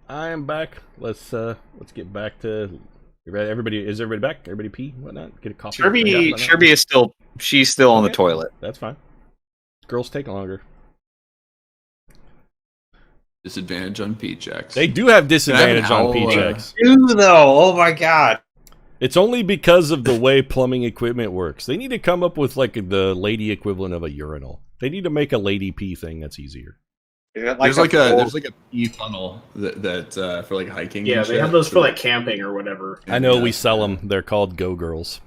I am back. Let's get back to everybody. Is everybody back? Everybody pee, whatnot. Get a coffee. Sherby is still. She's still on the toilet. That's fine. Girls take longer. Disadvantage on P checks. They do have disadvantage on P checks. Do though? Oh my god! It's only because of the way plumbing equipment works. They need to come up with like the lady equivalent of a urinal. They need to make a lady pee thing that's easier. There's like a pee funnel that for like hiking. Yeah, they have those for like camping or whatever. I know we sell them. They're called Go Girls.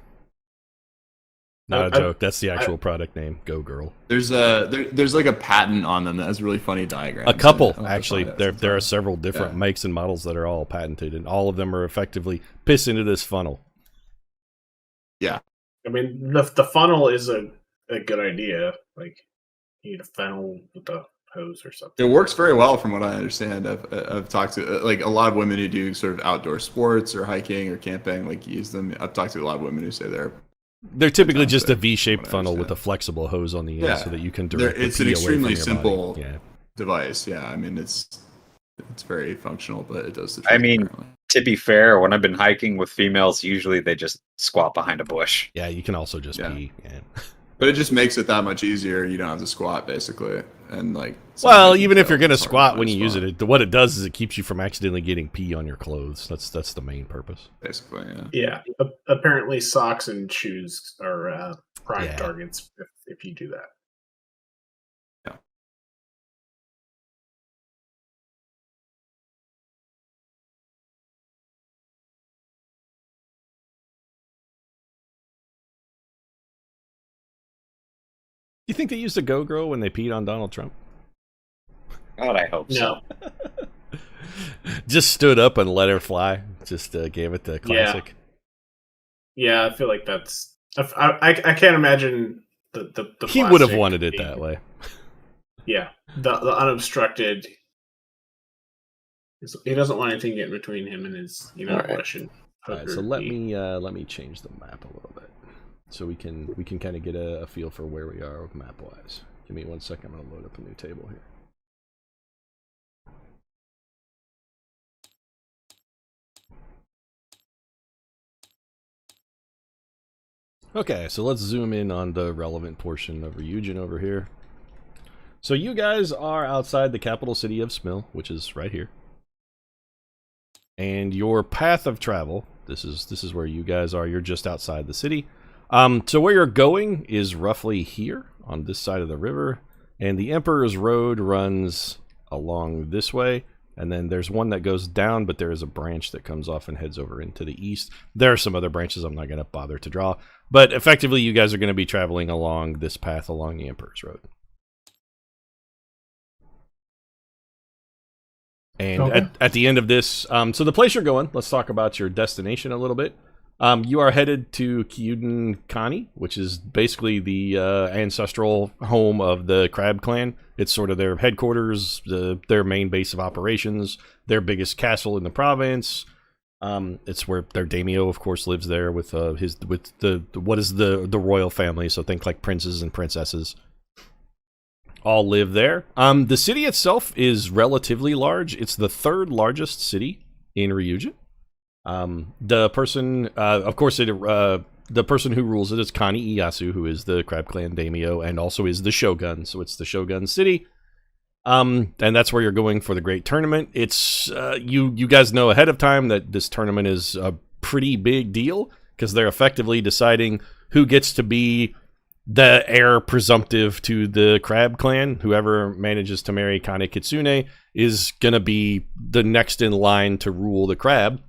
Not a joke. That's the actual product name. Go Girl. There's like a patent on them that has really funny diagrams. A couple actually. There are several different makes and models that are all patented, and all of them are effectively piss into this funnel. Yeah. I mean, the funnel is a good idea. Like, you need a funnel with a hose or something. It works very well from what I understand. I've talked to like a lot of women who do sort of outdoor sports or hiking or camping, like use them. I've talked to a lot of women who say they're typically just a V-shaped funnel with a flexible hose on the end so that you can direct the It's an pee extremely away from your simple body. device. Yeah, I mean it's very functional, but it does the trick. I mean, to be fair, when I've been hiking with females, usually they just squat behind a bush. Yeah, you can also just pee. Yeah. But it just makes it that much easier. You don't have to squat, basically, and like. Well, even if you're gonna squat when you use it, what it does is it keeps you from accidentally getting pee on your clothes. That's the main purpose. Basically, yeah. Apparently, socks and shoes are prime targets if you do that. Yeah. You think they used a Go Girl when they peed on Donald Trump? God, I hope so. Just stood up and let her fly. Just gave it the classic. Yeah, I feel like that's. I can't imagine the he would have wanted it that way. Yeah, the unobstructed. He doesn't want anything getting between him and his Russian. All right, so let me change the map a little bit, so we can kind of get a feel for where we are map wise. Give me 1 second. I'm gonna load up a new table here. Okay, so let's zoom in on the relevant portion of Ryugin over here. So you guys are outside the capital city of Smil, which is right here. And your path of travel, this is where you guys are. You're just outside the city. So where you're going is roughly here on this side of the river, and the Emperor's Road runs along this way. And then there's one that goes down, but there is a branch that comes off and heads over into the east. There are some other branches I'm not going to bother to draw. But effectively, you guys are going to be traveling along this path along the Emperor's Road. And at the end of this, so the place you're going, let's talk about your destination a little bit. You are headed to Kyuden Kani, which is basically the ancestral home of the Crab Clan. It's sort of their headquarters, their main base of operations, their biggest castle in the province. It's where their daimyo, of course, lives there with the royal family. So think like princes and princesses all live there. The city itself is relatively large. It's the third largest city in Ryugin. The person, of course, the person who rules it is Kani Ieyasu, who is the Crab Clan daimyo and also is the shogun. So it's the shogun city. And that's where you're going for the great tournament. It's you guys know ahead of time that this tournament is a pretty big deal because they're effectively deciding who gets to be the heir presumptive to the Crab Clan. Whoever manages to marry Kane Kitsune is going to be the next in line to rule the Crab.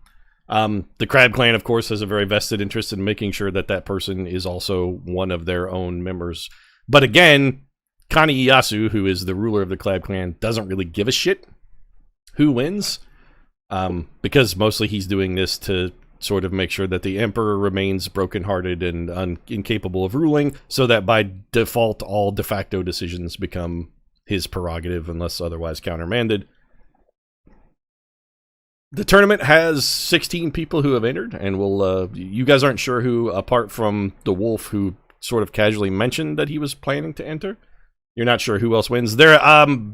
The Crab Clan, of course, has a very vested interest in making sure that that person is also one of their own members. But again, Kani Ieyasu, who is the ruler of the Crab Clan, doesn't really give a shit who wins, because mostly he's doing this to sort of make sure that the Emperor remains brokenhearted and incapable of ruling, so that by default all de facto decisions become his prerogative unless otherwise countermanded. The tournament has 16 people who have entered, and you guys aren't sure who, apart from the wolf who sort of casually mentioned that he was planning to enter. You're not sure who else wins. There,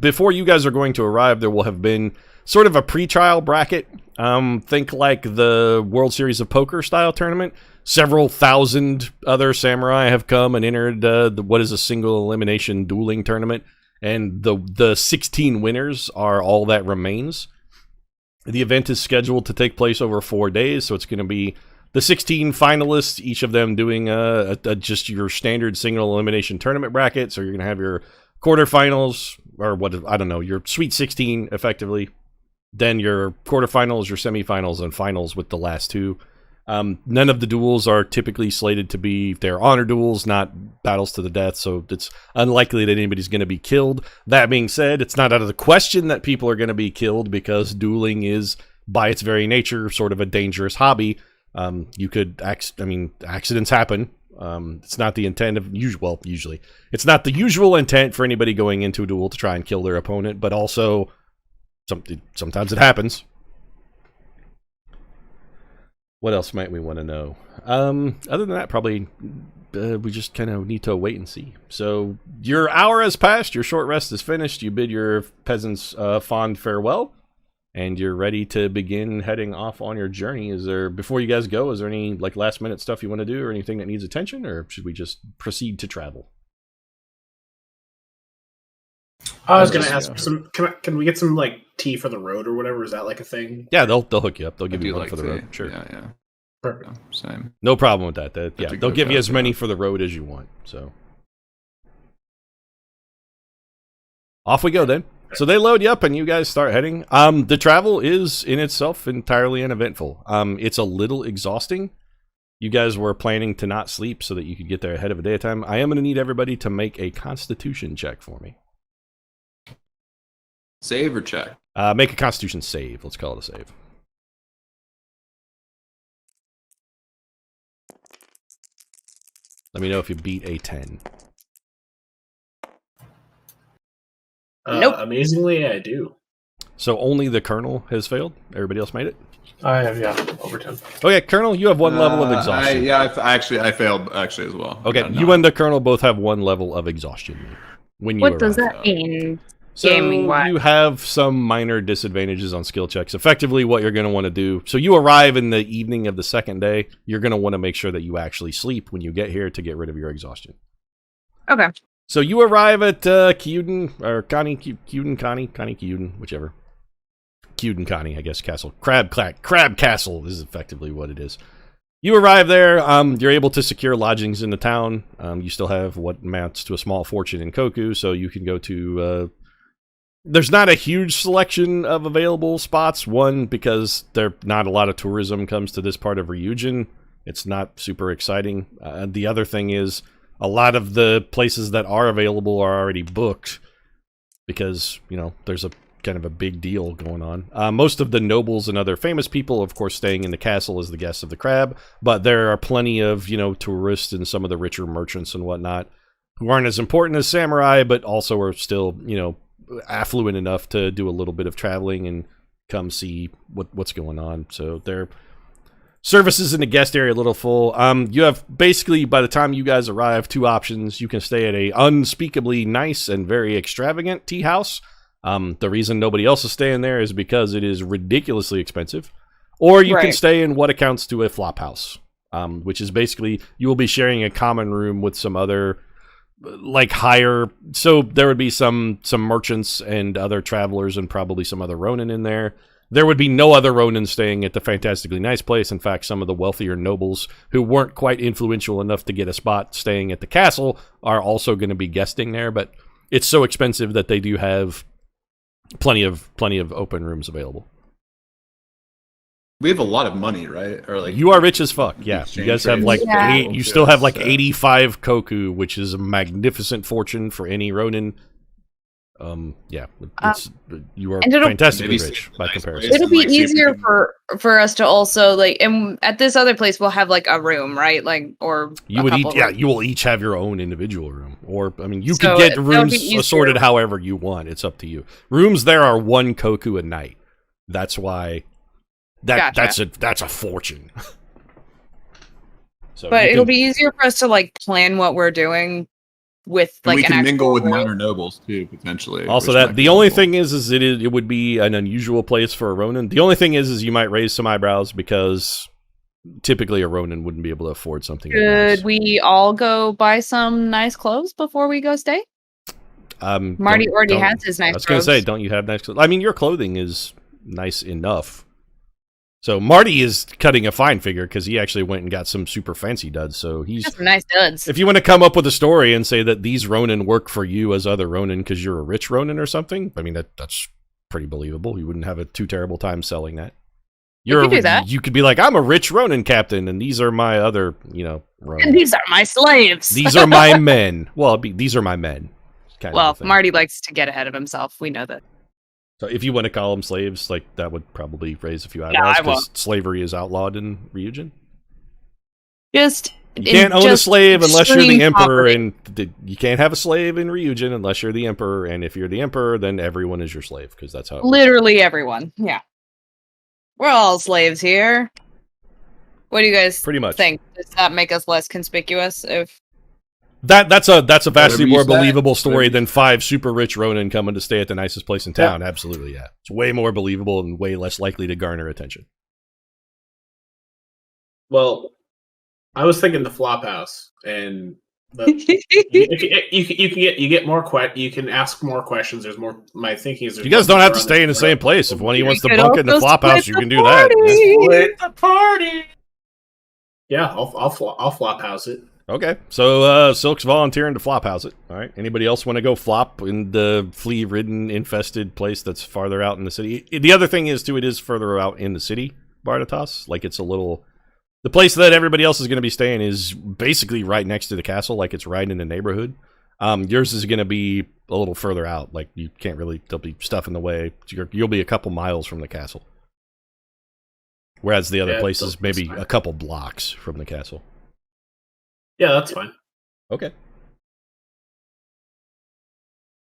before you guys are going to arrive, there will have been sort of a pre-trial bracket. Think like the World Series of Poker style tournament. Several thousand other samurai have come and entered what is a single elimination dueling tournament, and the 16 winners are all that remains. The event is scheduled to take place over 4 days, so it's going to be the 16 finalists, each of them doing just your standard single elimination tournament bracket. So you're going to have your quarterfinals, or your Sweet 16, effectively. Then your quarterfinals, your semifinals, and finals with the last two. None of the duels are typically slated to be their honor duels, not battles to the death, so it's unlikely that anybody's going to be killed. That being said, it's not out of the question that people are going to be killed, because dueling is, by its very nature, sort of a dangerous hobby. Accidents happen. It's not the intent of usually. It's not the usual intent for anybody going into a duel to try and kill their opponent, but also sometimes it happens. What else might we want to know? Other than that, probably we just kind of need to wait and see. So your hour has passed, your short rest is finished, you bid your peasants fond farewell, and you're ready to begin heading off on your journey. Before you guys go, is there any last minute stuff you want to do, or anything that needs attention, or should we just proceed to travel? I was going to ask, can we get some tea for the road or whatever? Is that a thing? Yeah, they'll hook you up. They'll give you one for the road. Sure. Yeah. Perfect. Same. No problem with that. They'll give you as many yeah. for the road as you want. So off we go then. So they load you up and you guys start heading. The travel is in itself entirely uneventful. It's a little exhausting. You guys were planning to not sleep so that you could get there ahead of a daytime. I am going to need everybody to make a Constitution check for me. Save or check? Make a Constitution save. Let's call it a save. Let me know if you beat a 10. Nope. Amazingly, I do. So only the Colonel has failed? Everybody else made it? I have, over 10. Okay, Colonel, you have one level of exhaustion. I failed as well. Okay, you and the Colonel both have one level of exhaustion when you What does arrive. that mean? So Gaming-wise. you have some minor disadvantages on skill checks. Effectively, what you're going to want to do, so you arrive in the evening of the second day, you're going to want to make sure that you actually sleep when you get here to get rid of your exhaustion. Okay. So you arrive at Kyuden, or Kyuden, whichever. Kyuden Connie, I guess, castle. Crab Castle is effectively what it is. You arrive there, you're able to secure lodgings in the town. You still have what amounts to a small fortune in Koku, so you can go to... there's not a huge selection of available spots. One, because not a lot of tourism comes to this part of Ryugin. It's not super exciting. The other thing is, a lot of the places that are available are already booked because, there's a kind of a big deal going on. Most of the nobles and other famous people, of course, staying in the castle as the guests of the crab, but there are plenty of, tourists and some of the richer merchants and whatnot who aren't as important as samurai, but also are still, affluent enough to do a little bit of traveling and come see what's going on. So their services in the guest area a little full. You have basically, by the time you guys arrive, two options. You can stay at a unspeakably nice and very extravagant tea house. The reason nobody else is staying there is because it is ridiculously expensive. Or you can stay in what accounts to a flop house, which is basically you will be sharing a common room with some other higher. So there would be some merchants and other travelers and probably some other Ronin in there. There would be no other Ronin staying at the fantastically nice place. In fact, some of the wealthier nobles who weren't quite influential enough to get a spot staying at the castle are also going to be guesting there. But it's so expensive that they do have plenty of open rooms available. We have a lot of money, right? Or you are rich as fuck. Yeah, you guys have you still have 85 koku, which is a magnificent fortune for any Ronin. You are fantastically rich by comparison. It'll be easier for us to also and at this other place we'll have a room, right? You will each have your own individual room, or you could get rooms assorted however you want. It's up to you. Rooms there are 1 koku a night. That's why that's a fortune. But it'll be easier for us to plan what we're doing with And like we an can mingle with actual- minor nobles too, potentially. Also, which that might the be only helpful. thing is it would be an unusual place for a Ronin. The only thing is you might raise some eyebrows because typically a Ronin wouldn't be able to afford something. that Could nice. we all go buy some nice clothes before we go stay? Marty already has his nice I was going to say, robes. don't you have nice clothes? I mean, your clothing is nice enough. So Marty is cutting a fine figure because he actually went and got some super fancy duds. So he's. Got some nice duds. If you want to come up with a story and say that these Ronin work for you as other Ronin because you're a rich Ronin or something, I mean that's pretty believable. You wouldn't have a too terrible time selling that. could do that. You could be like, I'm a rich Ronin captain, and these are my other, Ronin. And these are my slaves. These are my men. Well, these are my men. Kind of well, thing. Marty likes to get ahead of himself. We know that. So if you want to call them slaves, like that would probably raise a few I eyebrows because won't. slavery is outlawed in Ryugin. Just You can't own a just slave unless you're the extreme emperor, poverty. and you can't have a slave in Ryugin unless you're the emperor. And if you're the emperor, then everyone is your slave because that's how. It works. Literally everyone. Yeah, we're all slaves here. What do you guys Pretty much. think? Does that make us less conspicuous? If That's a vastly Whatever you more say. believable story Whatever you than 5 super rich Ronin coming to stay at the nicest place in town. Absolutely, yeah. It's way more believable and way less likely to garner attention. Well, I was thinking the flop house, and you get more you can ask more questions. There's more. My thinking is You guys don't have to stay in the same place. If one of you wants to bunk in the flop house, you can do that. Split the party. Yeah, I'll flop house it. Okay, so Silk's volunteering to flop house it. All right. Anybody else want to go flop in the flea-ridden, infested place that's farther out in the city? The other thing is, too, it is further out in the city, Bardatos. Like, it's a little... The place that everybody else is going to be staying is basically right next to the castle, like it's right in the neighborhood. Yours is going to be a little further out. Like, you can't really... There'll be stuff in the way. You'll be a couple miles from the castle. Whereas the other place is maybe a couple blocks from the castle. Yeah, that's fine. Okay.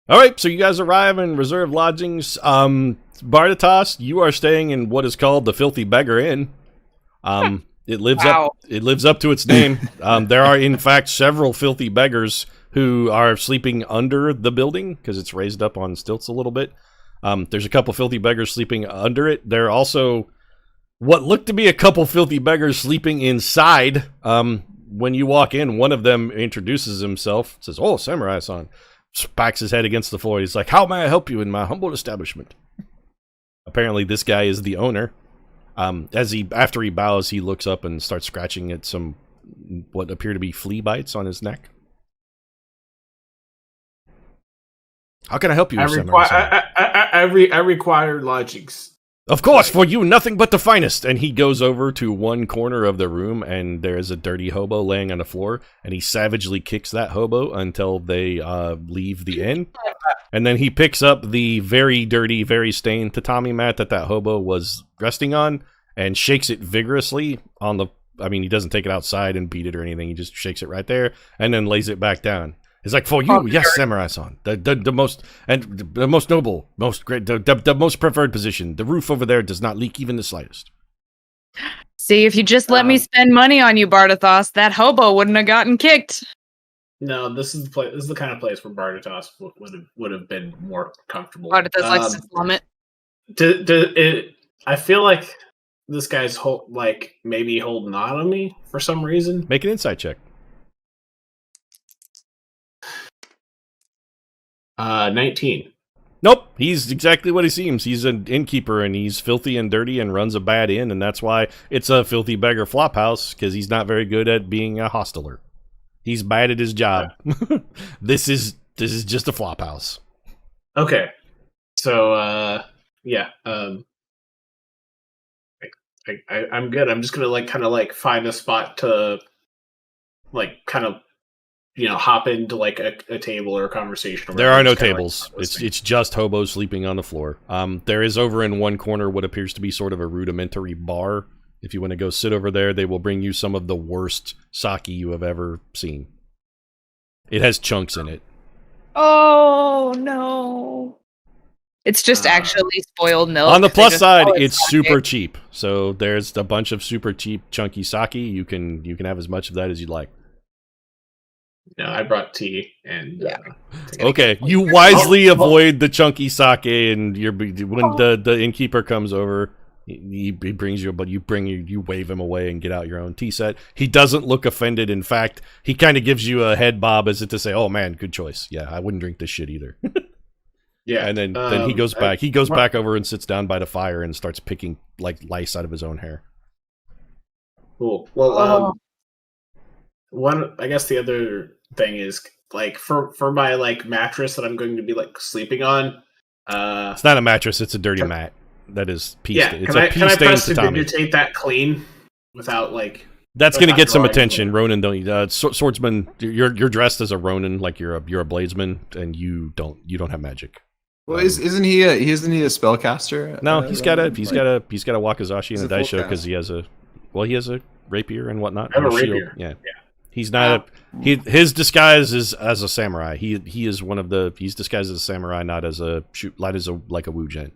All right, so you guys arrive in reserved lodgings. Bardatos, you are staying in what is called the Filthy Beggar Inn. It lives Wow. up to its name. There are in fact several filthy beggars who are sleeping under the building because it's raised up on stilts a little bit. There's a couple filthy beggars sleeping under it. There are also what look to be a couple filthy beggars sleeping inside. When you walk in, one of them introduces himself, says, "Oh, Samurai-san," smacks his head against the floor. He's like, "How may I help you in my humble establishment?" Apparently, this guy is the owner. After he bows, he looks up and starts scratching at some what appear to be flea bites on his neck. How can I help you, Samurai-san? I require lodgings. Of course, for you, nothing but the finest. And he goes over to one corner of the room, and there is a dirty hobo laying on the floor, and he savagely kicks that hobo until they leave the inn. And then he picks up the very dirty, very stained tatami mat that hobo was resting on, and shakes it vigorously on the... I mean, he doesn't take it outside and beat it or anything. He just shakes it right there, and then lays it back down. It's like, for you, yes, Samurai-san, the most noble, most great, the most preferred position. The roof over there does not leak even the slightest. See, if you just let me spend money on you, Bardathos, that hobo wouldn't have gotten kicked. No, this is the place. This is the kind of place where Bardatos would have been more comfortable. Bardathos likes to slum it. I feel like this guy's maybe holding on me for some reason. Make an insight check. 19. Nope, he's exactly what he seems. He's an innkeeper, and he's filthy and dirty and runs a bad inn, and that's why it's a filthy beggar flop house, because he's not very good at being a hosteler. He's bad at his job. This is just a flop house. Okay. So, yeah. I'm good. I'm just gonna find a spot to hop into a table or a conversation. There are no tables. It's just hobos sleeping on the floor. There is over in one corner what appears to be sort of a rudimentary bar. If you want to go sit over there, they will bring you some of the worst sake you have ever seen. It has chunks in it. Oh, no. It's just actually spoiled milk. On the plus side, call it it's sake. super cheap. So there's a bunch of super cheap chunky sake. You can have as much of that as you'd like. No, I brought tea and Yeah. Okay, you wisely avoid the chunky sake, and when the innkeeper comes over, he brings you, but you wave him away and get out your own tea set. He doesn't look offended. In fact, he kind of gives you a head bob as if to say, "Oh man, good choice. Yeah, I wouldn't drink this shit either." Yeah, and then he goes back. He goes back over and sits down by the fire and starts picking like lice out of his own hair. Cool. Well, I guess the other thing is like for my like mattress that I'm going to be like sleeping on. It's not a mattress; it's a dirty mat that is pea. Yeah, It's can a pea stained tatami. prestidigitate that clean without like? That's going to get some drawing attention. it. Ronin don't. Swordsman, you're dressed as a Ronin, like you're a bladesman, and you don't have magic. Well, isn't he a spellcaster? No, he's got a wakizashi He's and a a full daisho because he has a rapier and whatnot. I have and a shield. rapier. Yeah. He's not his disguise is as a samurai. He is one of the he's disguised as a samurai, not as a like a wujen.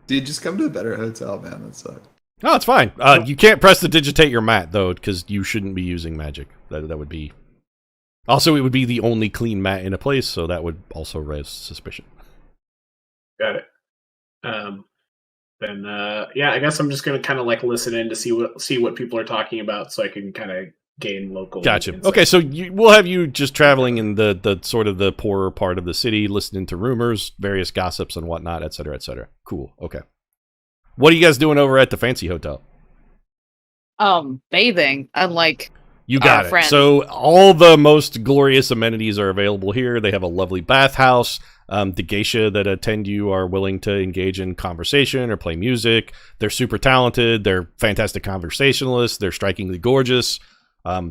Dude, just come to a better hotel, man. That sucks. No, it's fine. You can't prestidigitate your mat though, because you shouldn't be using magic. That would be. Also, it would be the only clean mat in a place, so that would also raise suspicion. Got it. Then I guess I'm just gonna kind of like listen in to see what people are talking about, so I can kind of gain local. Gotcha. insight. Okay, so we'll have you just traveling in the sort of the poorer part of the city, listening to rumors, various gossips and whatnot, et cetera, et cetera. Cool. Okay. What are you guys doing over at the fancy hotel? Bathing. Unlike You got it. friend. So all the most glorious amenities are available here. They have a lovely bathhouse. The geisha that attend you are willing to engage in conversation or play music. They're super talented. They're fantastic conversationalists. They're strikingly gorgeous.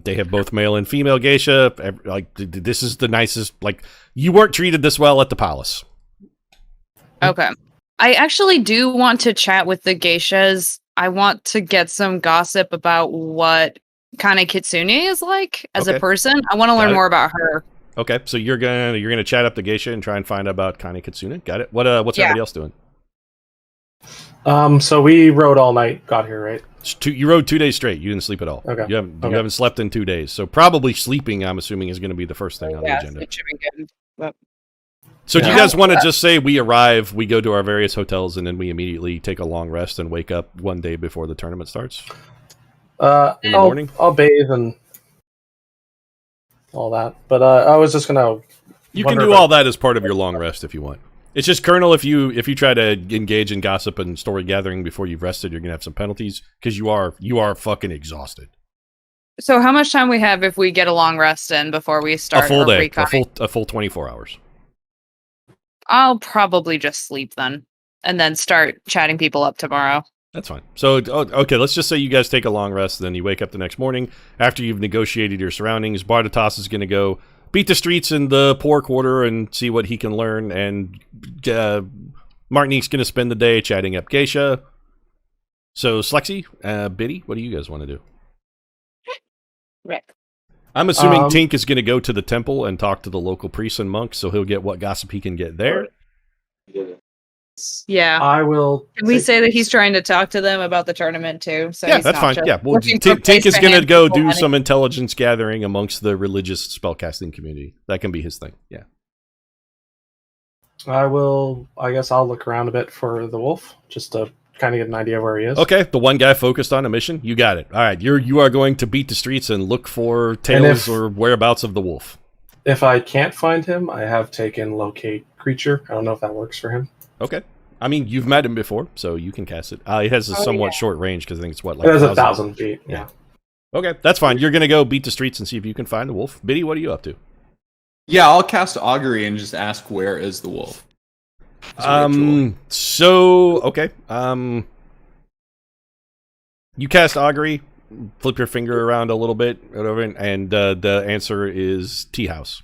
They have both male and female geisha. Like this is the nicest. Like you weren't treated this well at the palace. Okay. I actually do want to chat with the geishas. I want to get some gossip about what Kane Kitsune is like as a person. I want to learn more about her. Okay, so you're gonna chat up the geisha and try and find out about Kane Kitsune. Got it. What's everybody else doing? So we rode all night, got here, right? You rode 2 days straight. You didn't sleep at all. Okay. You haven't slept in 2 days. So probably sleeping, I'm assuming, is going to be the first thing on the agenda. It should be good. But So do you guys want to just say we arrive, we go to our various hotels, and then we immediately take a long rest and wake up one day before the tournament starts? In the morning? I'll bathe and all that. But I was just gonna. You can do all that as part of your long rest if you want. It's just, Colonel, if you try to engage in gossip and story gathering before you've rested, you're gonna have some penalties because you are fucking exhausted. so how much time we have if we get a long rest in before we start A full our day, recon? a full 24 hours. I'll probably just sleep then, and then start chatting people up tomorrow. That's fine. So, okay, let's just say you guys take a long rest, then you wake up the next morning after you've negotiated your surroundings. Bardatas is going to go beat the streets in the poor quarter and see what he can learn, and Martinique's going to spend the day chatting up geisha. So, Slexy, Biddy, what do you guys want to do? Rick. I'm assuming Tink is going to go to the temple and talk to the local priests and monks, so he'll get what gossip he can get there. Yeah. I will. Can we say that he's trying to talk to them about the tournament too? So Yeah, he's that's not fine. just Yeah, well, looking for Tink is place going to hand go people do money. some intelligence gathering amongst the religious spellcasting community. That can be his thing. Yeah. I will. I guess I'll look around a bit for the wolf, just to kind of get an idea of where he is. Okay, the one guy focused on a mission. You got it. All right, you are going to beat the streets and look for tales or whereabouts of the wolf. If I can't find him, I have taken locate creature. I don't know if that works for him. Okay. I mean, you've met him before, so you can cast it. It has a somewhat short range because I think it's what, like It has 1,000 feet. Yeah. Okay, that's fine. You're gonna go beat the streets and see if you can find the wolf. Biddy, what are you up to? Yeah, I'll cast augury and just ask where is the wolf. So okay. You cast augury, flip your finger around a little bit, whatever, and the answer is tea house.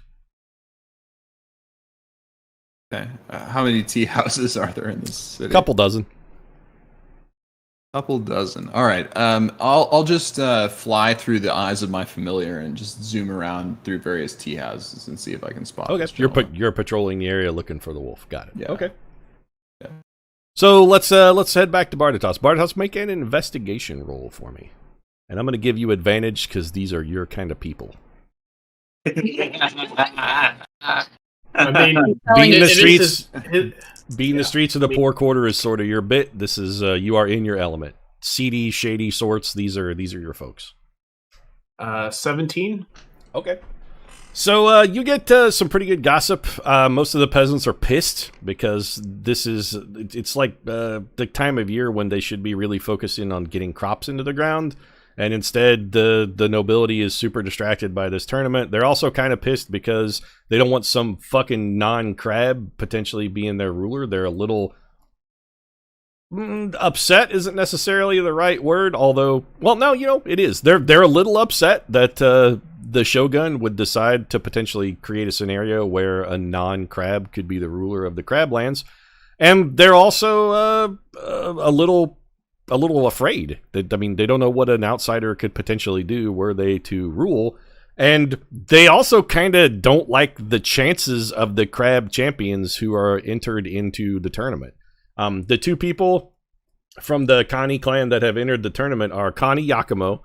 Okay. How many tea houses are there in this city? Couple dozen. Couple dozen. All right. I'll just fly through the eyes of my familiar and just zoom around through various tea houses and see if I can spot. Okay. this gentleman. You're patrolling the area looking for the wolf. Got it. Yeah. Okay. Yeah. So let's head back to Bardatas. Bardatas, make an investigation roll for me, and I'm going to give you advantage because these are your kind of people. I mean, Being the it is streets, his- being the streets of the poor quarter is sort of your bit. This is you are in your element. Seedy, shady sorts. These are your folks. 17. Okay. So you get some pretty good gossip. Most of the peasants are pissed because it's like the time of year when they should be really focusing on getting crops into the ground. And instead, the nobility is super distracted by this tournament. They're also kind of pissed because they don't want some fucking non-crab potentially being their ruler. They're a little... upset isn't necessarily the right word, although... Well, no, it is. They're a little upset that the Shogun would decide to potentially create a scenario where a non-crab could be the ruler of the crablands. And they're also a little afraid. They don't know what an outsider could potentially do were they to rule. And they also kind of don't like the chances of the crab champions who are entered into the tournament. The two people from the Kani clan that have entered the tournament are Kani Yakumo,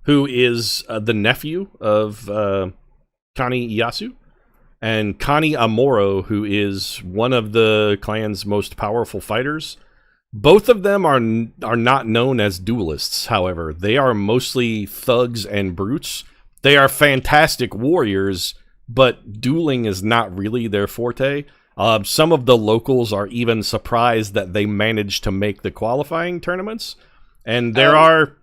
who is the nephew of Kani Ieyasu, and Kani Amuro, who is one of the clan's most powerful fighters. Both of them are not known as duelists, however. They are mostly thugs and brutes. They are fantastic warriors, but dueling is not really their forte. Some of the locals are even surprised that they managed to make the qualifying tournaments. And there are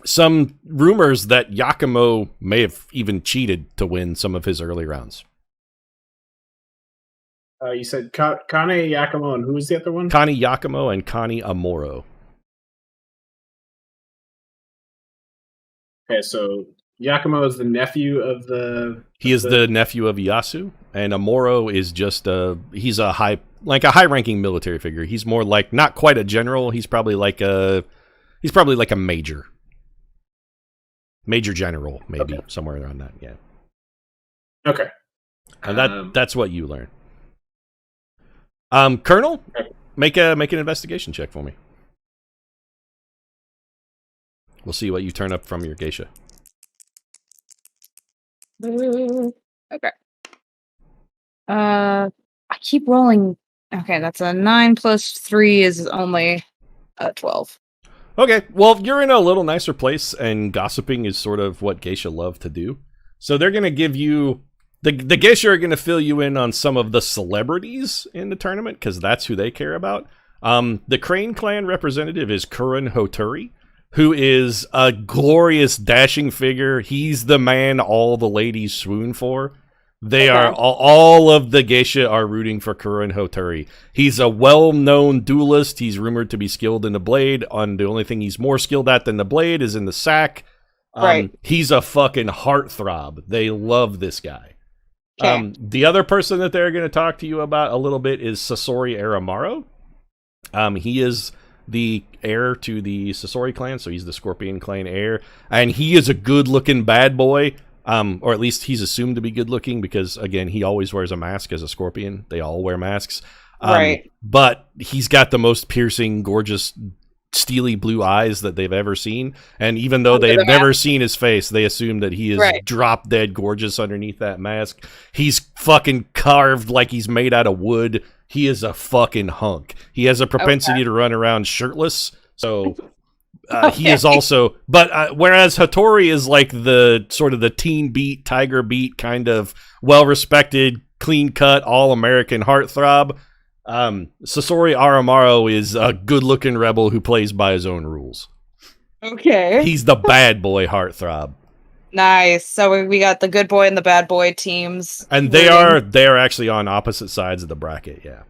some rumors that Yakumo may have even cheated to win some of his early rounds. You said Kane Yakumo, and who was the other one? Kani Yakumo and Kani Amuro. Okay, so Yakumo is the nephew of the... He is the nephew of Ieyasu, and Amuro is just he's a high-ranking military figure. He's more like not quite a general. He's probably like a major general, maybe somewhere around that. Yeah. Okay. And that's what you learn. Colonel, make an investigation check for me. We'll see what you turn up from your geisha. Okay. I keep rolling. Okay, that's a 9 plus 3 is only 12. Okay, well, you're in a little nicer place, and gossiping is sort of what geisha love to do. So they're going to give you... The geisha are going to fill you in on some of the celebrities in the tournament, because that's who they care about. The Crane Clan representative is Kurin Hoturi, who is a glorious, dashing figure. He's the man all the ladies swoon for. They are all of the geisha are rooting for Kurin Hoturi. He's a well-known duelist. He's rumored to be skilled in the blade. The only thing he's more skilled at than the blade is in the sack. Right. He's a fucking heartthrob. They love this guy. Okay. The other person that they're going to talk to you about a little bit is Sasori Aramaro. He is the heir to the Sasori clan, so he's the Scorpion clan heir, and he is a good-looking bad boy, or at least he's assumed to be good-looking because, again, he always wears a mask as a Scorpion. They all wear masks. Right. But he's got the most piercing, gorgeous, steely blue eyes that they've ever seen, and even though they've never seen his face, they assume that he is drop dead gorgeous underneath that mask. He's fucking carved like he's made out of wood. He is a fucking hunk. He has a propensity to run around shirtless, so he is also... But whereas Hattori is like the sort of the teen beat, tiger beat kind of well-respected, clean-cut, all-American heartthrob, Sasori Aramaro is a good-looking rebel who plays by his own rules. Okay. He's the bad boy heartthrob. Nice. So we got the good boy and the bad boy teams. And they are actually on opposite sides of the bracket, yeah.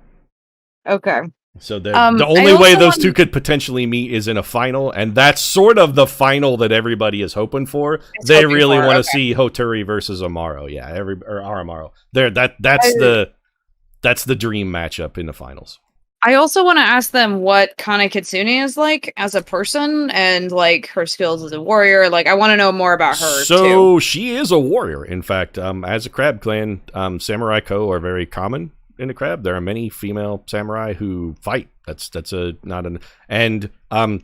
Okay. So the only way those two could potentially meet is in a final, and that's sort of the final that everybody is hoping for. They really want to see Hoturi versus Amaro, yeah, or Aramaro. That's the dream matchup in the finals. I also want to ask them what Kana Kitsune is like as a person and like her skills as a warrior. Like, I want to know more about her. So she is a warrior. In fact, as a crab clan, samurai ko are very common in the crab. There are many female samurai who fight. And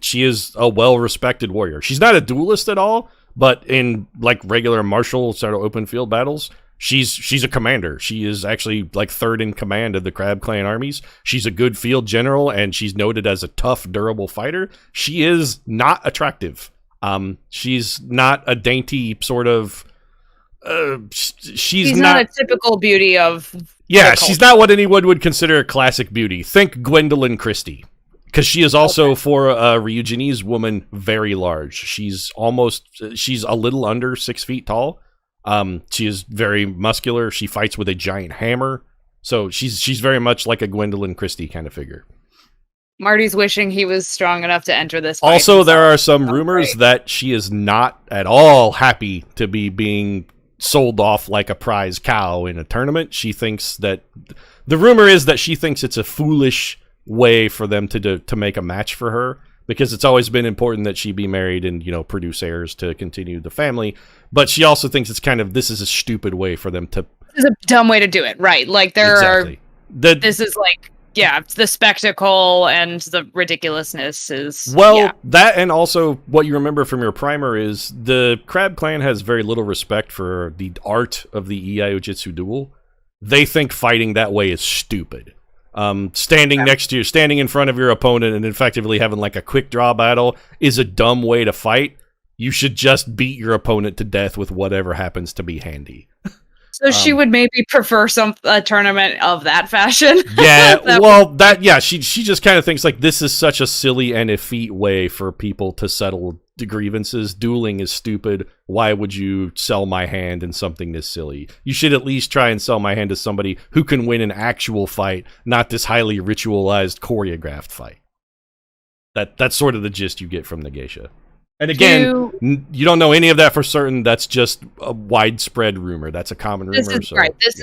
she is a well-respected warrior. She's not a duelist at all, but in like regular martial sort of open field battles, She's a commander. She is actually like third in command of the Crab Clan armies. She's a good field general, and she's noted as a tough, durable fighter. She is not attractive. She's not a dainty sort of. She's not a typical beauty of. Yeah, she's not what anyone would consider a classic beauty. Think Gwendolyn Christie. Because she is also, for a Ryuginese woman, very large. She's a little under 6 feet tall. She is very muscular. She fights with a giant hammer. So she's very much like a Gwendolyn Christie kind of figure. Marty's wishing he was strong enough to enter this fight. Also, there are some rumors that she is not at all happy to be being sold off like a prize cow in a tournament. She thinks that... The rumor is that she thinks it's a foolish way for them to make a match for her, because it's always been important that she be married and, produce heirs to continue the family. But she also thinks this is a stupid way for them to... This is a dumb way to do it, right? Like, this is like... Yeah, the spectacle and the ridiculousness is... Well, that, and also what you remember from your primer is the Crab Clan has very little respect for the art of the Iaojitsu duel. They think fighting that way is stupid. Standing in front of your opponent and effectively having like a quick draw battle is a dumb way to fight. You should just beat your opponent to death with whatever happens to be handy. So she would maybe prefer a tournament of that fashion. Yeah, she just kind of thinks like this is such a silly and effete way for people to settle grievances. Dueling is stupid. Why would you sell my hand in something this silly? You should at least try and sell my hand to somebody who can win an actual fight, not this highly ritualized, choreographed fight. That's sort of the gist you get from the geisha. And again, you don't know any of that for certain. That's just a widespread rumor. That's a common rumor. This is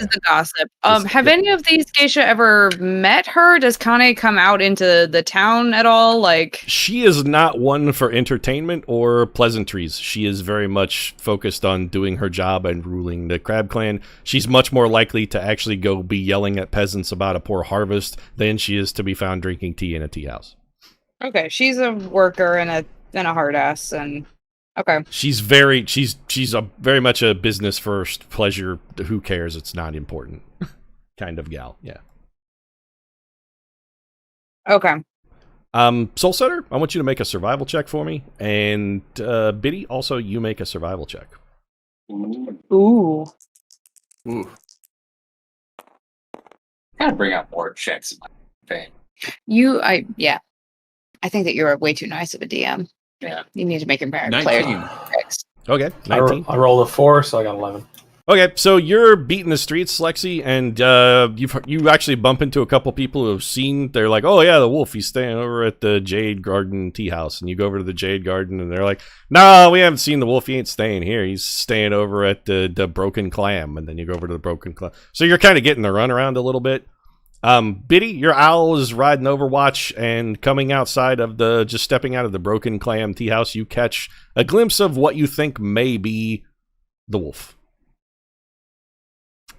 the gossip. Have any of these geisha ever met her? Does Kane come out into the town at all? Like, she is not one for entertainment or pleasantries. She is very much focused on doing her job and ruling the Crab Clan. She's much more likely to actually go be yelling at peasants about a poor harvest than she is to be found drinking tea in a tea house. Okay, she's a worker and a hard ass, and okay. She's very much a business first, pleasure, who cares, it's not important kind of gal. Yeah. Okay. Soul Setter, I want you to make a survival check for me, and Biddy, also you make a survival check. Ooh. Gotta bring out more checks in my vein. I think that you're way too nice of a DM. Yeah. You need to make your player 19. Okay, 19. I rolled a 4, so I got 11. Okay, so you're beating the streets, Lexi, and you actually bump into a couple people who have seen. They're like, "Oh yeah, the wolf. He's staying over at the Jade Garden Tea House." And you go over to the Jade Garden, and they're like, "No, we haven't seen the wolf. He ain't staying here. He's staying over at the Broken Clam." And then you go over to the Broken Clam. So you're kind of getting the runaround a little bit. Biddy, your owl is riding Overwatch, and coming outside of just stepping out of the Broken Clam Tea House, you catch a glimpse of what you think may be the wolf.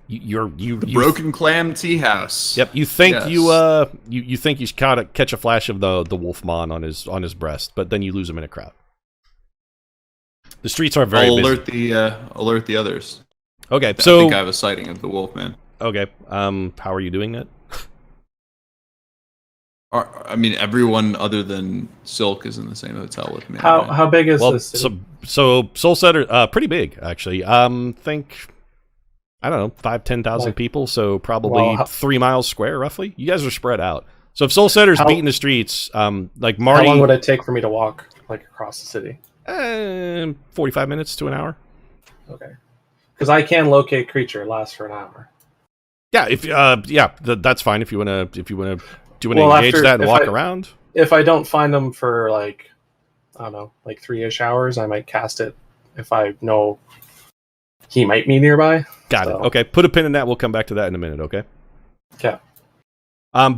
The Broken Clam Tea House. Yep, you think you think you catch a flash of the Wolfmon on his breast, but then you lose him in a crowd. The streets are very busy. Alert the others. Okay, I so think I have a sighting of the Wolfman. Okay, how are you doing that? I mean, everyone other than Silk is in the same hotel with me. How big is this city? So Soul Setter, pretty big actually. Think, I don't know, 5,000-10,000 people. So probably 3 miles square, roughly. You guys are spread out. So if Soul Setter's beating the streets, like Marty, how long would it take for me to walk across the city? 45 minutes to an hour. Okay, because I can locate creature. It lasts for an hour. Yeah, that's fine if you wanna. Do you want to engage that and walk around? If I don't find them for I don't know, 3-ish hours, I might cast it if I know he might be nearby. Got it. Okay, put a pin in that. We'll come back to that in a minute, okay? Okay.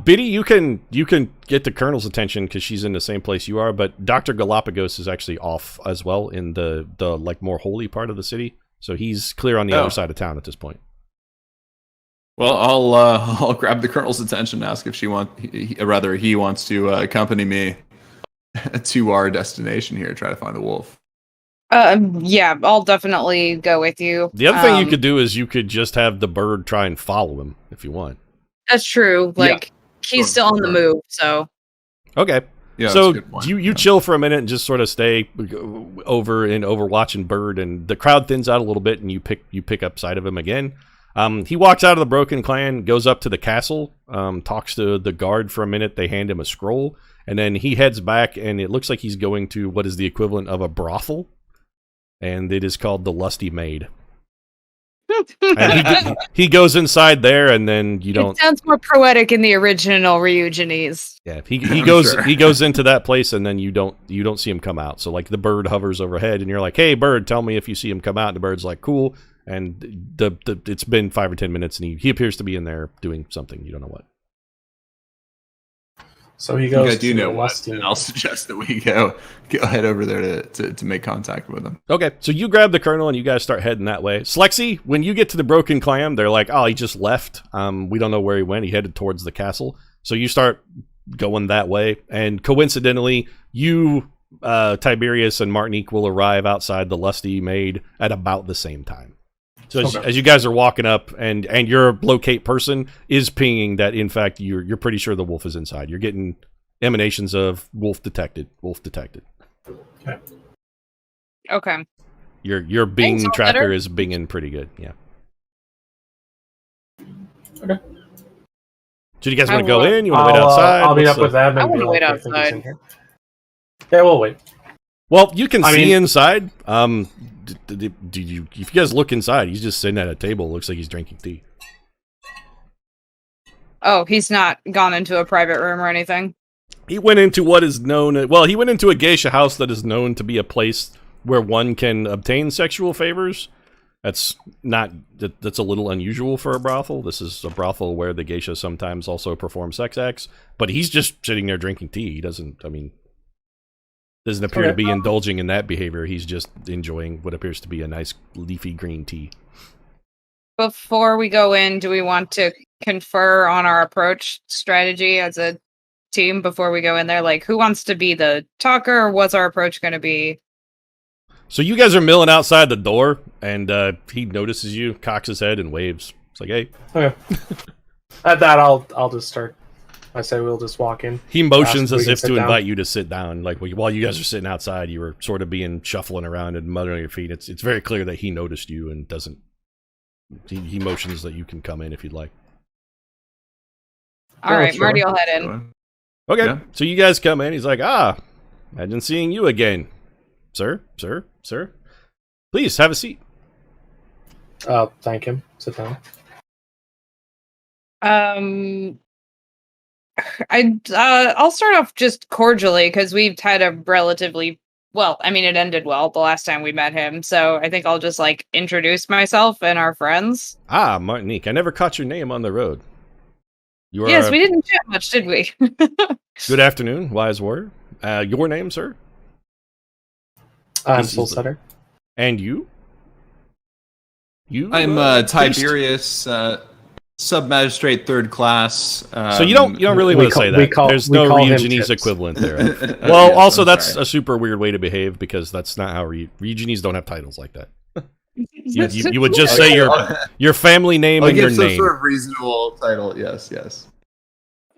Biddy, you can get the Colonel's attention because she's in the same place you are, but Dr. Galapagos is actually off as well in the more holy part of the city. So he's clear on the other side of town at this point. Well, I'll grab the Colonel's attention and ask if he wants to accompany me to our destination here, try to find the wolf. Yeah, I'll definitely go with you. The other thing you could do is you could just have the bird try and follow him if you want. That's true. Like he's still on the move, so. Okay. Yeah, so that's a good point. you chill for a minute and just sort of stay over watching bird, and the crowd thins out a little bit, and you pick up sight of him again. He walks out of the Broken Clan, goes up to the castle, talks to the guard for a minute. They hand him a scroll, and then he heads back, and it looks like he's going to what is the equivalent of a brothel, and it is called the Lusty Maid. And he goes inside there, and then you don't. It sounds more poetic in the original Ryuginese. Yeah, he goes into that place, and then you don't see him come out. So like the bird hovers overhead, and you're like, "Hey, bird, tell me if you see him come out." And the bird's like, "Cool." And it's been 5 or 10 minutes, and he appears to be in there doing something. You don't know what. So he goes. I do know what. Lusty. And I'll suggest that we go head over there to make contact with him. Okay, so you grab the colonel and you guys start heading that way. Slexy, when you get to the Broken Clan, they're like, "Oh, he just left. We don't know where he went. He headed towards the castle." So you start going that way, and coincidentally, you, Tiberius, and Martinique will arrive outside the Lusty Maid at about the same time. So as you guys are walking up, and your locate person is pinging that, in fact, you're pretty sure the wolf is inside. You're getting emanations of wolf detected. Wolf detected. Okay. Your Bing Thanks, tracker letter. is binging pretty good. Yeah. Okay. So do you guys I want to go will- in? You want to wait outside? I'll meet What's up with them. I And wanna be wait like, "I think he's outside." in here." Yeah, we'll wait. Well, you can I see mean- inside. Do you? If you guys look inside, he's just sitting at a table. Looks like he's drinking tea. Oh, he's not gone into a private room or anything. He went into what is known. Well, he went into a geisha house that is known to be a place where one can obtain sexual favors. That's not. That's a little unusual for a brothel. This is a brothel where the geisha sometimes also perform sex acts. But he's just sitting there drinking tea. He doesn't. I mean, doesn't appear to be indulging in that behavior. He's just enjoying what appears to be a nice leafy green tea. Before we go in, do we want to confer on our approach strategy as a team before we go in there? Like, who wants to be the talker? What's our approach going to be? So you guys are milling outside the door, and he notices you, cocks his head, and waves. It's like, hey. Okay. At that, I'll just start. I say we'll just walk in. He motions Ask if we as can if sit to down. invite you to sit down. Like while you guys are sitting outside, you were sort of being shuffling around and muttering on your feet. It's very clear that he noticed you and doesn't. He motions that you can come in if you'd like. All right, sure. Marty, I'll head in. Okay, Yeah. so you guys come in. He's like, imagine seeing you again, sir. Please have a seat. I'll thank him. Sit down. I'll start off just cordially because we've had a relatively well. I mean, it ended well the last time we met him, so I think I'll just like introduce myself and our friends. Martinique. I never caught your name on the road. You are Yes, we didn't chat much, did we? Good afternoon, wise warrior. Your name, sir, I'm This is Soul the- Setter. and you. You. I'm priest? Tiberius, sub-magistrate, third class. So you don't really we want to call- say we that. call- There's we no call him Ryuginese Chips. equivalent there. Well, Yes, also I'm that's sorry. a super weird way to behave because that's not how Ryuginese don't have titles like that. You would just say your family name I'll and your give some name. sort of reasonable title. Yes.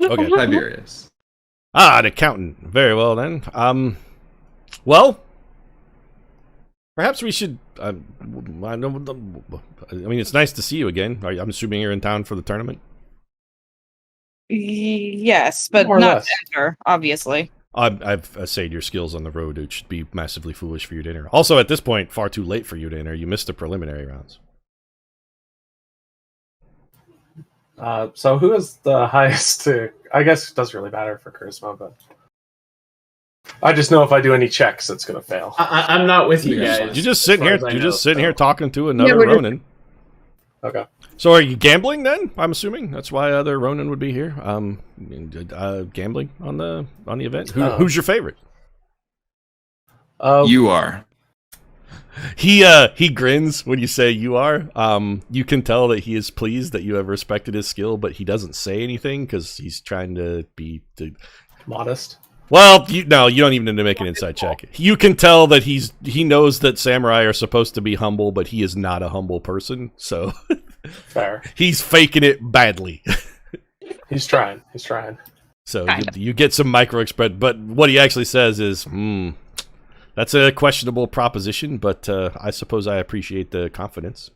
Okay. Tiberius. An accountant. Very well then. Well, perhaps we should. I mean, it's nice to see you again. I'm assuming you're in town for the tournament. Yes, but More or not less. enter, obviously. I've assayed your skills on the road. It should be massively foolish for you to enter. Also, at this point, far too late for you to enter. You missed the preliminary rounds. So who is the highest? I guess it doesn't really matter for charisma, but I just know if I do any checks, it's gonna fail. I'm not with you Yeah, guys. You're just sitting here. as far as I You're know, just sitting so. here talking to another we're just- Ronin. Okay. So, are you gambling then? I'm assuming that's why other Ronin would be here. Gambling on the event. Who's your favorite? You are. He grins when you say you are. You can tell that he is pleased that you have respected his skill, but he doesn't say anything because he's trying to be. Modest. Well, you don't even need to make an insight check. You can tell that he knows that samurai are supposed to be humble, but he is not a humble person, so Fair. he's faking it badly. He's trying. So Kinda. you get some micro express, but what he actually says is, that's a questionable proposition, but I suppose I appreciate the confidence.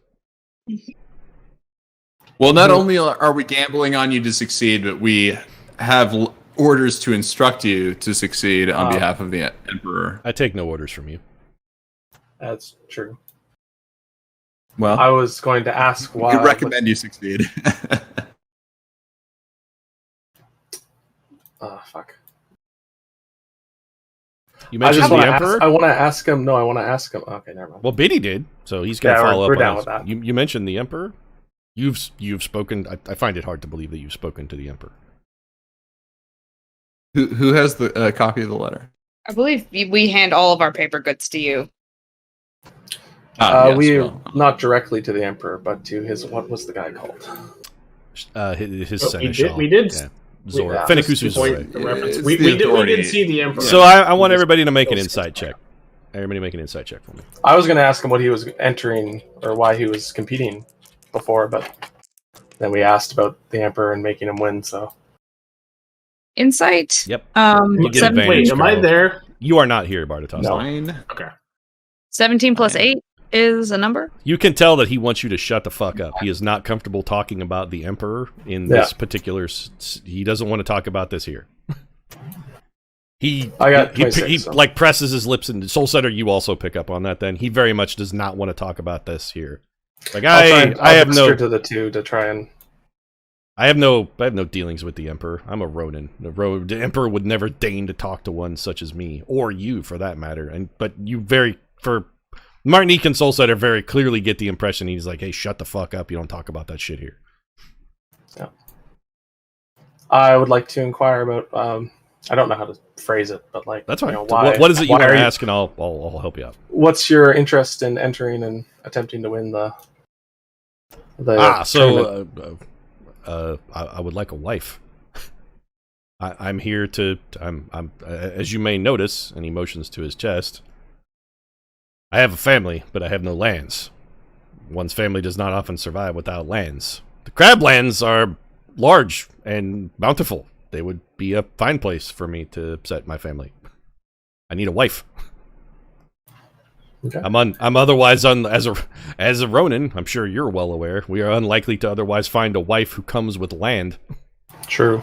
Well, not only are we gambling on you to succeed, but we have orders to instruct you to succeed on behalf of the Emperor. I take no orders from you. That's true. Well, I was going to ask why. we recommend you succeed. Oh, fuck. You mentioned the Emperor? I want to ask him. No, I want to ask him. Okay, never mind. Well, Biddy did, so he's going to follow up we're on down this. with that. You mentioned the Emperor? You've spoken... I find it hard to believe that you've spoken to the Emperor. Who has the copy of the letter? I believe we hand all of our paper goods to you. Not directly to the Emperor, but to his... What was the guy called? His seneschal. We did. Yeah. Zora. Yeah, Fenikusu Zora. We did see the Emperor. So I want everybody to make an insight check. Everybody make an insight check for me. I was going to ask him what he was entering or why he was competing before, but then we asked about the Emperor and making him win. So Insight. Yep. Wait, am I there? You are not here, Bartatos. No. Okay. 17 plus 8 is a number. You can tell that he wants you to shut the fuck up. He is not comfortable talking about the Emperor in this particular... He doesn't want to talk about this here. He like presses his lips, and Soul Setter, you also pick up on that then. He very much does not want to talk about this here. Like I have no to the two to try and... I have no dealings with the Emperor. I'm a Ronin. The Emperor would never deign to talk to one such as me, or you for that matter. But you Martinique and Soulsetter very clearly get the impression he's like, hey, shut the fuck up. You don't talk about that shit here. Yeah. I would like to inquire about, I don't know how to phrase it, but like, that's fine. You know, why, what is it you want to ask, and I'll help you out. What's your interest in entering and attempting to win the tournament? I would like a wife. I'm here to, I'm as you may notice, and he motions to his chest, I have a family, but I have no lands. One's family does not often survive without lands. The crablands are large and bountiful. They would be a fine place for me to set my family. I need a wife. Okay. I'm otherwise as a Ronin, I'm sure you're well aware, we are unlikely to otherwise find a wife who comes with land. True.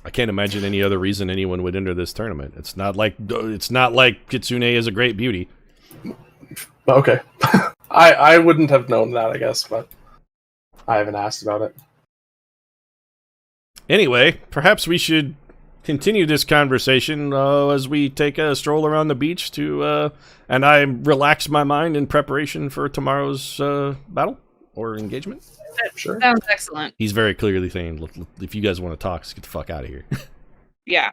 I can't imagine any other reason anyone would enter this tournament. It's not like Kitsune is a great beauty. Okay. I wouldn't have known that, I guess, but I haven't asked about it. Anyway, perhaps we should continue this conversation as we take a stroll around the beach and I relax my mind in preparation for tomorrow's battle or engagement. Sure. Sounds excellent. He's very clearly saying, if you guys want to talk, just get the fuck out of here. Yeah.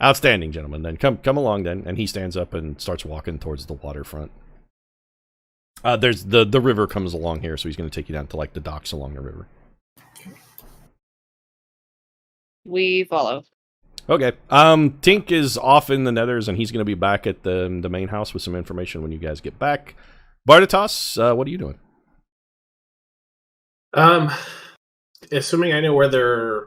Outstanding, gentlemen. Then come along then. And he stands up and starts walking towards the waterfront. There's the river comes along here, so he's going to take you down to like the docks along the river. We follow. Okay. Tink is off in the Nethers, and he's going to be back at the main house with some information when you guys get back. Bartatos, what are you doing? Assuming I know where their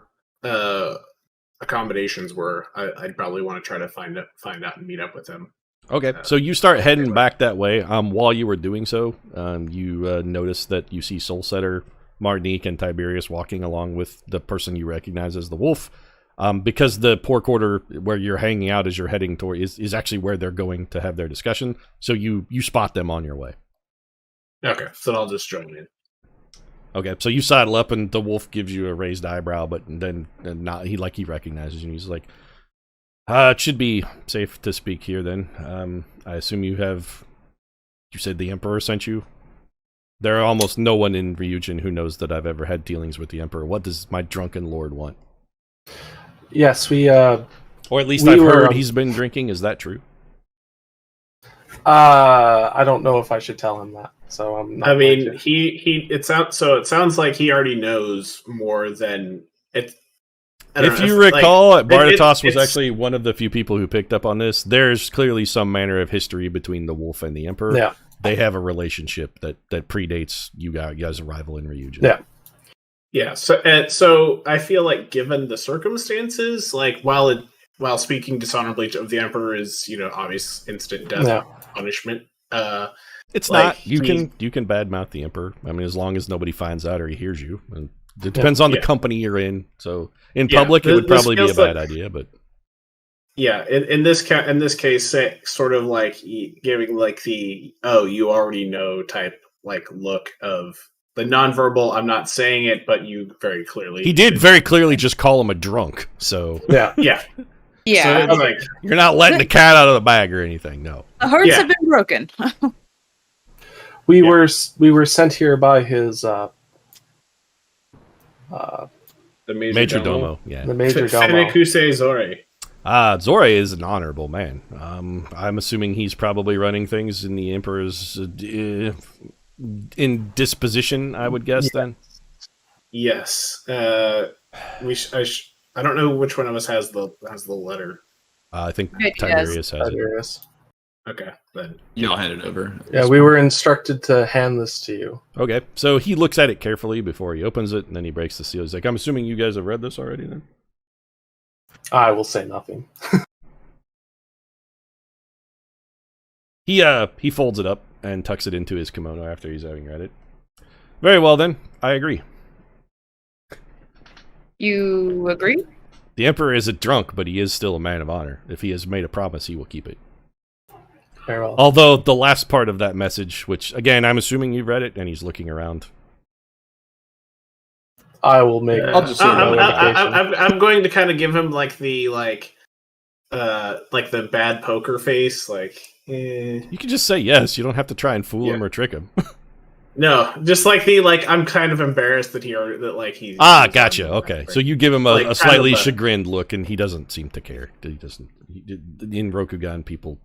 accommodations were, I'd probably want to try to find out and meet up with them. Okay, so you start heading back that way. While you were doing so, you notice that you see Soulsetter, Martinique, and Tiberius walking along with the person you recognize as the wolf. Because the poor quarter where you're hanging out as you're heading toward is actually where they're going to have their discussion. So you spot them on your way. Okay, so I'll just join in. Okay, so you sidle up and the wolf gives you a raised eyebrow, but then he recognizes you. He's like, it should be safe to speak here then. I assume you said the Emperor sent you? There are almost no one in Ryugin who knows that I've ever had dealings with the Emperor. What does my drunken lord want? Yes, we or at least I've heard he's been drinking. Is that true? I don't know if I should tell him that. So I'm not. I mean, it sounds like he already knows more than it. If you recall, Bartatos was actually one of the few people who picked up on this. There's clearly some manner of history between the wolf and the emperor. Yeah. They have a relationship that predates you guys' arrival in Ryugin. Yeah. Yeah, so I feel like given the circumstances, like while speaking dishonorably of the emperor is, obvious instant death punishment. It's like, not. You can badmouth the emperor. I mean, as long as nobody finds out or he hears you. And it depends on the company you're in. So in public, it would probably be a bad idea. But yeah, in this case, sort of like giving like the you already know type like look of the nonverbal. I'm not saying it, but you very clearly. He did very clearly just call him a drunk. So yeah. Yeah, so like, you're not letting the cat out of the bag or anything. No, the hearts have been broken. We were sent here by his the Major Domo. Yeah, the Major Domo. Fenekuse Zore. Zore is an honorable man. I'm assuming he's probably running things in the Emperor's in disposition, I would guess. Then yes, I don't know which one of us has the letter. I think Tiberius has it. Okay, then I'll hand it over. Yeah, we were instructed to hand this to you. Okay, so he looks at it carefully before he opens it, and then he breaks the seal. He's like, "I'm assuming you guys have read this already, then." I will say nothing. He folds it up and tucks it into his kimono after he's having read it. Very well, then. I agree. You agree? The Emperor is a drunk, but he is still a man of honor. If he has made a promise, he will keep it. Very well. Although the last part of that message, which, again, I'm assuming you've read it, and he's looking around. I will make... I'll just I'm going to kind of give him, like, the bad poker face, You can just say yes. You don't have to try and fool him or trick him. No, just like I'm kind of embarrassed that he's... Gotcha. Okay, so you give him a slightly chagrined look, and he doesn't seem to care. He doesn't. In Rokugan, people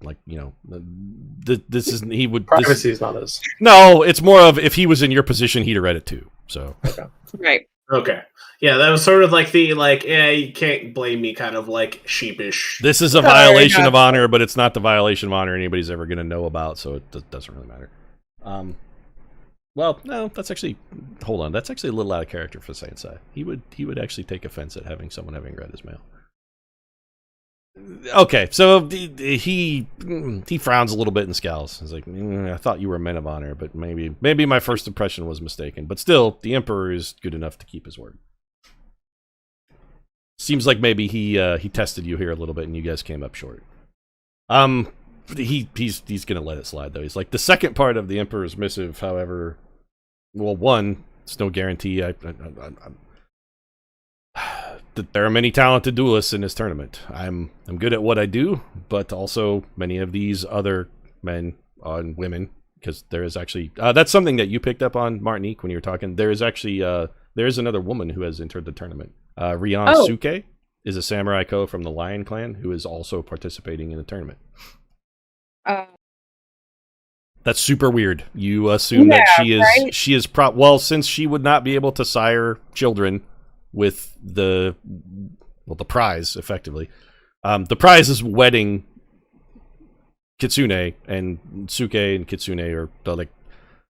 this isn't. He would. Privacy is not his. No, it's more of if he was in your position, he'd have read it too. So. Okay. Right. Okay. Yeah, that was sort of like you can't blame me kind of like sheepish. This is a violation of honor, but it's not the violation of honor anybody's ever going to know about, so it doesn't really matter. Well, no, that's actually... Hold on, that's actually a little out of character for Sensei. He would actually take offense at someone having read his mail. Okay, so he frowns a little bit and scowls. He's like, I thought you were men of honor, but maybe my first impression was mistaken. But still, the Emperor is good enough to keep his word. Seems like maybe he tested you here a little bit and you guys came up short. He's gonna let it slide though. He's like, the second part of the Emperor's missive, however... Well, one, it's no guarantee. That there are many talented duelists in this tournament. I'm good at what I do, but also many of these other men and women, because there is actually that's something that you picked up on, Martinique, when you were talking. There is actually there is another woman who has entered the tournament. Rian Suke is a samurai ko from the Lion Clan who is also participating in the tournament. That's super weird. You assume that she is right? She is well, since she would not be able to sire children with the prize, effectively. The prize is wedding Kitsune, and Suke and Kitsune are like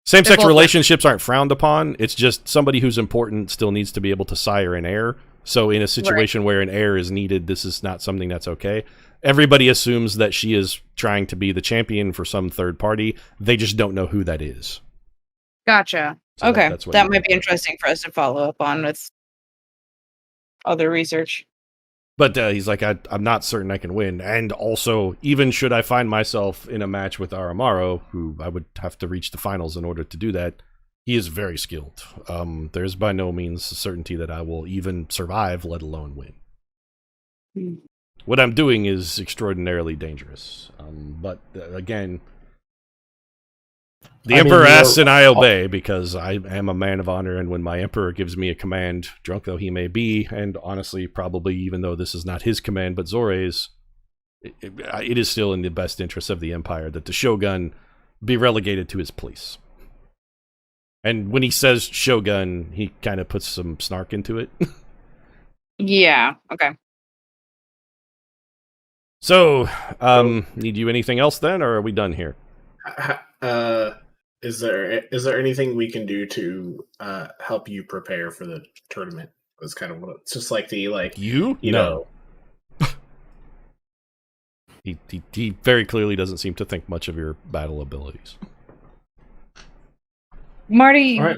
same-sex relationships aren't frowned upon. It's just somebody who's important still needs to be able to sire an heir. So in a situation where an heir is needed, this is not something that's okay. Everybody assumes that she is trying to be the champion for some third party. They just don't know who that is. Gotcha. So okay. That might be about. Interesting for us to follow up on with other research. But he's like, I'm not certain I can win. And also, even should I find myself in a match with Aramaro, who I would have to reach the finals in order to do that, he is very skilled. There's by no means a certainty that I will even survive, let alone win. What I'm doing is extraordinarily dangerous. But again, the Emperor asks and I obey because I am a man of honor, and when my Emperor gives me a command, drunk though he may be, and honestly, probably even though this is not his command but Zore's, it is still in the best interest of the Empire that the Shogun be relegated to his place. And when he says Shogun, he kind of puts some snark into it. Yeah. Okay. So, need you anything else then, or are we done here? Is there anything we can do to help you prepare for the tournament? That's kind of what it's just like You know. He very clearly doesn't seem to think much of your battle abilities. Marty. All right.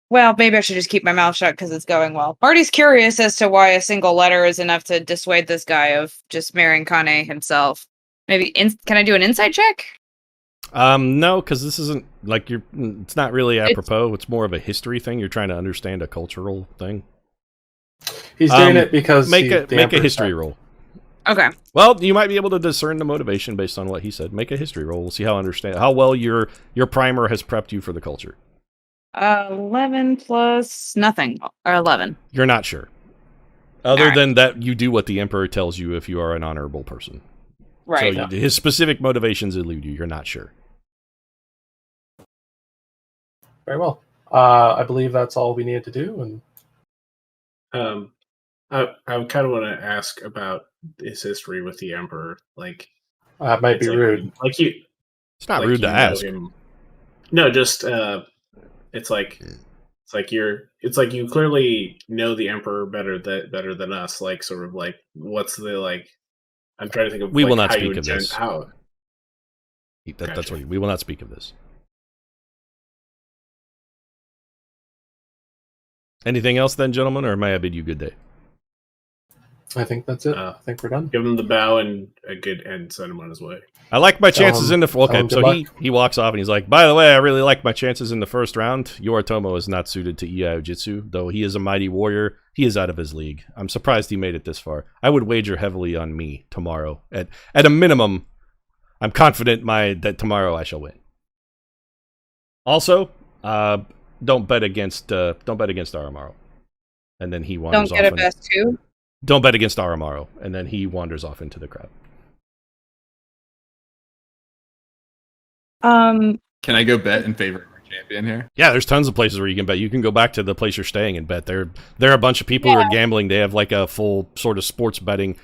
Well, maybe I should just keep my mouth shut because it's going well. Marty's curious as to why a single letter is enough to dissuade this guy of just marrying Kane himself. Maybe can I do an insight check? No, because this isn't like it's not really apropos. It's more of a history thing. You're trying to understand a cultural thing. He's doing it because make a history roll. Okay. Well, you might be able to discern the motivation based on what he said. Make a history roll. We'll see how well your primer has prepped you for the culture. 11 plus nothing, or 11. You're not sure. Other Alright. than that, you do what the Emperor tells you if you are an honorable person. Right. So his specific motivations elude you. You're not sure. Very well. I believe that's all we needed to do. And I kind of want to ask about his history with the Emperor. Like, that might be rude. Like you, It's not rude to ask. No, just it's like you clearly know the Emperor better than us. Like, sort of like, what's the like? I'm trying to think of. We will like, not how you speak of would this. How? That's Gotcha. what we will not speak of this. Anything else then, gentlemen, or may I bid you good day? I think that's it. I think we're done. Give him the bow and a good and send him on his way. I like my chances in the... tell Okay, him so good he walks off and he's like, by the way, I really like my chances in the first round. Yoritomo is not suited to Iai Jitsu, though he is a mighty warrior. He is out of his league. I'm surprised he made it this far. I would wager heavily on me tomorrow. At a minimum, I'm confident that tomorrow I shall win. Also, don't bet against Aramaro. And then he wanders Don't get off. a best two. Don't bet against Aramaro. And then he wanders off into the crowd. Can I go bet in favor of our champion here? Yeah, there's tons of places where you can bet. You can go back to the place you're staying and bet. There are a bunch of people who are gambling. They have like a full sort of sports betting.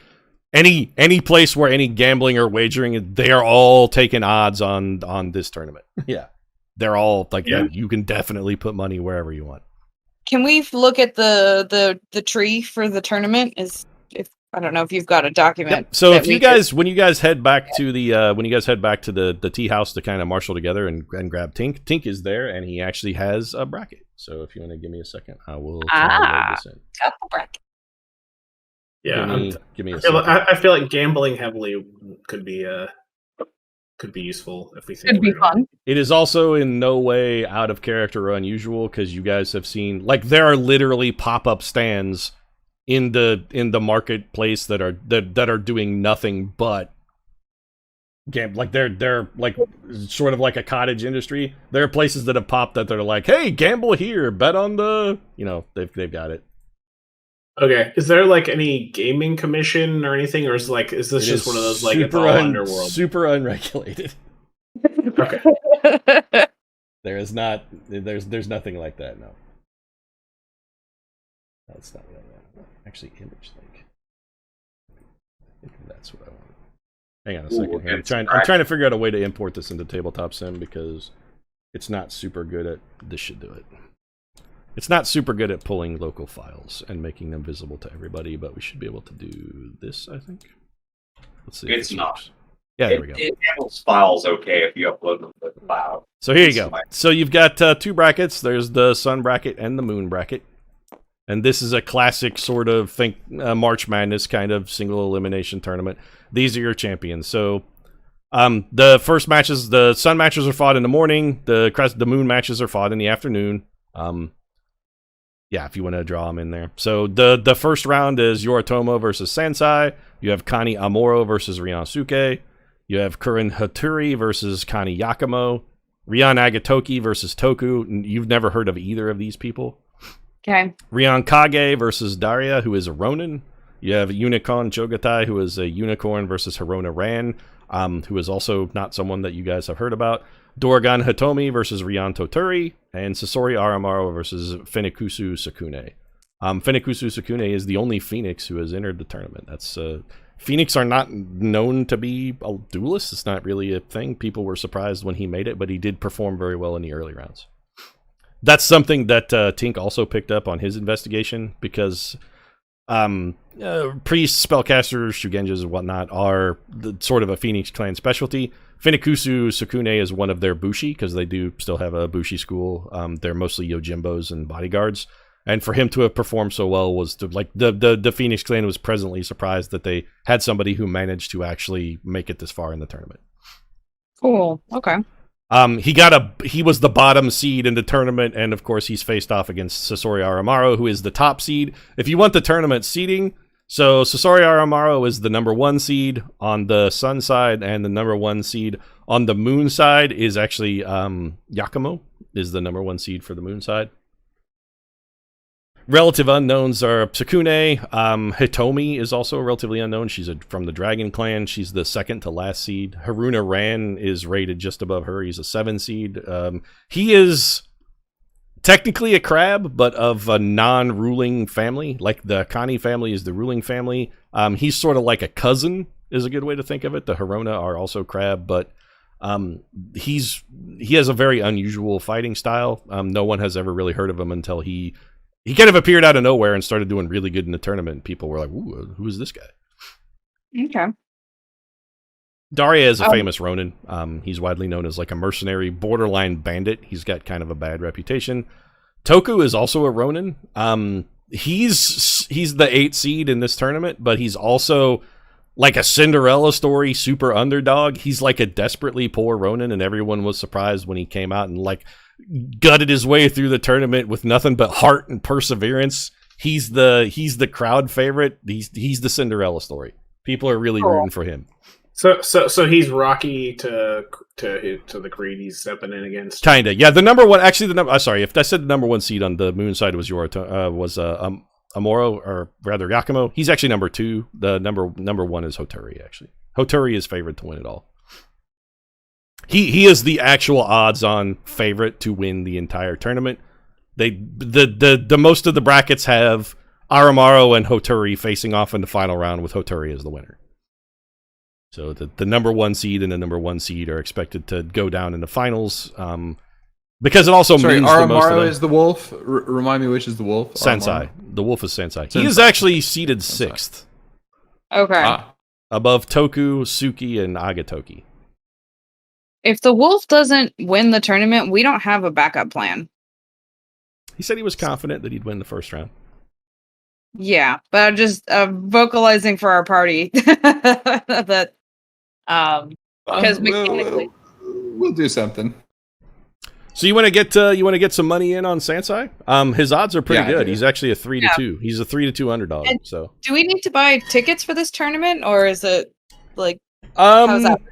Any place where any gambling or wagering, they are all taking odds on this tournament. Yeah. They're all like that. You can definitely put money wherever you want. Can we look at the tree for the tournament? I don't know if you've got a document. Yep. So if you guys, when you guys head back to the tea house to kind of marshal together and grab Tink is there, and he actually has a bracket. So if you want to give me a second, I will try to load this in. Got the bracket. Yeah, give me a second. I feel like gambling heavily could be useful if we think Could be fun. It is also in no way out of character or unusual because you guys have seen there are literally pop-up stands in the marketplace that are doing nothing but gamble. Like they're like sort of like a cottage industry. There are places that have popped that they're like, hey, gamble here, bet on the they've got it. Okay, is there like any gaming commission or anything, or is this just one of those like it's all underworld? Super unregulated. Okay. There's nothing like that. No. That's not what I want. Actually, image link. I think that's what I want. Hang on a second here. I'm trying to figure out a way to import this into Tabletop Sim because it's not super good at. This should do it. It's not super good at pulling local files and making them visible to everybody, but we should be able to do this, I think. Let's see. It's not. Works. Yeah, there we go. It handles files okay if you upload them to the file. So here you go. So you've got two brackets. There's the sun bracket and the moon bracket. And this is a classic sort of March Madness kind of single elimination tournament. These are your champions. So the first matches, the sun matches are fought in the morning. The moon matches are fought in the afternoon. Yeah, if you want to draw them in there. So the first round is Yoritomo versus Sansai. You have Kani Amuro versus Ryosuke. You have Kurin Hattori versus Kani Yakumo. Ryan Agatoki versus Toku. You've never heard of either of these people. Okay. Ryan Kage versus Daria, who is a Ronin. You have Unicorn Chogatai, who is a unicorn, versus Hirona Ran, who is also not someone that you guys have heard about. Dorgan Hitomi versus Ryan Toturi, and Sasori Aramaro versus Fenikusu Sakune. Fenikusu Sukune is the only Phoenix who has entered the tournament. That's Phoenix are not known to be a duelist. It's not really a thing. People were surprised when he made it, but he did perform very well in the early rounds. That's something that Tink also picked up on his investigation, because priests, spellcasters, shugenjas, and whatnot are sort of a Phoenix clan specialty. Fenikusu Sukune is one of their bushi, because they do still have a bushi school. They're mostly yojimbos and bodyguards. And for him to have performed so well was to, like, the Phoenix clan was presently surprised that they had somebody who managed to actually make it this far in the tournament. Cool. Okay. He was the bottom seed in the tournament, and of course he's faced off against Sasori Aramaro, who is the top seed. If you want the tournament seeding, so Sasori Aramaro is the number 1 seed on the sun side, and the number 1 seed on the moon side is actually Yakumo is the number 1 seed for the moon side. Relative unknowns are Tsukune. Hitomi is also relatively unknown. She's from the Dragon Clan. She's the second to last seed. Haruna Ran is rated just above her. He's a 7 seed. He is technically a crab, but of a non-ruling family. Like the Akani family is the ruling family. He's sort of like a cousin, is a good way to think of it. The Haruna are also crab, but he has a very unusual fighting style. No one has ever really heard of him until he kind of appeared out of nowhere and started doing really good in the tournament. People were like, "Ooh, who is this guy?" Okay. Daria is a famous Ronin. He's widely known as like a mercenary, borderline bandit. He's got kind of a bad reputation. Toku is also a Ronin. He's the 8th seed in this tournament, but he's also like a Cinderella story super underdog. He's like a desperately poor Ronin, and everyone was surprised when he came out and like gutted his way through the tournament with nothing but heart and perseverance. He's the crowd favorite. He's the Cinderella story. People are really rooting for him. So he's Rocky to the Creed he's stepping in against. Kinda, yeah. The number 1, actually, sorry, if I said the number 1 seed on the moon side was Amuro, or rather Yakumo. He's actually number 2. The number 1 is Hotori. Actually, Hotori is favored to win it all. He is the actual odds-on favorite to win the entire tournament. The most of the brackets have Aramaro and Hotori facing off in the final round, with Hotori as the winner. So the number 1 seed and the number 1 seed are expected to go down in the finals. Because it also means Aramaro the most of them. is the wolf. Remind me which is the wolf. Sensei. The wolf is Sensei. He is Sensei. actually seeded 6th. Okay. Above Toku, Suki, and Agatoki. If the wolf doesn't win the tournament, we don't have a backup plan. He said he was confident that he'd win the first round. Yeah, but I'm just vocalizing for our party that because mechanically we'll do something. So you want to get some money in on Sansai? His odds are pretty good. He's actually a 3-2. He's a 3-2 underdog. And so do we need to buy tickets for this tournament, or is it like?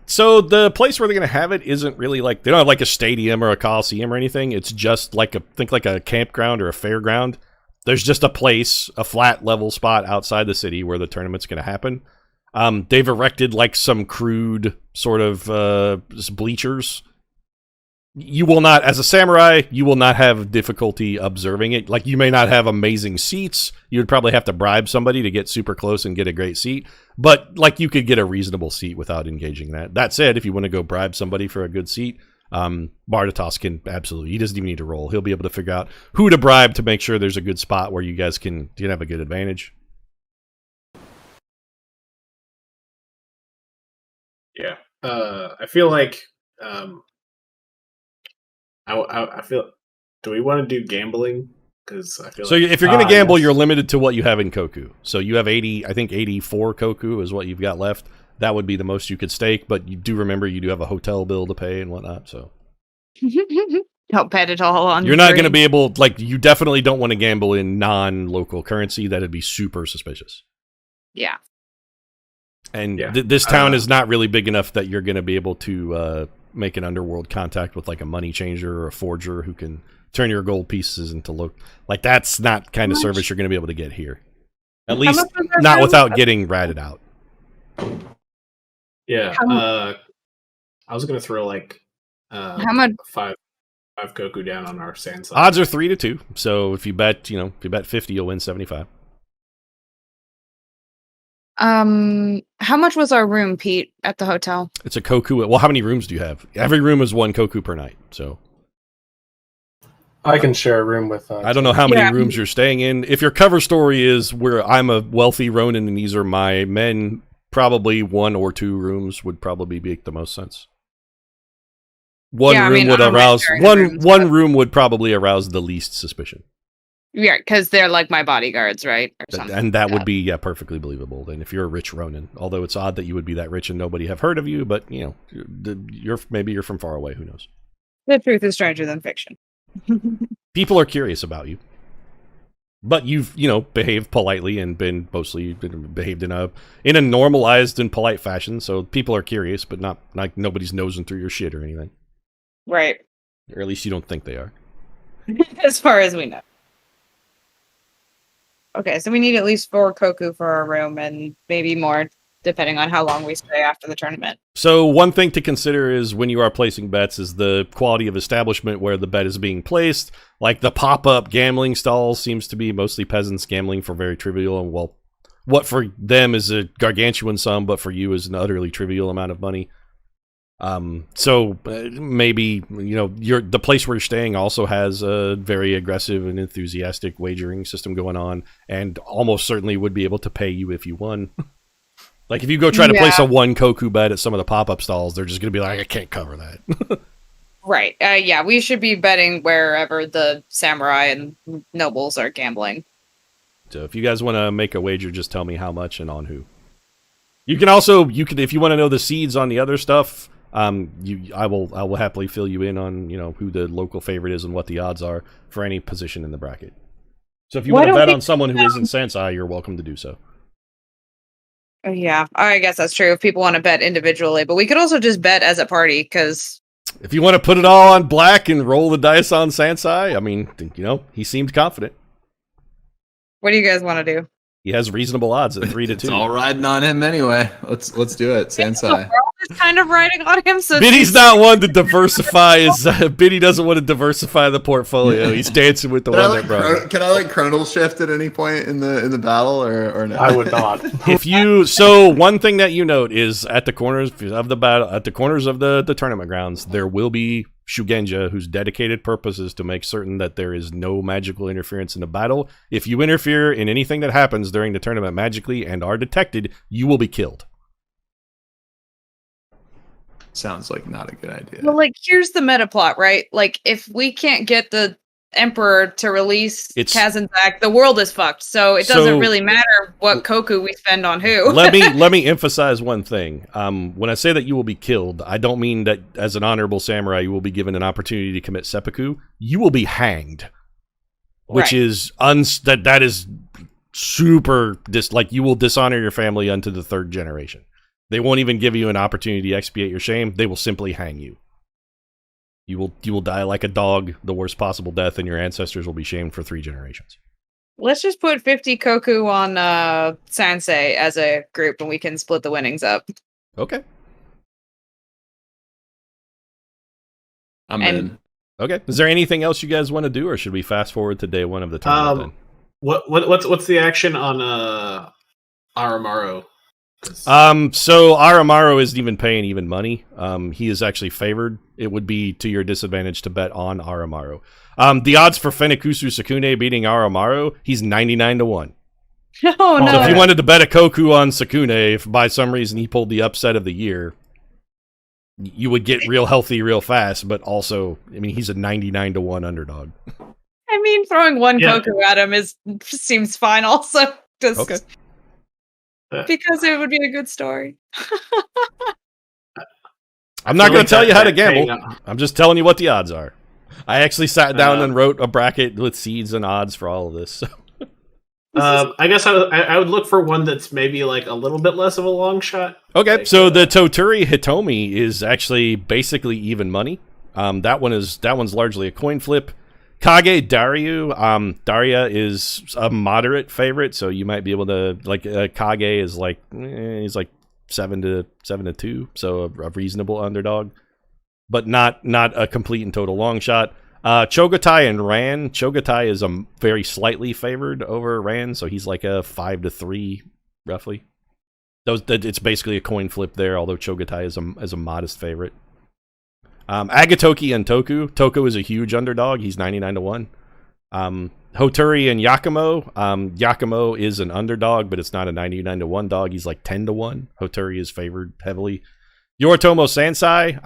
So the place where they're going to have it isn't really like, they don't have like a stadium or a coliseum or anything. It's just like a campground or a fairground. There's just a place, a flat level spot outside the city where the tournament's going to happen. They've erected like some crude sort of bleachers. You will not, as a samurai, you will not have difficulty observing it. Like, you may not have amazing seats. You would probably have to bribe somebody to get super close and get a great seat. But, like, you could get a reasonable seat without engaging that. That said, if you want to go bribe somebody for a good seat, Bartatos can absolutely. He doesn't even need to roll. He'll be able to figure out who to bribe to make sure there's a good spot where you guys can have a good advantage. Yeah. I feel like... I feel. Do we want to do gambling? Because I feel. So if you're going to gamble, you're limited to what you have in Koku. So you have 80. I think 84 Koku is what you've got left. That would be the most you could stake. But you do remember you do have a hotel bill to pay and whatnot. So don't bet it all on. You're not going to be able. Like, you definitely don't want to gamble in non-local currency. That'd be super suspicious. Yeah. And this town is not really big enough that you're going to be able to make an underworld contact with like a money changer or a forger who can turn your gold pieces into look like that's not kind of service you're going to be able to get here. At least not without getting ratted out. Yeah. I was going to throw like how much? 5 Koku down on our sand side. Odds are 3-2. So if you bet, if you bet 50, you'll win 75. How much was our room, Pete, at the hotel? It's a Koku. Well, how many rooms do you have? Every room is 1 Koku per night. So I can share a room with. I don't know how many rooms you're staying in. If your cover story is where I'm a wealthy Ronin and these are my men, probably 1 or 2 rooms would probably make the most sense. One room would probably arouse the least suspicion. Yeah, because they're like my bodyguards, right? Or something and that would be perfectly believable. Then, if you're a rich Ronin, although it's odd that you would be that rich and nobody have heard of you, but you're from far away. Who knows? The truth is stranger than fiction. People are curious about you, but you've behaved politely and behaved in a normalized and polite fashion. So people are curious, but not like nobody's nosing through your shit or anything. Right. Or at least you don't think they are. As far as we know. Okay, so we need at least 4 Koku for our room and maybe more, depending on how long we stay after the tournament. So one thing to consider is when you are placing bets is the quality of establishment where the bet is being placed. Like the pop-up gambling stalls seems to be mostly peasants gambling for very trivial and, well, what for them is a gargantuan sum, but for you is an utterly trivial amount of money. So maybe the place where you're staying also has a very aggressive and enthusiastic wagering system going on, and almost certainly would be able to pay you if you won. Like if you go try to place a 1 Koku bet at some of the pop-up stalls, they're just going to be like, I can't cover that. Right. Yeah, we should be betting wherever the samurai and nobles are gambling. So if you guys want to make a wager, just tell me how much and on who. You can also if you want to know the seeds on the other stuff. I will happily fill you in on who the local favorite is and what the odds are for any position in the bracket. So if you want to bet on someone who isn't Sansai, you're welcome to do so. Yeah, I guess that's true if people want to bet individually, but we could also just bet as a party because if you want to put it all on black and roll the dice on Sansai, I mean, he seemed confident. What do you guys want to do? He has reasonable odds at 3-2. It's all riding on him anyway. Let's do it, Sansai. Is kind of riding on him. So Biddy's not one to diversify his. Biddy doesn't want to diversify the portfolio. He's dancing with the one that brought. Can I chronal shift at any point in the battle or no? I would not. So one thing that you note is at the corners of the battle, at the corners of the tournament grounds, there will be Shugenja, whose dedicated purpose is to make certain that there is no magical interference in the battle. If you interfere in anything that happens during the tournament magically and are detected, you will be killed. Sounds like not a good idea. Well, here's the meta plot, right? If we can't get the Emperor to release Kazanzak, the world is fucked. So it doesn't really matter what Koku we spend on who. let me emphasize one thing. When I say that you will be killed, I don't mean that as an honorable samurai you will be given an opportunity to commit seppuku. You will be hanged, which is that is super you will dishonor your family unto the 3rd generation. They won't even give you an opportunity to expiate your shame. They will simply hang you. You will die like a dog, the worst possible death, and your ancestors will be shamed for 3 generations. Let's just put 50 Koku on Sansei as a group, and we can split the winnings up. Okay. I'm in. Okay. Is there anything else you guys want to do, or should we fast forward to day 1 of the tournament? What's the action on Aramaru? So Aramaru isn't even paying even money. He is actually favored. It would be to your disadvantage to bet on Aramaru. The odds for Fenikusu Sakune beating Aramaru, he's 99-1. Oh, no. So if you wanted to bet a Koku on Sakune, if by some reason he pulled the upset of the year, you would get real healthy real fast, but also, I mean, he's a 99-1 underdog. I mean, throwing 1 Koku at him seems fine also. Okay. Because it would be a good story. I'm not going to tell you how to gamble. I'm just telling you what the odds are. I actually sat down and wrote a bracket with seeds and odds for all of this. So. I guess I would look for one that's maybe a little bit less of a long shot. Okay, so the Toturi Hitomi is actually basically even money. That one's largely a coin flip. Kage Daryu, Daria is a moderate favorite, so you might be able to Kage is he's 7-2, so a reasonable underdog, but not a complete and total long shot. Chogatai and Ran. Chogatai is a very slightly favored over Ran, so he's like a 5-3 roughly. It's basically a coin flip there, although Chogatai is a modest favorite. Agatoki and Toku. Toku is a huge underdog. He's 99-1. Hoturi and Yakumo. Yakumo is an underdog, but it's not a 99-1 dog. He's like 10-1. Hoturi is favored heavily. Yoritomo Sansai.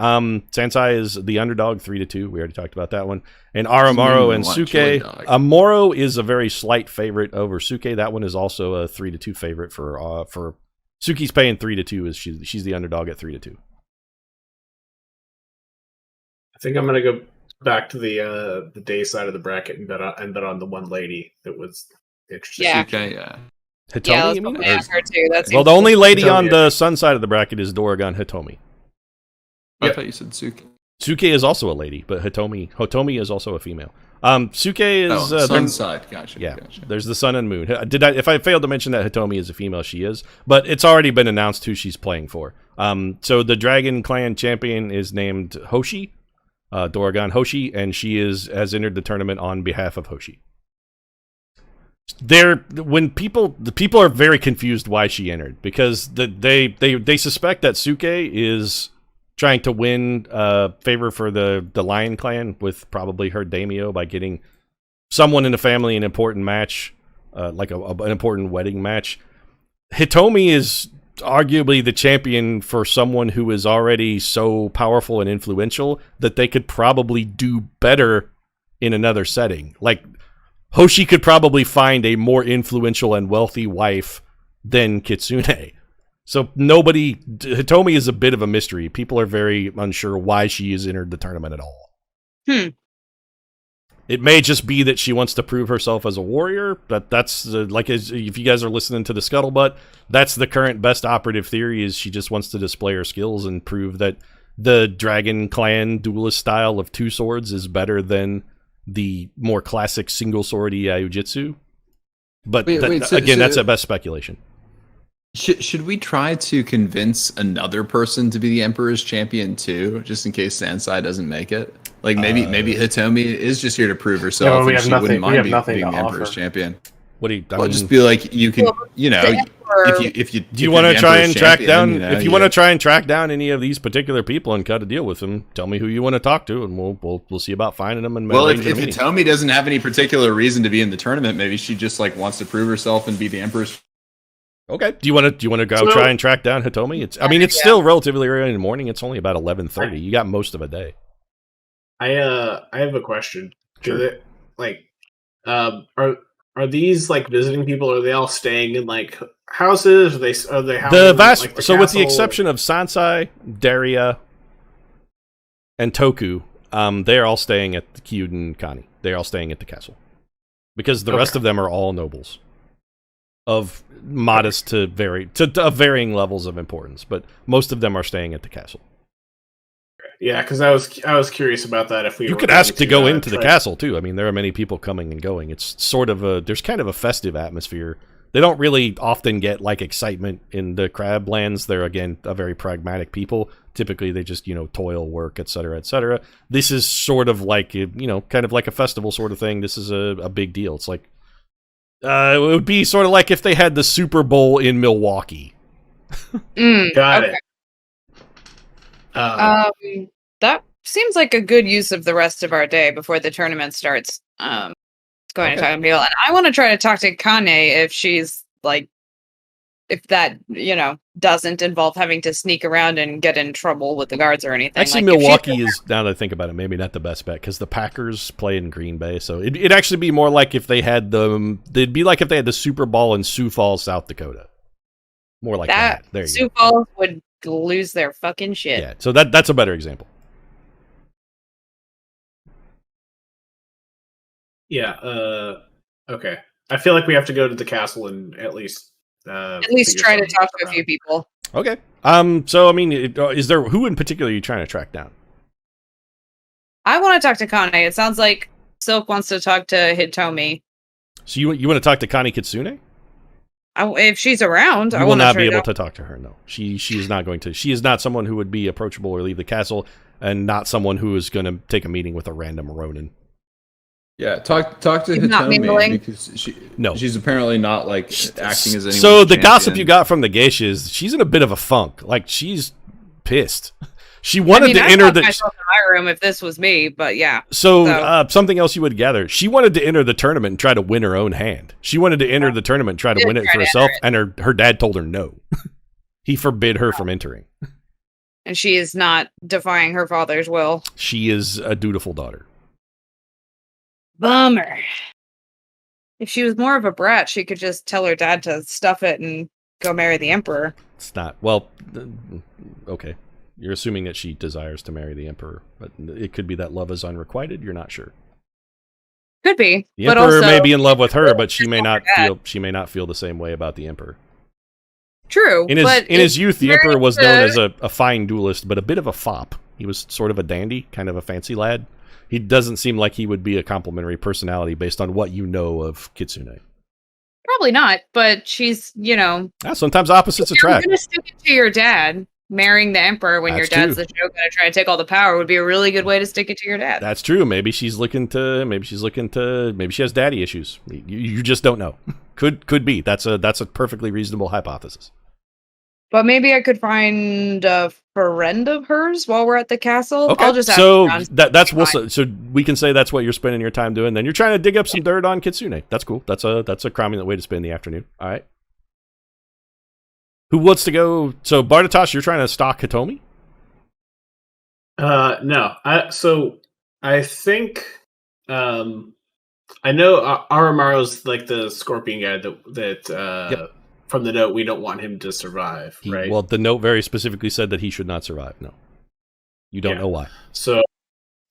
Sansai is the underdog, 3-2. We already talked about that one. And Aramaro and Suke. Amoro is a very slight favorite over Suke. That one is also a 3-2 favorite for Suki's paying 3-2. She's the underdog at 3-2. I think I'm gonna go back to the day side of the bracket and bet on the one lady that was interesting. Yeah. Okay, yeah. Hitomi, you mean? Her too. That's Well, the only lady Hitomi, on the sun side of the bracket is Doragon Hitomi. I thought you said Suki. Suke is also a lady, but Hitomi is also a female. Suke is sun side. Gotcha. Yeah, Gotcha. there's the sun and moon. If I failed to mention that Hitomi is a female, she is, but it's already been announced who she's playing for. So the Dragon Clan champion is named Hoshi, Doragon Hoshi, and she has entered the tournament on behalf of Hoshi. The people are very confused why she entered, because they suspect that Suke is trying to win favor for the Lion Clan with probably her daimyo by getting someone in the family an important match, like an important wedding match. Hitomi is arguably the champion for someone who is already so powerful and influential that they could probably do better in another setting. Like, Hoshi could probably find a more influential and wealthy wife than Kitsune. So Hitomi is a bit of a mystery. People are very unsure why she has entered the tournament at all. It may just be that she wants to prove herself as a warrior, but that's if you guys are listening to the scuttlebutt, that's the current best operative theory, is she just wants to display her skills and prove that the Dragon Clan duelist style of two swords is better than the more classic single sword Iaijutsu. But that's at best speculation. Should we try to convince another person to be the Emperor's champion too, just in case Sansai doesn't make it? Like maybe Hitomi is just here to prove herself, and she wouldn't mind being the Emperor's champion. What do you? Just be like, you can, if you do you want to try and track down? If you want to try and track down any of these particular people and cut a deal with them, tell me who you want to talk to, and we'll see about finding them. And if Hitomi doesn't have any particular reason to be in the tournament, maybe she just like wants to prove herself and be the Emperor's. Okay. Do you want to go try and track down Hitomi? It's still relatively early in the morning. It's only about 11:30. You got most of a day. I have a question. Sure. Are these like visiting people? Are they all staying in like houses? Are they the vast? So with the exception of Sansai, Daria, and Toku, they are all staying at the Kyuden Kani. They are all staying at the castle because the rest of them are all nobles of modest to varying levels of importance, but most of them are staying at the castle. Yeah, because I was curious about that. If you could ask to go into the castle too. I mean, there are many people coming and going. It's sort of there's kind of a festive atmosphere. They don't really often get like excitement in the Crablands. They're again a very pragmatic people. Typically, they just toil, work, etc., etc. This is sort of like kind of like a festival sort of thing. This is a big deal. It's like it would be sort of like if they had the Super Bowl in Milwaukee. Got it. That seems like a good use of the rest of our day before the tournament starts. Going to talk to people, and I want to try to talk to Kane if she's like, if that doesn't involve having to sneak around and get in trouble with the guards or anything. Actually, like, Milwaukee is, now that I think about it, maybe not the best bet because the Packers play in Green Bay, so it'd actually be more like if they had it'd be like if they had the Super Bowl in Sioux Falls, South Dakota. More like that. There you go. Sioux Falls would lose their fucking shit. Yeah, so that's a better example. Yeah. Okay. I feel like we have to go to the castle and at least try to talk to a few people. Okay. So I mean, is there who in particular are you trying to track down? I want to talk to Kane. It sounds like Silk wants to talk to Hitomi. So you want to talk to Kani Kitsune? If she's around, I will not be able to talk to her. No, she is not going to. She is not someone who would be approachable or leave the castle, and not someone who is going to take a meeting with a random Ronin. Yeah, talk to She's not Hitomi mingling? because she's apparently not like acting as anyone's So the champion. gossip you got from the geisha is she's in a bit of a funk. Like she's pissed. She wanted to enter the myself in my room if this was me, but yeah. So something else you would gather. She wanted to enter the tournament and try to win her own hand. She wanted to enter the tournament and try to win it for herself, and her dad told her no. He forbid her from entering. And she is not defying her father's will. She is a dutiful daughter. Bummer. If she was more of a brat, she could just tell her dad to stuff it and go marry the emperor. It's not. Well, okay. You're assuming that she desires to marry the emperor, but it could be that love is unrequited. You're not sure. Could be. The but emperor also, may be in love with her, but she may not feel the same way about the emperor. True. In his youth, the emperor was known as a fine duelist, but a bit of a fop. He was sort of a dandy, kind of a fancy lad. He doesn't seem like he would be a complimentary personality based on what you know of Kitsune. Probably not, but she's, Sometimes opposites attract. You're going to stick it to your dad. Marrying the emperor when your dad's the joke going to try to take all the power would be a really good way to stick it to your dad. That's true. Maybe she has daddy issues. You just don't know. Could be. That's a perfectly reasonable hypothesis. But maybe I could find a friend of hers while we're at the castle. Okay. I'll just so so we can say that's what you're spending your time doing. Then you're trying to dig up some dirt on Kitsune. That's cool. That's a cromulent way to spend the afternoon. All right. Who wants to go? So Bardatos, you're trying to stalk Hitomi? No. I think I know Aramaro's like the scorpion guy that from the note we don't want him to survive, right? Well, the note very specifically said that he should not survive. No. You don't know why. So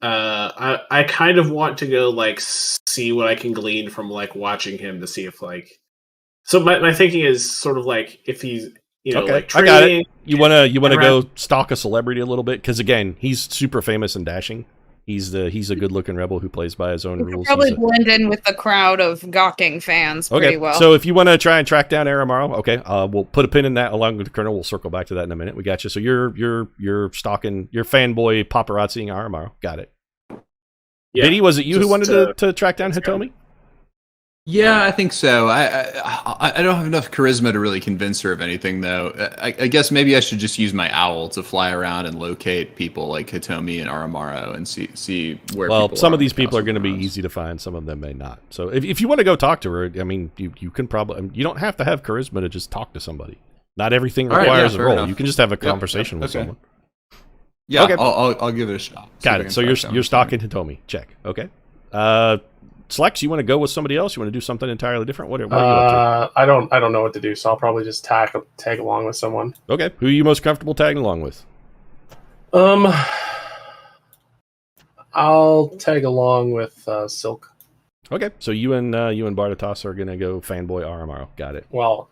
I kind of want to go like see what I can glean from like watching him to see if like so my thinking is sort of like if he's like I got it. You wanna go stalk a celebrity a little bit because again he's super famous and dashing. He's a good looking rebel who plays by his own rules. Probably blend in with the crowd of gawking fans pretty well. So if you want to try and track down Aramaro, we'll put a pin in that along with the Colonel. We'll circle back to that in a minute. We got you. So you're stalking, you're fanboy paparazziing Aramaro. Got it. Yeah, Biddy, was it you who wanted to track down Hitomi? Yeah, I think so. I don't have enough charisma to really convince her of anything, though. I guess maybe I should just use my owl to fly around and locate people like Hitomi and Aramaro and see where. Well, some of these people are going to be easy to find. Some of them may not. So if you want to go talk to her, I mean, you can probably. You don't have to have charisma to just talk to somebody. Not everything requires a roll. Enough. You can just have a conversation with someone. Yeah, okay. I'll give it a shot. Got it. So you're stalking Hitomi. Check. Okay. Slex, you want to go with somebody else? You want to do something entirely different? What are you up to? I don't know what to do, so I'll probably just tag along with someone. Okay. Who are you most comfortable tagging along with? I'll tag along with Silk. Okay. So you and Bardatos are gonna go fanboy Aramaro. Got it. Well,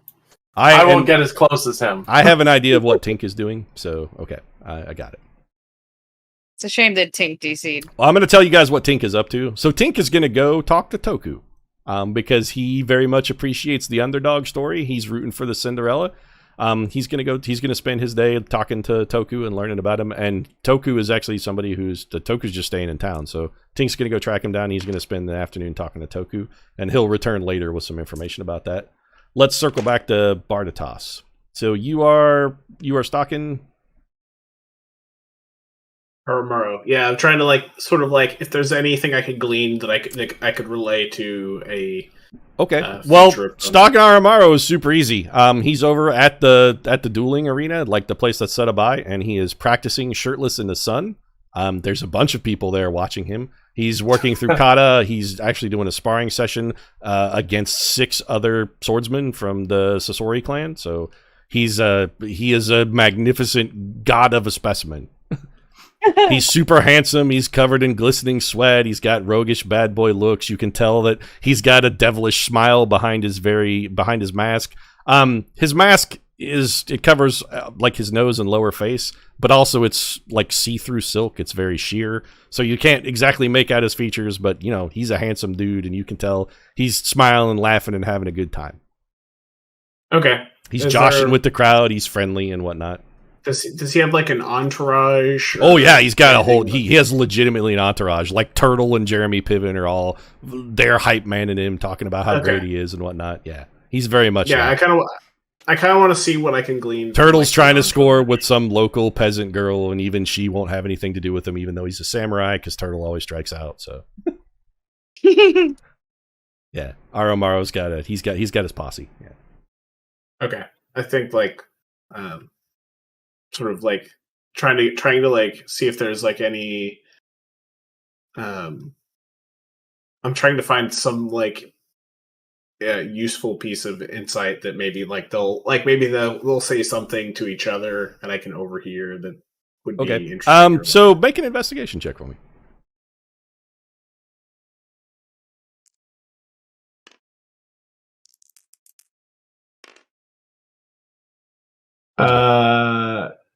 I won't get as close as him. I have an idea of what Tink is doing, so okay, I got it. It's a shame that Tink DC'd. Well, I'm going to tell you guys what Tink is up to. So Tink is going to go talk to Toku because he very much appreciates the underdog story. He's rooting for the Cinderella. He's going to spend his day talking to Toku and learning about him. And Toku is actually somebody Toku's just staying in town. So Tink's going to go track him down. He's going to spend the afternoon talking to Toku, and he'll return later with some information about that. Let's circle back to Bardatos. So you are stalking Aramaru. Yeah, I'm trying to sort of if there's anything I could glean that I could relay to a. Okay. Stalking Aramaru is super easy. He's over at the dueling arena, like the place that's set by, and he is practicing shirtless in the sun. There's a bunch of people there watching him. He's working through kata. He's actually doing a sparring session against 6 other swordsmen from the Sasori clan. So he is a magnificent god of a specimen. He's super handsome. He's covered in glistening sweat. He's got roguish bad boy looks. You can tell that he's got a devilish smile behind his mask. His mask covers his nose and lower face, but also it's like see-through silk. It's very sheer, so you can't exactly make out his features. But he's a handsome dude, and you can tell he's smiling, laughing, and having a good time. Okay. He's joshing with the crowd. He's friendly and whatnot. Does he have like an entourage? Oh yeah, he's got a whole. He has legitimately an entourage. Like Turtle and Jeremy Piven are all they're hype manning him, talking about how great he is and whatnot. Yeah, he's very much. Yeah, I kind of want to see what I can glean. Turtle's trying to score with some local peasant girl, and even she won't have anything to do with him, even though he's a samurai, because Turtle always strikes out. So. Yeah, Oromaro's got it. He's got his posse. Yeah. Okay, I think like, sort of like trying to like see if there's like any. I'm trying to find some like useful piece of insight that maybe like they'll say something to each other and I can overhear that would be interesting. So make an investigation check for me.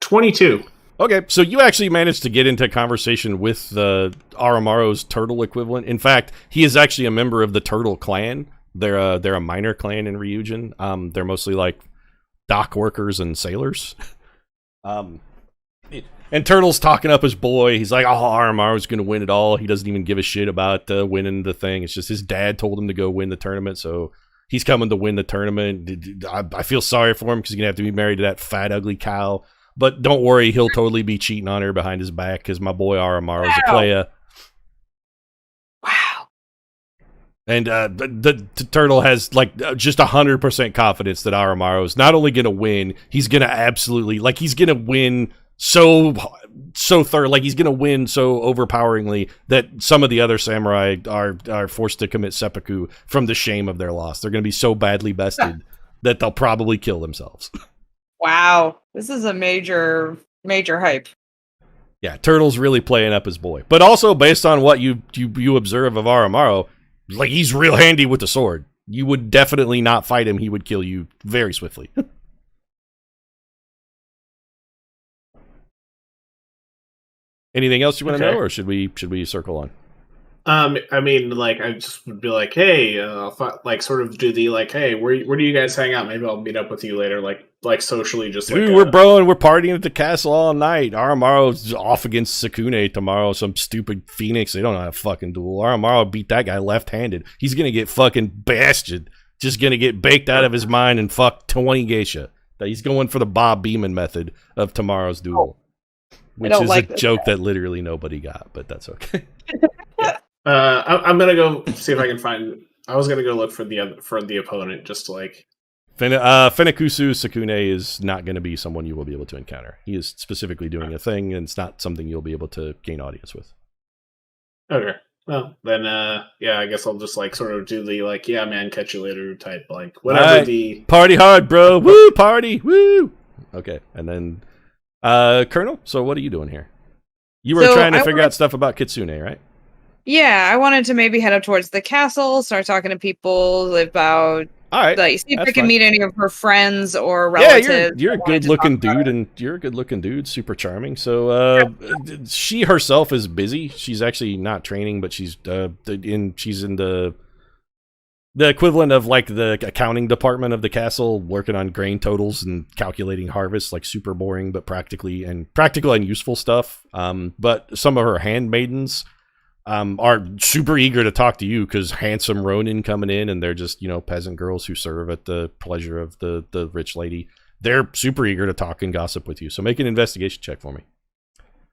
22. Okay, so you actually managed to get into conversation with Oromaro's turtle equivalent. In fact, he is actually a member of the Turtle Clan. They're a minor clan in Ryugin. They're mostly like dock workers and sailors. And Turtle's talking up his boy. He's like, "Oh, Oromaro's gonna win it all. He doesn't even give a shit about winning the thing. It's just his dad told him to go win the tournament, so he's coming to win the tournament. I feel sorry for him because he's gonna have to be married to that fat, ugly cow. But don't worry, he'll totally be cheating on her behind his back because my boy Oromaro's a playa." Wow. And the Turtle has like just 100% confidence that Oromaro's not only gonna win, he's gonna absolutely he's gonna win so thorough, like he's gonna win so overpoweringly that some of the other samurai are forced to commit seppuku from the shame of their loss. They're gonna be so badly bested that they'll probably kill themselves. Wow, this is a major hype. Yeah, Turtle's really playing up his boy, but also based on what you observe of Oromaro, like he's real handy with the sword. You would definitely not fight him; he would kill you very swiftly. Anything else you want to know, or should we circle on? I mean, like, I just would be like, hey, like, sort of do the like, hey, where do you guys hang out? Maybe I'll meet up with you later, like socially, just dude, like, we're broing, we're partying at the castle all night. Oromaro's off against Sakune tomorrow, some stupid phoenix. They don't know how to fucking duel. Oromaro beat that guy left-handed. He's gonna get fucking bastard. Just gonna get baked out of his mind and fuck 20 geisha. He's going for the Bob Beeman method of tomorrow's duel. Which is a joke that literally nobody got, but that's okay. I'm gonna go see if I can find. I was gonna go look for the opponent, just to like. Fenakusu Sakune is not going to be someone you will be able to encounter. He is specifically doing a thing, and it's not something you'll be able to gain audience with. Okay, well then, yeah, I guess I'll just like sort of do the like, yeah, man, catch you later type, like whatever right. the party hard, bro. Woo, party, woo. Okay, and then. Colonel, so what are you doing here? You were trying to figure out stuff about Kitsune, right? Yeah, I wanted to maybe head up towards the castle, start talking to people about. All right, like, see if I can meet any of her friends or relatives. Yeah, you're a good-looking dude, and you're a good-looking dude, super charming. So, she herself is busy. She's actually not training, but she's in the equivalent of like the accounting department of the castle, working on grain totals and calculating harvests, like super boring but practical and useful stuff. But some of her handmaidens are super eager to talk to you because handsome Ronin coming in, and they're just peasant girls who serve at the pleasure of the rich lady. They're super eager to talk and gossip with you. So make an investigation check for me.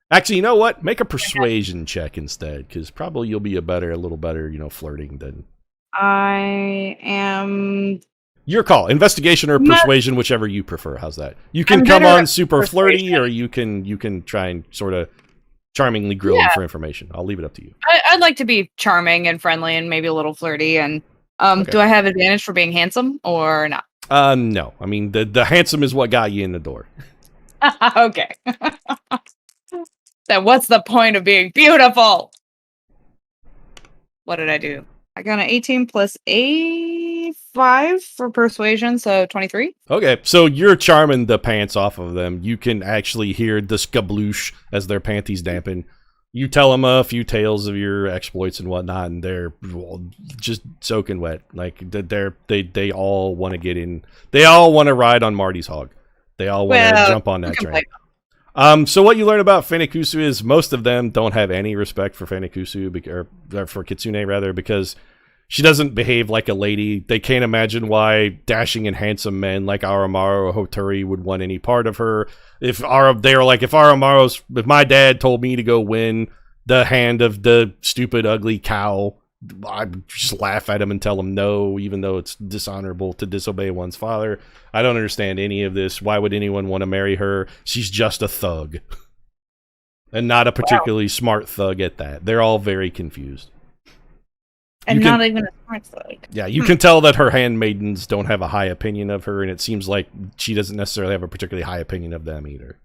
Actually, you know what? Make a persuasion check instead, because probably you'll be a little better, flirting than. I am. Your call. Investigation or persuasion, whichever you prefer. How's that? You can come on super flirty, or you can try and sort of charmingly grill him for information. I'll leave it up to you. I'd like to be charming and friendly and maybe a little flirty. And okay. Do I have advantage for being handsome or not? No. I mean, the handsome is what got you in the door. Okay. Then what's the point of being beautiful? What did I do? I got an 18 plus A5 for persuasion, so 23. Okay, so you're charming the pants off of them. You can actually hear the skabloosh as their panties dampen. You tell them a few tales of your exploits and whatnot, and they're just soaking wet. Like they all want to get in. They all want to ride on Marty's hog. They all want to jump on that train. So what you learn about Fenikusu is most of them don't have any respect for Fenikusu, or for Kitsune rather, because she doesn't behave like a lady. They can't imagine why dashing and handsome men like Aramaru or Hotori would want any part of her. If my dad told me to go win the hand of the stupid ugly cow, I'd just laugh at him and tell him no, even though it's dishonorable to disobey one's father. I don't understand any of this. Why would anyone want to marry her? She's just a thug. And not a particularly smart thug at that. They're all very confused. And not even a smart thug. Yeah, you can tell that her handmaidens don't have a high opinion of her, and it seems like she doesn't necessarily have a particularly high opinion of them either.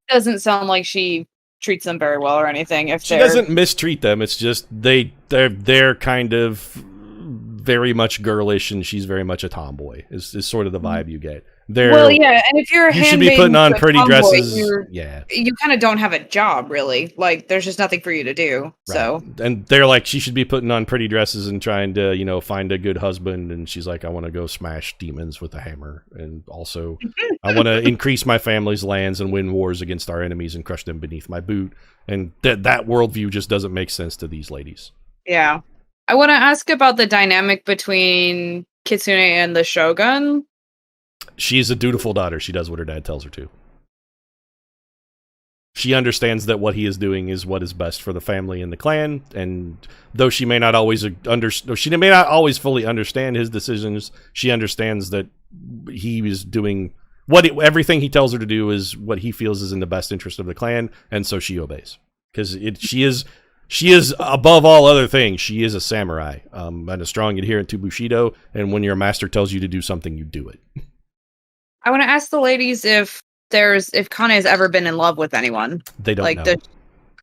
Doesn't sound like she treats them very well or anything. She doesn't mistreat them. It's just they're kind of very much girlish, and she's very much a tomboy. Is sort of the vibe you get. Well, yeah, and if you're a you should be putting on pretty tomboy, dresses. You kind of don't have a job, really. Like, there's just nothing for you to do. Right. So, and they're like, she should be putting on pretty dresses and trying to, find a good husband. And she's like, I want to go smash demons with a hammer, and also I want to increase my family's lands and win wars against our enemies and crush them beneath my boot. And that worldview just doesn't make sense to these ladies. Yeah, I want to ask about the dynamic between Kitsune and the Shogun. She's a dutiful daughter. She does what her dad tells her to. She understands that what he is doing is what is best for the family and the clan, and though she may not always fully understand his decisions, she understands that he is doing everything he tells her to do is what he feels is in the best interest of the clan, and so she obeys. Because she is above all other things, she is a samurai, and a strong adherent to Bushido, and when your master tells you to do something, you do it. I want to ask the ladies if Kane has ever been in love with anyone. They don't know.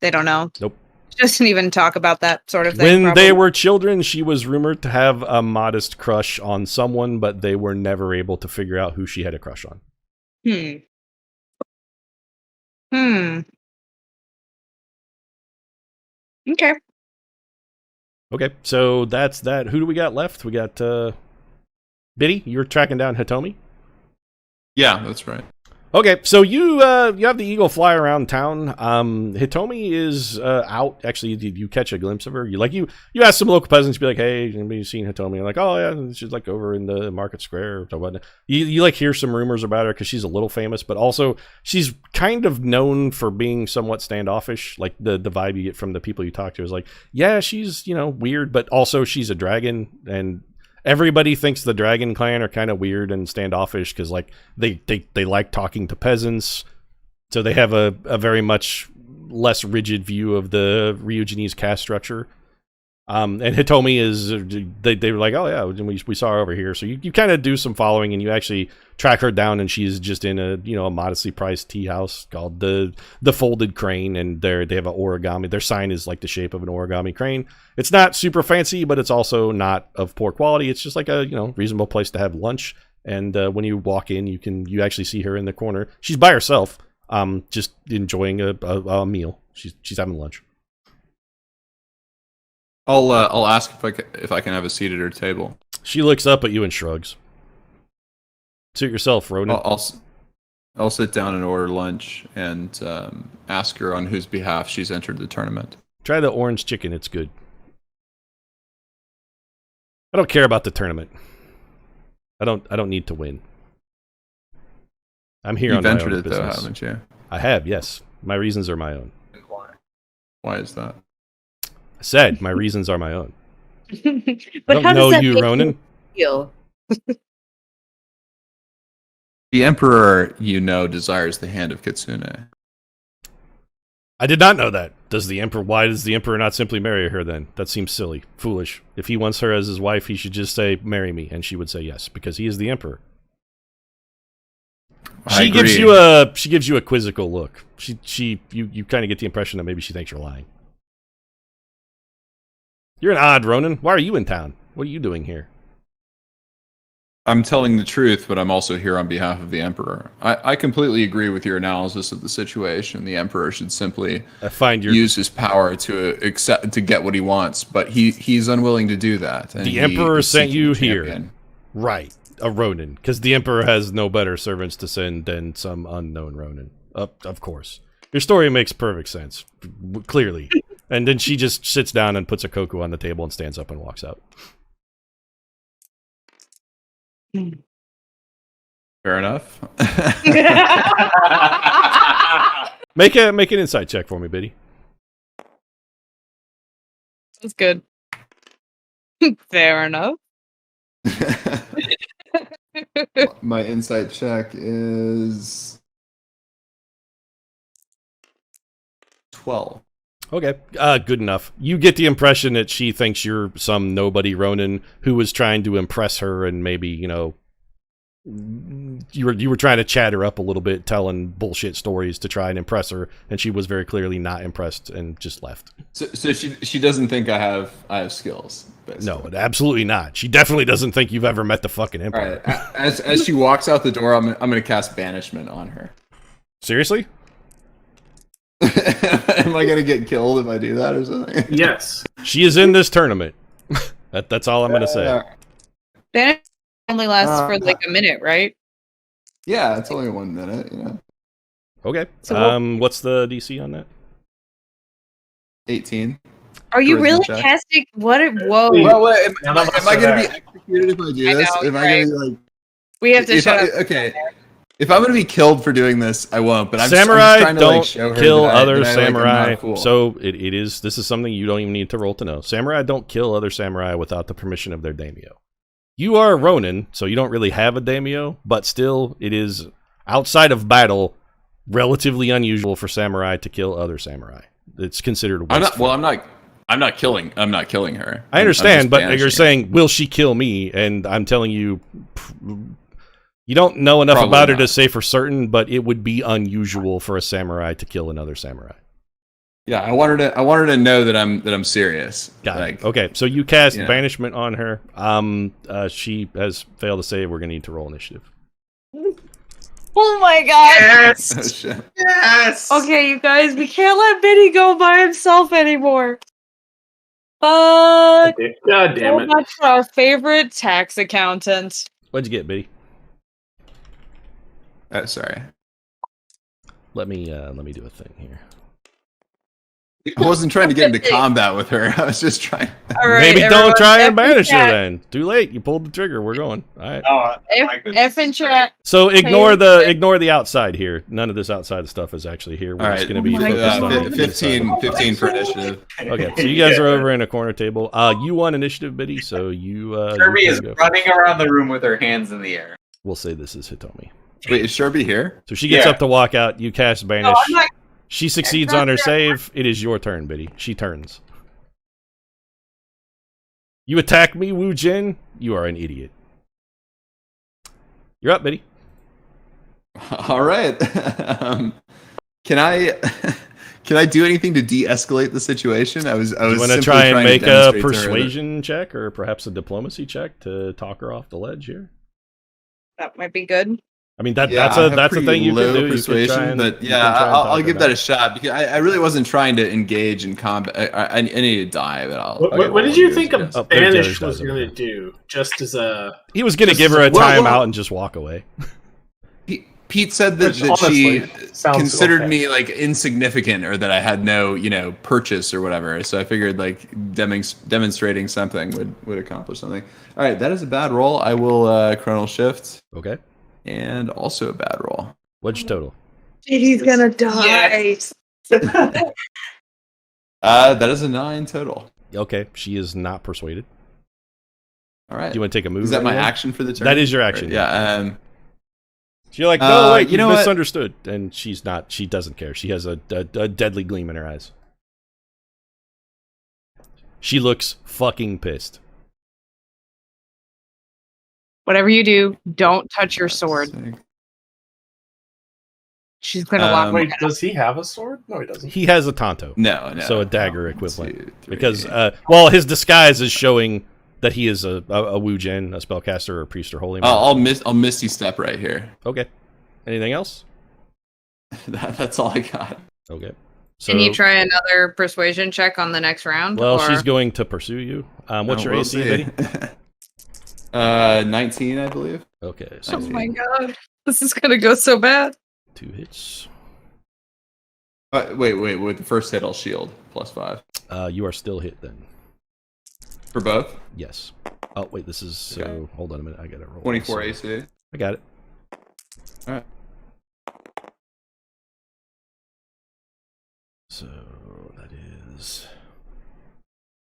They don't know. Nope. She doesn't even talk about that sort of thing. When they were children, she was rumored to have a modest crush on someone, but they were never able to figure out who she had a crush on. Okay, so that's that. Who do we got left? We got Biddy. You're tracking down Hitomi? Yeah, that's right. Okay, so you have the eagle fly around town. Hitomi is out. Actually, you catch a glimpse of her. You ask some local peasants. Be like, "Hey, anybody seen Hitomi?" You're like, "Oh yeah, she's like over in the market square or whatnot." You like hear some rumors about her because she's a little famous, but also she's kind of known for being somewhat standoffish. Like the vibe you get from the people you talk to is like, yeah, she's weird, but also she's a dragon, and everybody thinks the Dragon Clan are kind of weird and standoffish because, like, they like talking to peasants, so they have a very much less rigid view of the Ryuginese caste structure. And Hitomi is they were like, oh yeah, we saw her over here. So you kind of do some following, and you actually track her down, and she's just in a modestly priced tea house called the Folded Crane, and they have an origami. Their sign is like the shape of an origami crane. It's not super fancy, but it's also not of poor quality. It's just like a reasonable place to have lunch. And when you walk in, you actually see her in the corner. She's by herself, just enjoying a meal. She's having lunch. I'll ask if I can have a seat at her table. She looks up at you and shrugs. Suit yourself, Ronan. I'll sit down and order lunch and ask her on whose behalf she's entered the tournament. Try the orange chicken; it's good. I don't care about the tournament. I don't need to win. I'm here on my own business. You've entered it, though, haven't you? I have, yes. My reasons are my own. Why is that? I said my reasons are my own. But I don't know you, Ronan. Feel? The Emperor, desires the hand of Kitsune. I did not know that. Why does the Emperor not simply marry her then? That seems silly, foolish. If he wants her as his wife, he should just say, marry me, and she would say yes, because he is the Emperor. She gives you a quizzical look. You kind of get the impression that maybe she thinks you're lying. You're an odd, Ronan. Why are you in town? What are you doing here? I'm telling the truth, but I'm also here on behalf of the Emperor. I completely agree with your analysis of the situation. The Emperor should simply use his power to get what he wants, but he's unwilling to do that. The Emperor sent you here. Right, a Ronin, because the Emperor has no better servants to send than some unknown Ronin. Of course. Your story makes perfect sense. Clearly. And then she just sits down and puts a cocoa on the table and stands up and walks out. Fair enough. Make an insight check for me, Biddy. That's good. Fair enough. My insight check is 12. Okay, good enough. You get the impression that she thinks you're some nobody Ronin who was trying to impress her, and maybe, you know, you were trying to chat her up a little bit, telling bullshit stories to try and impress her, and she was very clearly not impressed and just left. So she doesn't think I have skills. Basically. No, absolutely not. She definitely doesn't think you've ever met the fucking All Emperor. right. As she walks out the door, I'm gonna cast banishment on her. Seriously? Am I gonna get killed if I do that or something? Yes. She is in this tournament. That's all I'm gonna say. Banish only lasts for like a minute, right? Yeah, it's only 1 minute. Yeah. Okay. So what's the DC on that? 18. Are you Charisma really check. casting? What? Whoa! Well, am None of us I are going to there. be executed if I do I this? know, Am I right. going to like? We have to If shut I, up. okay. If I'm going to be killed for doing this, I won't. But I'm Samurai just trying to don't like show her kill that other that I'm not samurai. a fool. So it is. This is something you don't even need to roll to know. Samurai don't kill other samurai without the permission of their daimyo. You are a Ronin, so you don't really have a daimyo, but still, it is outside of battle relatively unusual for samurai to kill other samurai. It's considered wasteful. I'm not killing her. I I'm understand, just but banishing you're her. saying, will she kill me? And I'm telling you, you don't know enough Probably about her not. to say for certain, but it would be unusual for a samurai to kill another samurai. Yeah, I want her to know that I'm serious. Got Like, it. Okay, so you cast Yeah. banishment on her. She has failed to save. We're going to need to roll initiative. Oh my god! Yes. Oh, shit. Yes. Okay, you guys, we can't let Biddy go by himself anymore. Fuck! God damn So it. much for our favorite tax accountant. What'd you get, Biddy? Oh, sorry. Let me do a thing here. I wasn't trying to get into combat with her. I was just trying. All right, Maybe everyone, don't try and F in banish her chat. then. Too late. You pulled the trigger. We're going. All right. Oh, F in chat. So ignore Okay. ignore the outside here. None of this outside stuff is actually here. We're All just right, going to be Oh my focused God. on the 15 for initiative. Okay, so you guys are over in a corner table. You won initiative, Biddy, so you. Kirby you is can go. running around the room with her hands in the air. We'll say this is Hitomi. Wait, is Sherby here? So she gets Yeah. up to walk out. You cast banish. No, I'm not. She succeeds on her save. It is your turn, Biddy. She turns. You attack me, Wu Jin. You are an idiot. You're up, Biddy. All right. Can I do anything to de-escalate the situation? I was You want to simply try and trying make a demonstrate to her that- persuasion check or perhaps a diplomacy check to talk her off the ledge here? That might be good. I mean, Yeah, that's I a have pretty thing you can low do. You can persuasion, try and, but you yeah, can try and I'll talk her give back. that a shot because I really wasn't trying to engage in combat. I need to die, but I'll. What did you think of Oh, there's Spanish the was other going to guys do? Just as a. He was going to Just give her a well, timeout and just walk away. Pete said that, Which, that she honestly, sounds considered okay. me like insignificant or that I had no, purchase or whatever. So I figured like demonstrating something would accomplish something. All right, that is a bad roll. I will chronal shift Okay. and also a bad roll. What's your total? He's gonna die. That is a 9 total. Okay, she is not persuaded. All right. Do you want to take a move? Is that or my anything? action for the turn? That is your action. Yeah. So you're like, no, wait, you you know what? misunderstood. And she's not. She doesn't care. She has a deadly gleam in her eyes. She looks fucking pissed. Whatever you do, don't touch your sword. She's gonna walk. Wait, does he have a sword? No, he doesn't. He has a Tonto. No. So a dagger equivalent. 1, 2, 3. Because, well, his disguise is showing that he is a Wu Jin, a spellcaster, or a priest, or holy man. I'll misty step right here. Okay. Anything else? That's all I got. Okay. So, Can you try another persuasion check on the next round? well, or- she's going to pursue you. What's your We'll AC, see. Betty? 19, I believe. Okay. Oh So my god, this is gonna go so bad. 2 hits. Wait. With the first hit, I'll shield +5. You are still hit then. For both? Yes. Oh, wait, this is... Okay. So, hold on a minute. I gotta roll. 24 this. AC. I got it. All right. So, that is...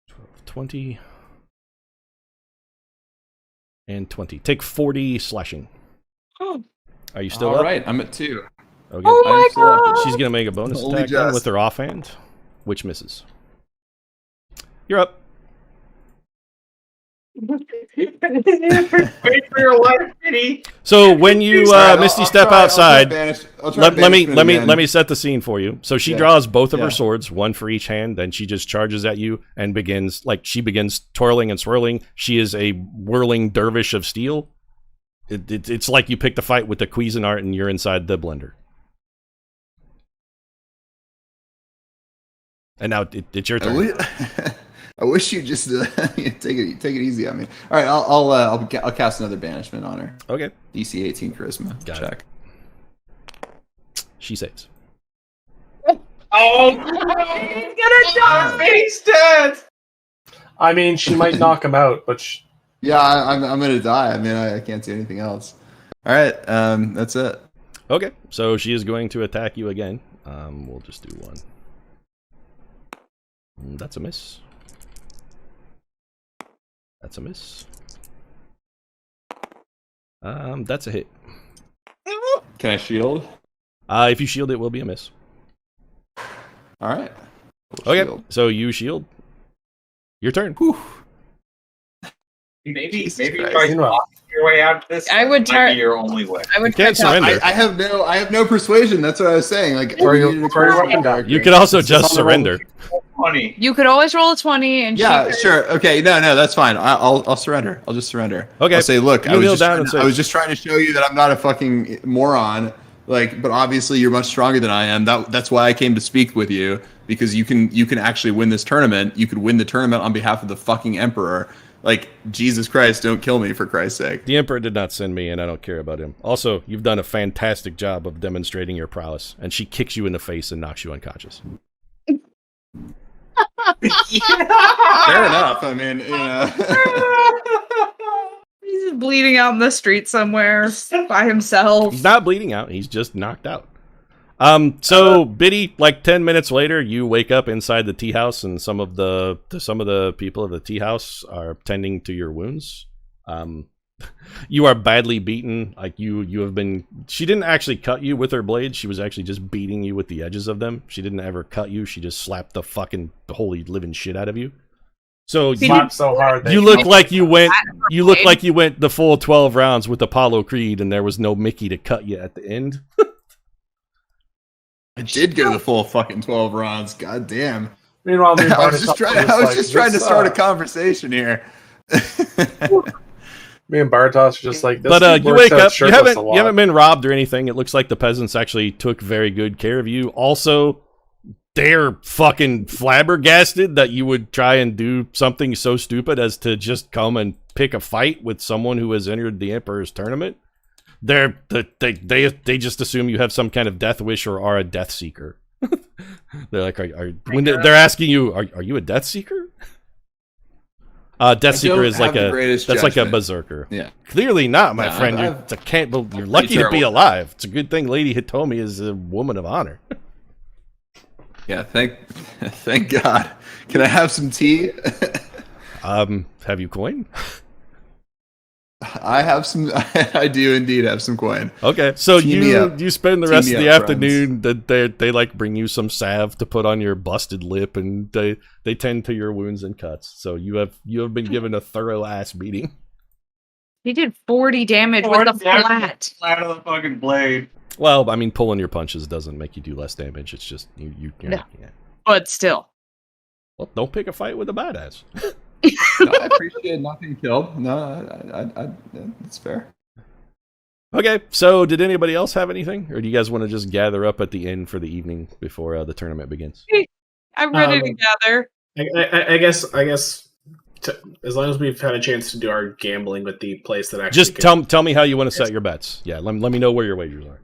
12, 20... And 20. Take 40 slashing. Oh. Are you still All up? right, I'm at 2. Okay. Oh my I'm still up. god! She's gonna make a bonus Only attack then just. with her offhand, which misses. You're up. Wait for your life, Kitty. So when you Alright, Misty I'll step try- outside, I'll try let me banishment set the scene for you. So she Yeah. draws both of her Yeah. swords, one for each hand. Then she just charges at you and begins twirling and swirling. She is a whirling dervish of steel. It's like you picked a fight with the Cuisinart and you're inside the blender. And now it's your turn. I wish you just take it easy on me. All right, I'll cast another banishment on her. Okay. DC 18 charisma. Got check. She saves. Oh, he's gonna die. He's dead. I mean, she might knock him out, but Yeah, I'm gonna die. I mean, I can't do anything else. All right, that's it. Okay, so she is going to attack you again. We'll just do one. That's a miss. That's a miss. That's a hit. Can I shield? If you shield, it will be a miss. All right. Okay, Shield. so you shield. Your turn. Whew. Maybe Jesus maybe Christ. try to walk your way out of this. I would Might try- be your only way. I would You can't try to- surrender. I have no persuasion. That's what I was saying. Like, Throw we your- needed a throw your charisma weapon down. character. You could also It's just on the roll. surrender. Funny. You could always roll a 20 and Yeah, she sure. Okay, no, that's fine. I'll surrender. I'll just surrender. Okay. I'll say, look, You I kneel was, down and say- I was just trying to show you that I'm not a fucking moron. Like, but obviously you're much stronger than I am. That's why I came to speak with you, because you can actually win this tournament. You could win the tournament on behalf of the fucking emperor. Like, Jesus Christ, don't kill me, for Christ's sake. The Emperor did not send me, and I don't care about him. Also, you've done a fantastic job of demonstrating your prowess, and she kicks you in the face and knocks you unconscious. Fair enough. I mean, he's bleeding out in the street somewhere by himself. He's not bleeding out. He's just knocked out. So Biddy, like 10 minutes later, you wake up inside the tea house, and some of the people of the tea house are tending to your wounds. You are badly beaten. Like you have been. She didn't actually cut you with her blade. She was actually just beating you with the edges of them. She didn't ever cut you. She just slapped the fucking holy living shit out of you. So slapped so hard. you look like you went. You look like you went the full 12 rounds with Apollo Creed, and there was no Mickey to cut you at the end. I did go the full fucking 12 rounds. God damn. Meanwhile, me and I was Bartos just trying to start a conversation here. Me and Bartos are just like this. But dude you works wake out up. You shirtless a lot. haven't been robbed or anything. It looks like the peasants actually took very good care of you. Also, they're fucking flabbergasted that you would try and do something so stupid as to just come and pick a fight with someone who has entered the Emperor's tournament. They just assume you have some kind of death wish or are a death seeker. They're like, they're asking you, are you a death seeker? Death Seeker is like a berserker. Yeah. Clearly not, my No, friend. You're lucky to be alive. It's a good thing Lady Hitomi is a woman of honor. Yeah, thank God. Can I have some tea? Have you coin? I have some. I do indeed have some coin. Okay, so Team me up. you spend the Team rest me of the up, afternoon that they like bring you some salve to put on your busted lip, and they tend to your wounds and cuts. So you have been given a thorough ass beating. He did 40 damage with the flat. Flat of the fucking blade. Well, I mean, pulling your punches doesn't make you do less damage. It's just you're No. yeah. But still. Well, don't pick a fight with a badass. No, I appreciate not being killed. No, that's fair. Okay, so did anybody else have anything, or do you guys want to just gather up at the inn for the evening before the tournament begins? I'm ready to gather. I guess as long as we've had a chance to do our gambling with the place that actually Just tell me how you want to set your bets. Yeah, let me know where your wagers are.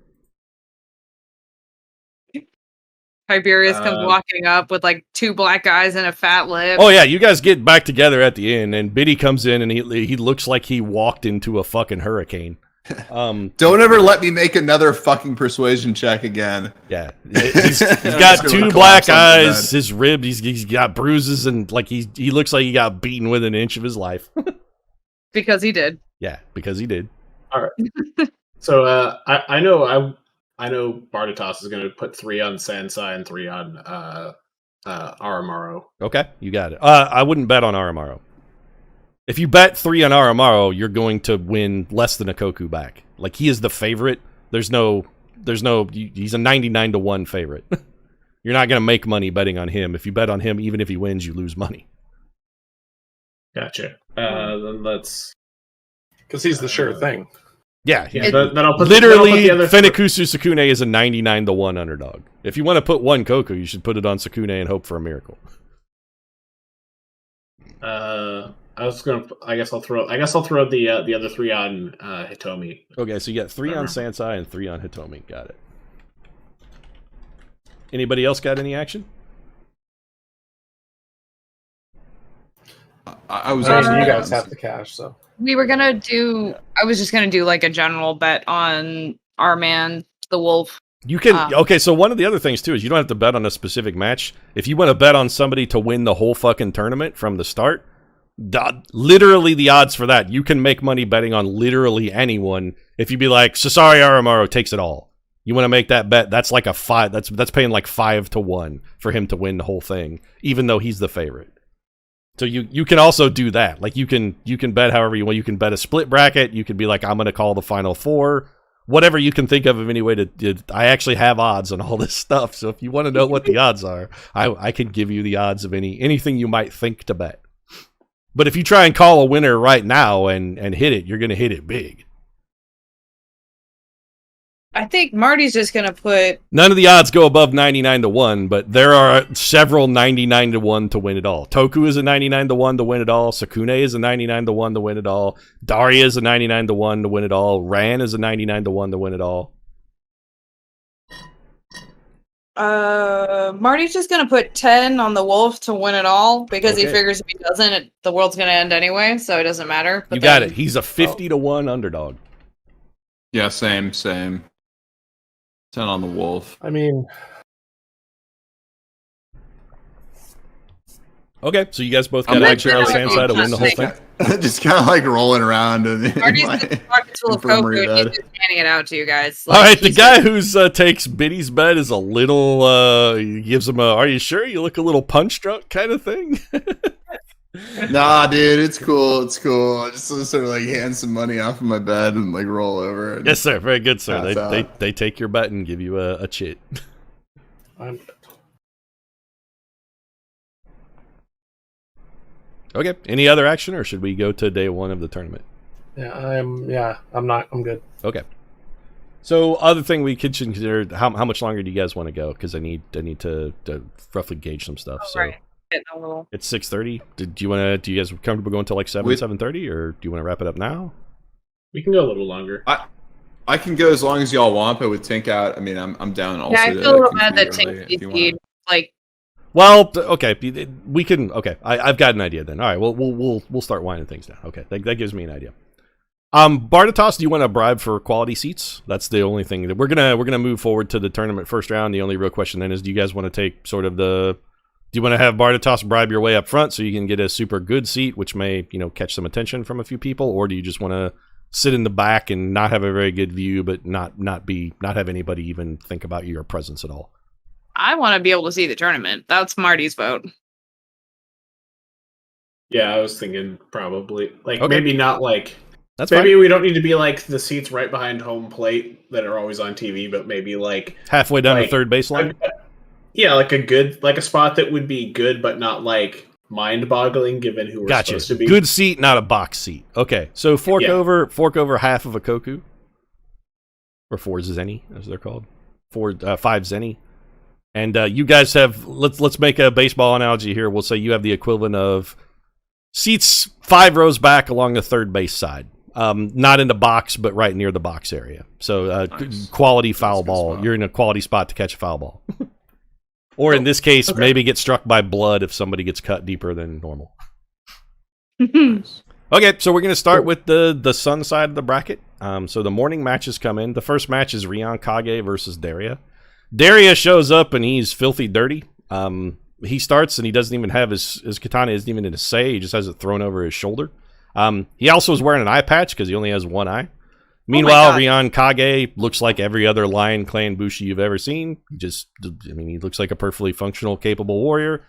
Tiberius comes walking up with like 2 black eyes and a fat lip. Oh yeah, you guys get back together at the end, and Biddy comes in, and he looks like he walked into a fucking hurricane. Don't ever let me make another fucking persuasion check again. Yeah, he's got 2 black eyes. His ribs, he's got bruises, and like he looks like he got beaten within an inch of his life. Because he did. Yeah, because he did. All right. So I know Bartatos is going to put 3 on Sansai and 3 on Aramaro. Okay, you got it. I wouldn't bet on Aramaro. If you bet 3 on Aramaro, you're going to win less than a Koku back. Like, he is the favorite. He's a 99-1 favorite. You're not going to make money betting on him. If you bet on him, even if he wins, you lose money. Gotcha. Then let's... Because he's the sure thing. Yeah. Then I'll put literally, Fenikusu Sakune is a 99-1 underdog. If you want to put 1 Koku, you should put it on Sakune and hope for a miracle. I guess I'll throw the other 3 on Hitomi. Okay, so you got 3 on Sansai and 3 on Hitomi. Got it. Anybody else got any action? I was. You guys have the cash, so We were gonna do. I was just gonna do like a general bet on our man, the wolf. You can. Okay, so one of the other things too is you don't have to bet on a specific match. If you want to bet on somebody to win the whole fucking tournament from the start, literally the odds for that, you can make money betting on literally anyone. If you be like Sasori Aramaro takes it all, you want to make that bet. That's like a 5. That's paying like 5-1 for him to win the whole thing, even though he's the favorite. So you can also do that. Like you can bet however you want. You can bet a split bracket. You could be like, I'm going to call the final 4. Whatever you can think of any way to. I actually have odds on all this stuff. So if you want to know what the odds are, I can give you the odds of anything you might think to bet. But if you try and call a winner right now and hit it, you're going to hit it big. I think Marty's just gonna put. None of the odds go above 99-1, but there are several 99-1 to win it all. Toku is a 99-1 to win it all. Sakune is a 99-1 to win it all. Daria is a 99-1 to win it all. Ran is a 99-1 to win it all. Marty's just gonna put 10 on the wolf to win it all because he figures if he doesn't, the world's gonna end anyway, so it doesn't matter. But you got it. He's a 50-1 underdog. Yeah, same. 10 on the wolf. I mean, okay, so you guys both got action on Sansai to win the whole thing. Just kind of like rolling around and Marty's pockets full of Koku, and he's just handing it out to you guys. All right, the guy who takes Biddy's bet is a little. He gives him a. Are you sure? You look a little punch drunk, kind of thing. Nah, dude, it's cool. I just sort of like hand some money off of my bed and like roll over. Yes, sir. Very good, sir. They take your bet and give you a chit. Okay. Any other action, or should we go to day 1 of the tournament? I'm good. Okay. So, other thing we could consider: how much longer do you guys want to go? Because I need to roughly gauge some stuff. So. Right. It's 6:30. Do you guys comfortable going until like 7:30, or do you want to wrap it up now? We can go a little longer. I can go as long as y'all want, but with Tink out, I mean, I'm down also. Yeah, I feel a little bad that Tink DC'd, like. Well, okay, we can. Okay, I've got an idea then. All right, we'll start winding things down. Okay, that gives me an idea. Bartatos, do you want to bribe for quality seats? That's the only thing that we're gonna move forward to the tournament first round. The only real question then is, do you guys want to take sort of the? Do you want to have Bartatos bribe your way up front so you can get a super good seat, which may, catch some attention from a few people, or do you just want to sit in the back and not have a very good view, but not have anybody even think about your presence at all? I want to be able to see the tournament. That's Marty's vote. Yeah, I was thinking probably maybe not like. That's maybe fine. We don't need to be like the seats right behind home plate that are always on TV, but maybe like halfway down the third baseline. Yeah, like a spot that would be good, but not like mind-boggling given who we're supposed to be. Good seat, not a box seat. Okay, so fork over half of a Koku, or 4 Zenny, as they're called, 5 Zenny, and you guys have. Let's make a baseball analogy here. We'll say you have the equivalent of seats 5 rows back along the third base side. Not in the box, but right near the box area. So nice. Quality foul ball. You're in a quality spot to catch a foul ball. Or in this case, maybe get struck by blood if somebody gets cut deeper than normal. Okay, so we're going to start with the sun side of the bracket. So the morning matches come in. The first match is Ryukage versus Daria. Daria shows up and he's filthy dirty. He starts and he doesn't even have his katana isn't even in his sei. He just has it thrown over his shoulder. He also is wearing an eye patch because he only has one eye. Meanwhile, Ryukage looks like every other Lion Clan Bushi you've ever seen. He looks like a perfectly functional, capable warrior.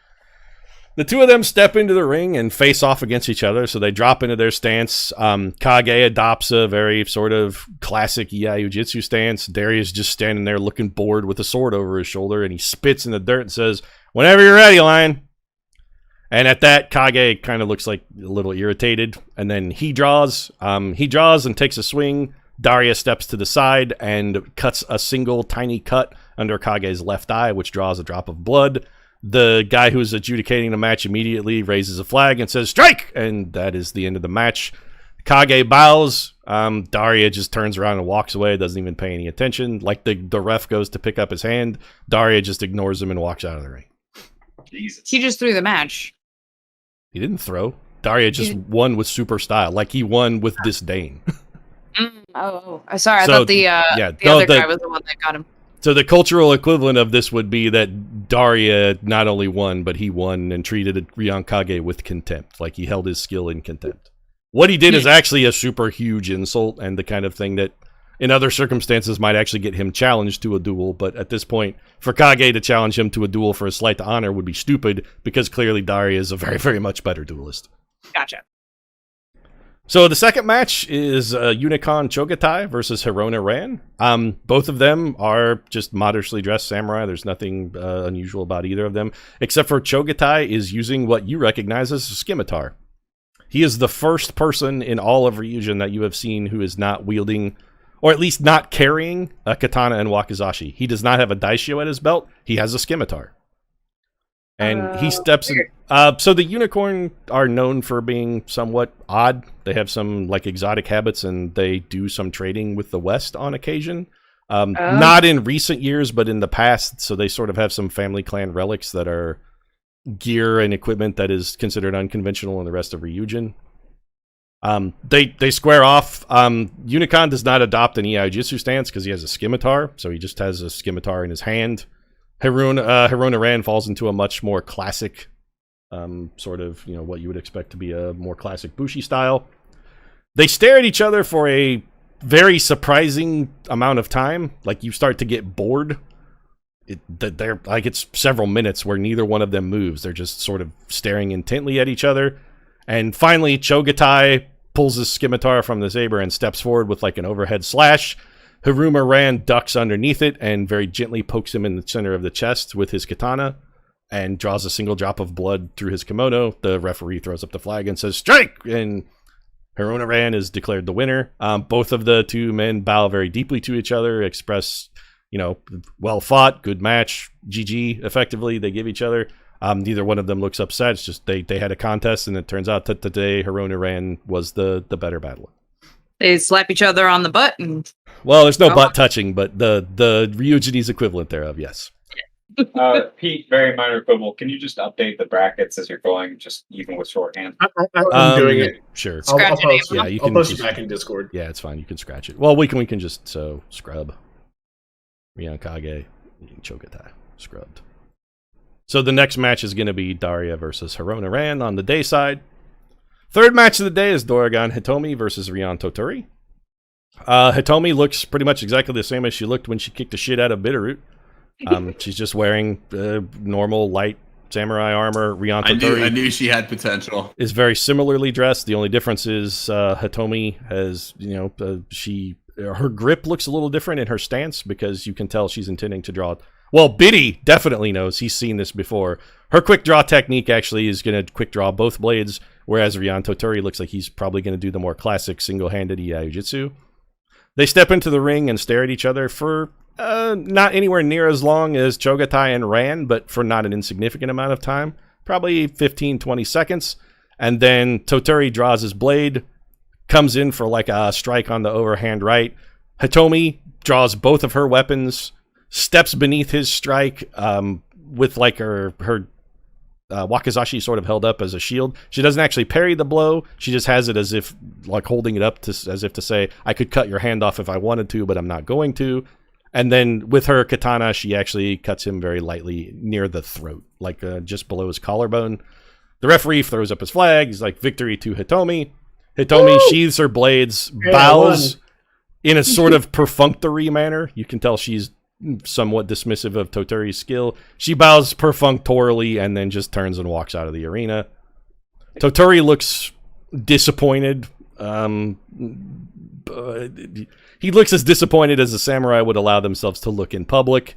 The two of them step into the ring and face off against each other, so they drop into their stance. Kage adopts a very sort of classic Iai Jitsu stance. Darius just standing there looking bored with a sword over his shoulder, and he spits in the dirt and says, "Whenever you're ready, Lion." And at that, Kage kind of looks like a little irritated, and then he draws. He draws and takes a swing. Daria steps to the side and cuts a single tiny cut under Kage's left eye, which draws a drop of blood. The guy who is adjudicating the match immediately raises a flag and says, "Strike!" And that is the end of the match. Kage bows. Daria just turns around and walks away, doesn't even pay any attention. Like the ref goes to pick up his hand, Daria just ignores him and walks out of the ring. Jesus. He just threw the match. He didn't throw. Daria just won with super style. Like he won with disdain. Sorry. I thought the other guy was the one that got him. So the cultural equivalent of this would be that Daria not only won, but he won and treated Ryukage with contempt. Like he held his skill in contempt. What he did is actually a super huge insult and the kind of thing that in other circumstances might actually get him challenged to a duel. But at this point, for Kage to challenge him to a duel for a slight to honor would be stupid because clearly Daria is a very, very much better duelist. Gotcha. So the second match is Unicorn Chogatai versus Hirona Ran. Both of them are just modestly dressed samurai. There's nothing unusual about either of them, except for Chogatai is using what you recognize as a scimitar. He is the first person in all of Ryujin that you have seen who is not wielding, or at least not carrying, a katana and wakizashi. He does not have a daisho at his belt. He has a scimitar. And he steps in. So the unicorn are known for being somewhat odd. They have some like exotic habits, and they do some trading with the West on occasion. Not in recent years, but in the past. So they sort of have some family clan relics that are gear and equipment that is considered unconventional in the rest of Ryujin. They square off. Unicorn does not adopt an Iai Jitsu stance because he has a scimitar, so he just has a scimitar in his hand. Hirona Ran falls into a much more classic, sort of, what you would expect to be a more classic Bushi style. They stare at each other for a very surprising amount of time. Like, you start to get bored. It's several minutes where neither one of them moves. They're just sort of staring intently at each other. And finally, Chogatai pulls his scimitar from the saber and steps forward with like an overhead slash. Hiruma Ran ducks underneath it and very gently pokes him in the center of the chest with his katana and draws a single drop of blood through his kimono. The referee throws up the flag and says, "Strike!" And Hirona Ran is declared the winner. Both of the two men bow very deeply to each other, express, well fought, good match, GG, effectively, they give each other. Neither one of them looks upset. It's just they had a contest, and it turns out that today Hirona Ran was the better battler. They slap each other on the butt and... Well, there's no butt touching, but the Ryujinese equivalent thereof, yes. Pete, very minor quibble. Can you just update the brackets as you're going, just even with shorthand? I'm doing it. Sure. I'll post, yeah, you I'll can post just, it back in Discord. Yeah, it's fine. You can scratch it. Well, we can just scrub. Ryukage, Chogatai, scrubbed. So the next match is going to be Daria versus Hirona Ran on the day side. Third match of the day is Doragon Hitomi versus Rion Toturi. Hitomi looks pretty much exactly the same as she looked when she kicked the shit out of Bitterroot. She's just wearing normal light samurai armor. Rion Toturi I knew she had potential. Is very similarly dressed. The only difference is Hitomi has, her grip looks a little different in her stance because you can tell she's intending to draw. Well, Biddy definitely knows. He's seen this before. Her quick draw technique actually is going to quick draw both blades, whereas Rion Toturi looks like he's probably going to do the more classic single-handed Iai Jitsu. They step into the ring and stare at each other for not anywhere near as long as Chogatai and Ran, but for not an insignificant amount of time. Probably 15, 20 seconds. And then Toturi draws his blade, comes in for like a strike on the overhand right. Hitomi draws both of her weapons, steps beneath his strike, with like her wakizashi sort of held up as a shield. She doesn't actually parry the blow. She just has it as if like holding it up as if to say, I could cut your hand off if I wanted to, but I'm not going to. And then with her katana, she actually cuts him very lightly near the throat, like just below his collarbone. The referee throws up his flag. He's like, victory to Hitomi. Hitomi sheathes her blades, bows in a sort of perfunctory manner. You can tell she's somewhat dismissive of Toturi's skill. She bows perfunctorily and then just turns and walks out of the arena. Toturi looks disappointed. He looks as disappointed as a samurai would allow themselves to look in public.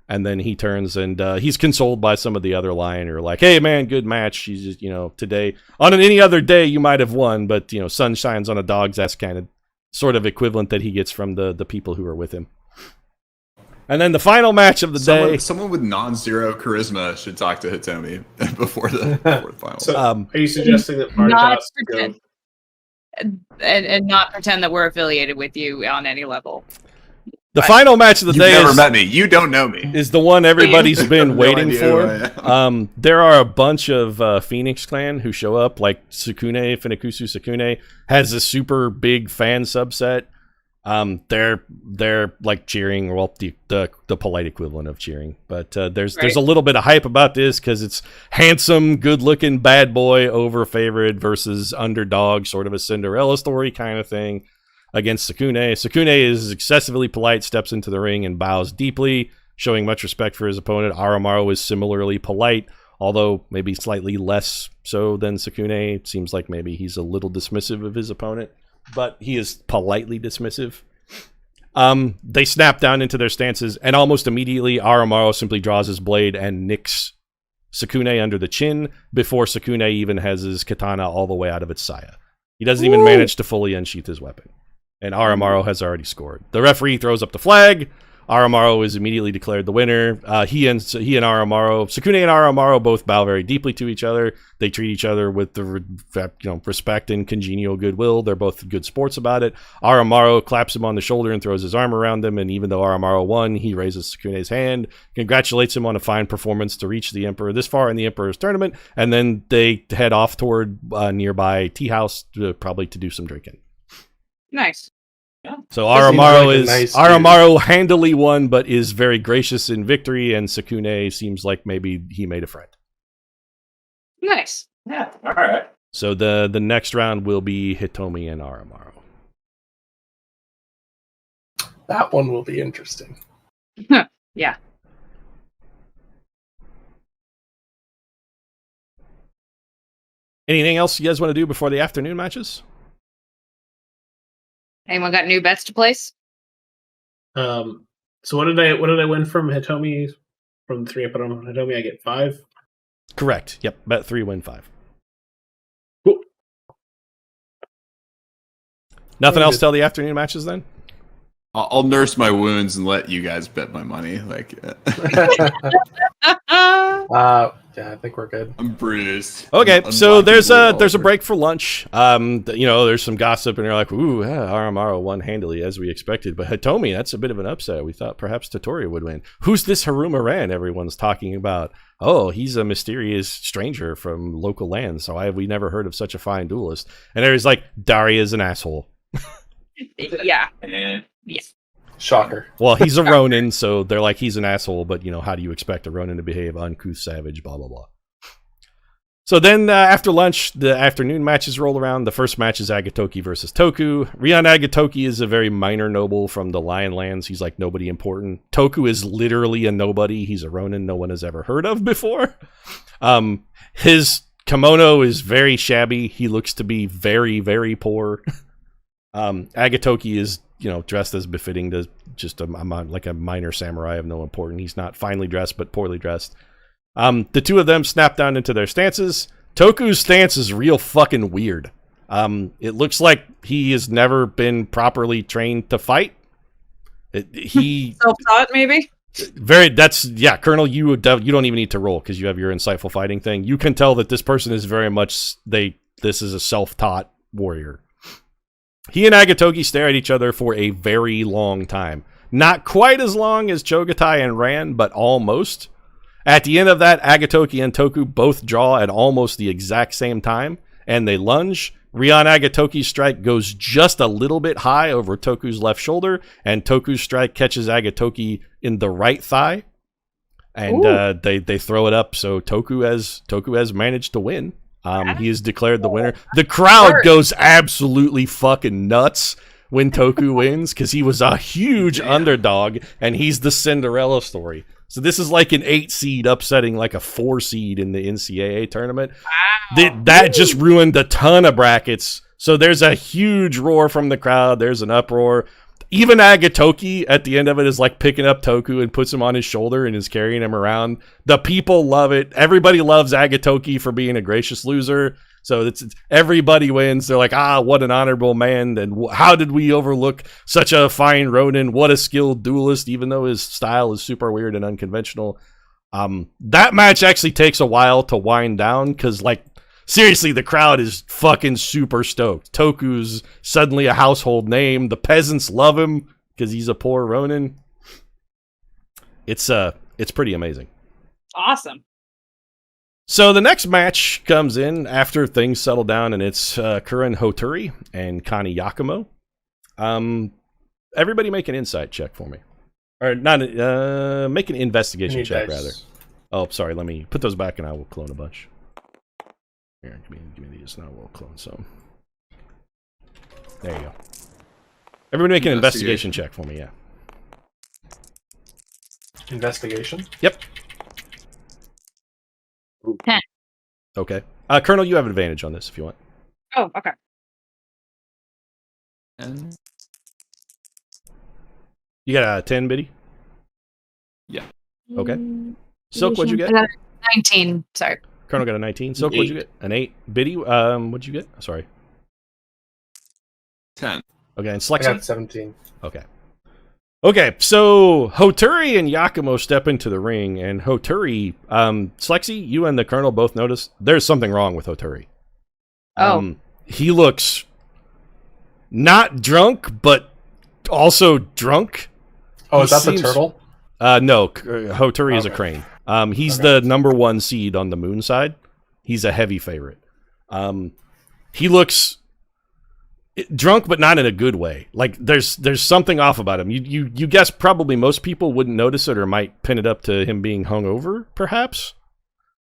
And then he turns and he's consoled by some of the other lion who are like, hey man, good match. She's just, today, on any other day you might have won, but sun shines on a dog's ass, kind of sort of equivalent that he gets from the people who are with him. And then the final match of the day. Someone with non-zero charisma should talk to Hitomi before the final. So, are you suggesting that Partagas go? And not pretend that we're affiliated with you on any level. The final match of the day never met me. You don't know me. Is the one everybody's been waiting for. There are a bunch of Phoenix Clan who show up, like Sukune, Finikusu Sukune, has a super big fan subset. They're like cheering, well, the polite equivalent of cheering. But there's a little bit of hype about this because it's handsome, good-looking bad boy over favored versus underdog, sort of a Cinderella story kind of thing. Against Sukune. Sukune is excessively polite, steps into the ring and bows deeply, showing much respect for his opponent. Aramaru is similarly polite, although maybe slightly less so than Sukune. It seems like maybe he's a little dismissive of his opponent, but he is politely dismissive. They snap down into their stances, and almost immediately Aramaru simply draws his blade and nicks Sukune under the chin before Sukune even has his katana all the way out of its saya. He doesn't even manage to fully unsheath his weapon. And Aramaru has already scored. The referee throws up the flag. Aramaru is immediately declared the winner. He and Aramaru, Sukune and Aramaru both bow very deeply to each other. They treat each other with the respect and congenial goodwill. They're both good sports about it. Aramaru claps him on the shoulder and throws his arm around him. And even though Aramaru won, he raises Sukune's hand, congratulates him on a fine performance to reach the Emperor this far in the Emperor's tournament. And then they head off toward a nearby tea house, probably to do some drinking. Nice. Yeah. So Aramaru handily won, but is very gracious in victory, and Sukune seems like maybe he made a friend. Nice. Yeah. All right. So the next round will be Hitomi and Aramaru. That one will be interesting. Yeah. Anything else you guys want to do before the afternoon matches? Anyone got new bets to place? So what did I win from Hitomi? From 3 up on Hitomi, I get 5. Correct. Yep. Bet 3, win 5. Cool. Nothing else till the afternoon matches then? I'll nurse my wounds and let you guys bet my money. Yeah, I think we're good. I'm bruised. Okay, I'm so there's a over. break for lunch. There's some gossip, and you're like, ooh, Aramaru won handily as we expected. But Hitomi, that's a bit of an upset. We thought perhaps Toturi would win. Who's this Haruma Ran everyone's talking about? Oh, he's a mysterious stranger from local lands. So we never heard of such a fine duelist. And there's like, Daria's an asshole. Yeah. Yes. Shocker. Well, he's a Ronin, so they're like, he's an asshole, but, how do you expect a Ronin to behave? Uncouth, savage, blah, blah, blah. So then, after lunch, the afternoon matches roll around. The first match is Agatoki versus Toku. Rion Agatoki is a very minor noble from the Lion Lands. He's like nobody important. Toku is literally a nobody. He's a Ronin no one has ever heard of before. His kimono is very shabby. He looks to be very, very poor. Agatoki is dressed as befitting to just like a minor samurai of no importance. He's not finely dressed, but poorly dressed. The two of them snap down into their stances. Toku's stance is real fucking weird. It looks like he has never been properly trained to fight. He self-taught, maybe. Colonel. You don't even need to roll because you have your insightful fighting thing. You can tell that this person is very much this is a self-taught warrior. He and Agatoki stare at each other for a very long time. Not quite as long as Chogatai and Ran, but almost. At the end of that, Agatoki and Toku both draw at almost the exact same time, and they lunge. Rion Agatoki's strike goes just a little bit high over Toku's left shoulder, and Toku's strike catches Agatoki in the right thigh, and they throw it up. So Toku has managed to win. He is declared the winner. The crowd goes absolutely fucking nuts when Toku wins because he was a huge underdog, and he's the Cinderella story. So this is like an 8 seed upsetting like a 4 seed in the NCAA tournament. Wow. That just ruined a ton of brackets. So there's a huge roar from the crowd. There's an uproar. Even Agatoki at the end of it is like picking up Toku and puts him on his shoulder and is carrying him around. The people love it. Everybody loves Agatoki for being a gracious loser. So it's everybody wins. They're like, what an honorable man. And how did we overlook such a fine Ronin? What a skilled duelist, even though his style is super weird and unconventional. That match actually takes a while to wind down because, like, seriously, the crowd is fucking super stoked. Toku's suddenly a household name. The peasants love him because he's a poor Ronin. It's pretty amazing. Awesome. So the next match comes in after things settle down, and it's Kuren Hoturi and Kani Yakumo. Everybody make an insight check for me. Or not, make an investigation check, rather. Oh, sorry, let me put those back and I will clone a bunch. Here, give me these, and I will clone some. There you go. Everybody make an investigation check for me, yeah. Investigation? Yep. 10. Okay. Colonel, you have an advantage on this if you want. Oh, okay. You got a 10, Biddy? Yeah. Okay. Silk, what'd you get? 19. Sorry. Colonel got a 19. Silk, what'd you get? An 8. Biddy, what'd you get? Sorry. 10. Okay, and I Slexy? got 17. Okay. Okay, so Hoturi and Yakumo step into the ring, and Hoturi, Slexy, you and the Colonel both notice there's something wrong with Hoturi. He looks not drunk, but also drunk. Oh, is that the turtle? No, Hoturi is a crane. He's the number 1 seed on the moon side. He's a heavy favorite. He looks drunk, but not in a good way. Like there's something off about him. You guess probably most people wouldn't notice it or might pin it up to him being hungover, perhaps.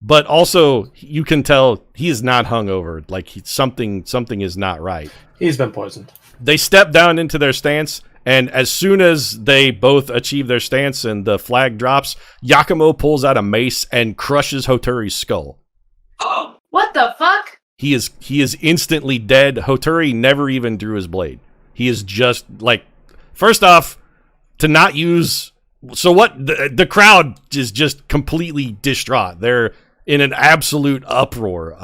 But also, you can tell he is not hungover. Like something is not right. He's been poisoned. They step down into their stance, and as soon as they both achieve their stance and the flag drops, Yakumo pulls out a mace and crushes Hoturi's skull. Oh, what the fuck? He is instantly dead. Hoturi never even drew his blade. He is just like, first off, to not use. So what? The crowd is just completely distraught. They're in an absolute uproar.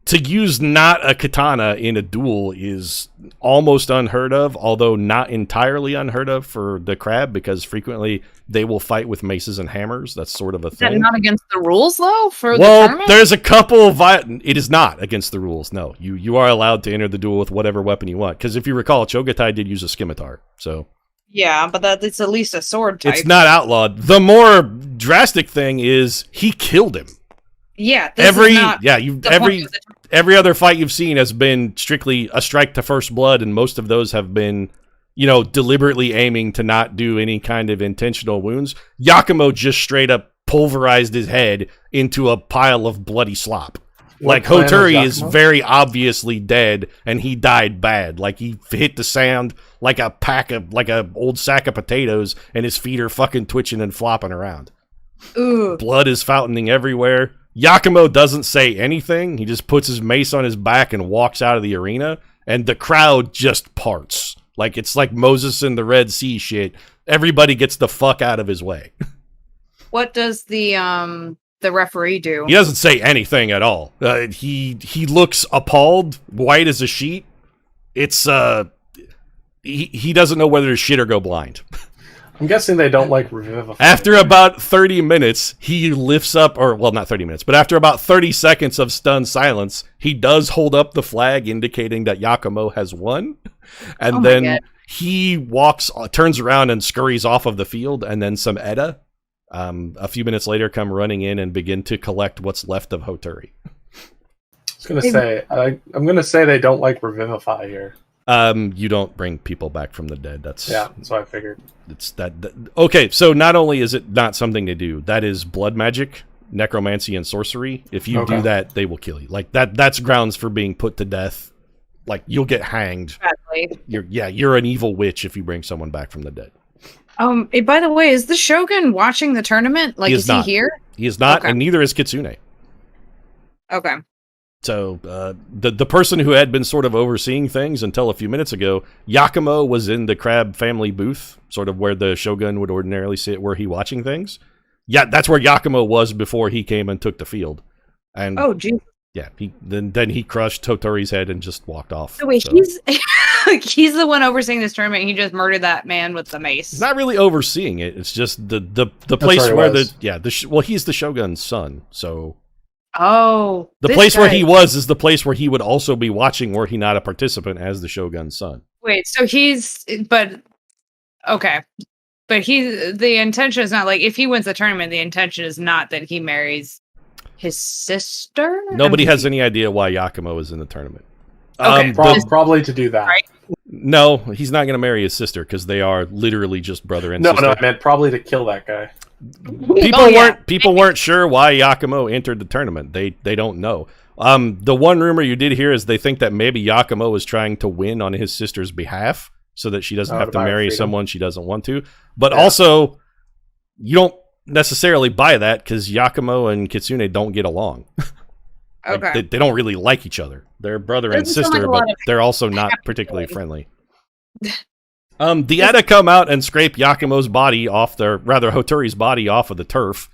To use not a katana in a duel is almost unheard of, although not entirely unheard of for the crab, because frequently they will fight with maces and hammers. That's sort of a thing. Is that not against the rules, though, for the well, tournament? there's a couple of... It is not against the rules, no. You are allowed to enter the duel with whatever weapon you want, because if you recall, Chogatai did use a scimitar, so... Yeah, but it's at least a sword type. It's not outlawed. The more drastic thing is he killed him. Yeah, every other fight you've seen has been strictly a strike to first blood, and most of those have been, deliberately aiming to not do any kind of intentional wounds. Yakumo just straight up pulverized his head into a pile of bloody slop. Like Hoturi is very obviously dead, and he died bad. Like he hit the sand like a old sack of potatoes, and his feet are fucking twitching and flopping around. Ooh. Blood is fountaining everywhere. Yakumo doesn't say anything. He just puts his mace on his back and walks out of the arena, and the crowd just parts. Like it's like Moses in the Red Sea shit. Everybody gets the fuck out of his way. What does the referee do? He doesn't say anything at all. He looks appalled, white as a sheet. It's he doesn't know whether to shit or go blind. I'm guessing they don't like revivify. After about 30 minutes, he lifts up, or well, not 30 minutes, but after about 30 seconds of stunned silence, he does hold up the flag indicating that Yakumo has won. And then he turns around and scurries off of the field, and then some Edda A few minutes later, come running in and begin to collect what's left of Hoturi. I was gonna say, I'm gonna say they don't like Revivify here. You don't bring people back from the dead. That's what I figured. It's that. Okay, so not only is it not something they do, that is blood magic, necromancy, and sorcery. If you do that, they will kill you. Like that's grounds for being put to death. Like you'll get hanged. Exactly. You're an evil witch if you bring someone back from the dead. By the way, is the Shogun watching the tournament? Like, is he here? He is not, and neither is Kitsune. Okay. So the person who had been sort of overseeing things until a few minutes ago, Yakumo, was in the Crab family booth, sort of where the Shogun would ordinarily sit, where he watching things. Yeah, that's where Yakumo was before he came and took the field. And geez. Yeah, then he crushed Toturi's head and just walked off. So wait, he's the one overseeing this tournament. He just murdered that man with the mace. He's not really overseeing it. It's just the place where he's the Shogun's son, so. Oh, the place where he was is the place where he would also be watching, were he not a participant as the Shogun's son. Wait, so the intention is not like if he wins the tournament, the intention is not that he marries his sister. Nobody has any idea why Yakumo is in the tournament. Okay, probably to do that. Right? No, he's not going to marry his sister because they are literally just brother and sister. No, I meant probably to kill that guy. People weren't sure why Yakumo entered the tournament. They don't know. The one rumor you did hear is they think that maybe Yakumo is trying to win on his sister's behalf so that she doesn't have to marry someone she doesn't want to. But also, you don't necessarily buy that because Yakumo and Kitsune don't get along. They don't really like each other. They're brother and sister, but they're also not particularly friendly. The Edda come out and scrape Yakumo's body off Hoturi's body off of the turf.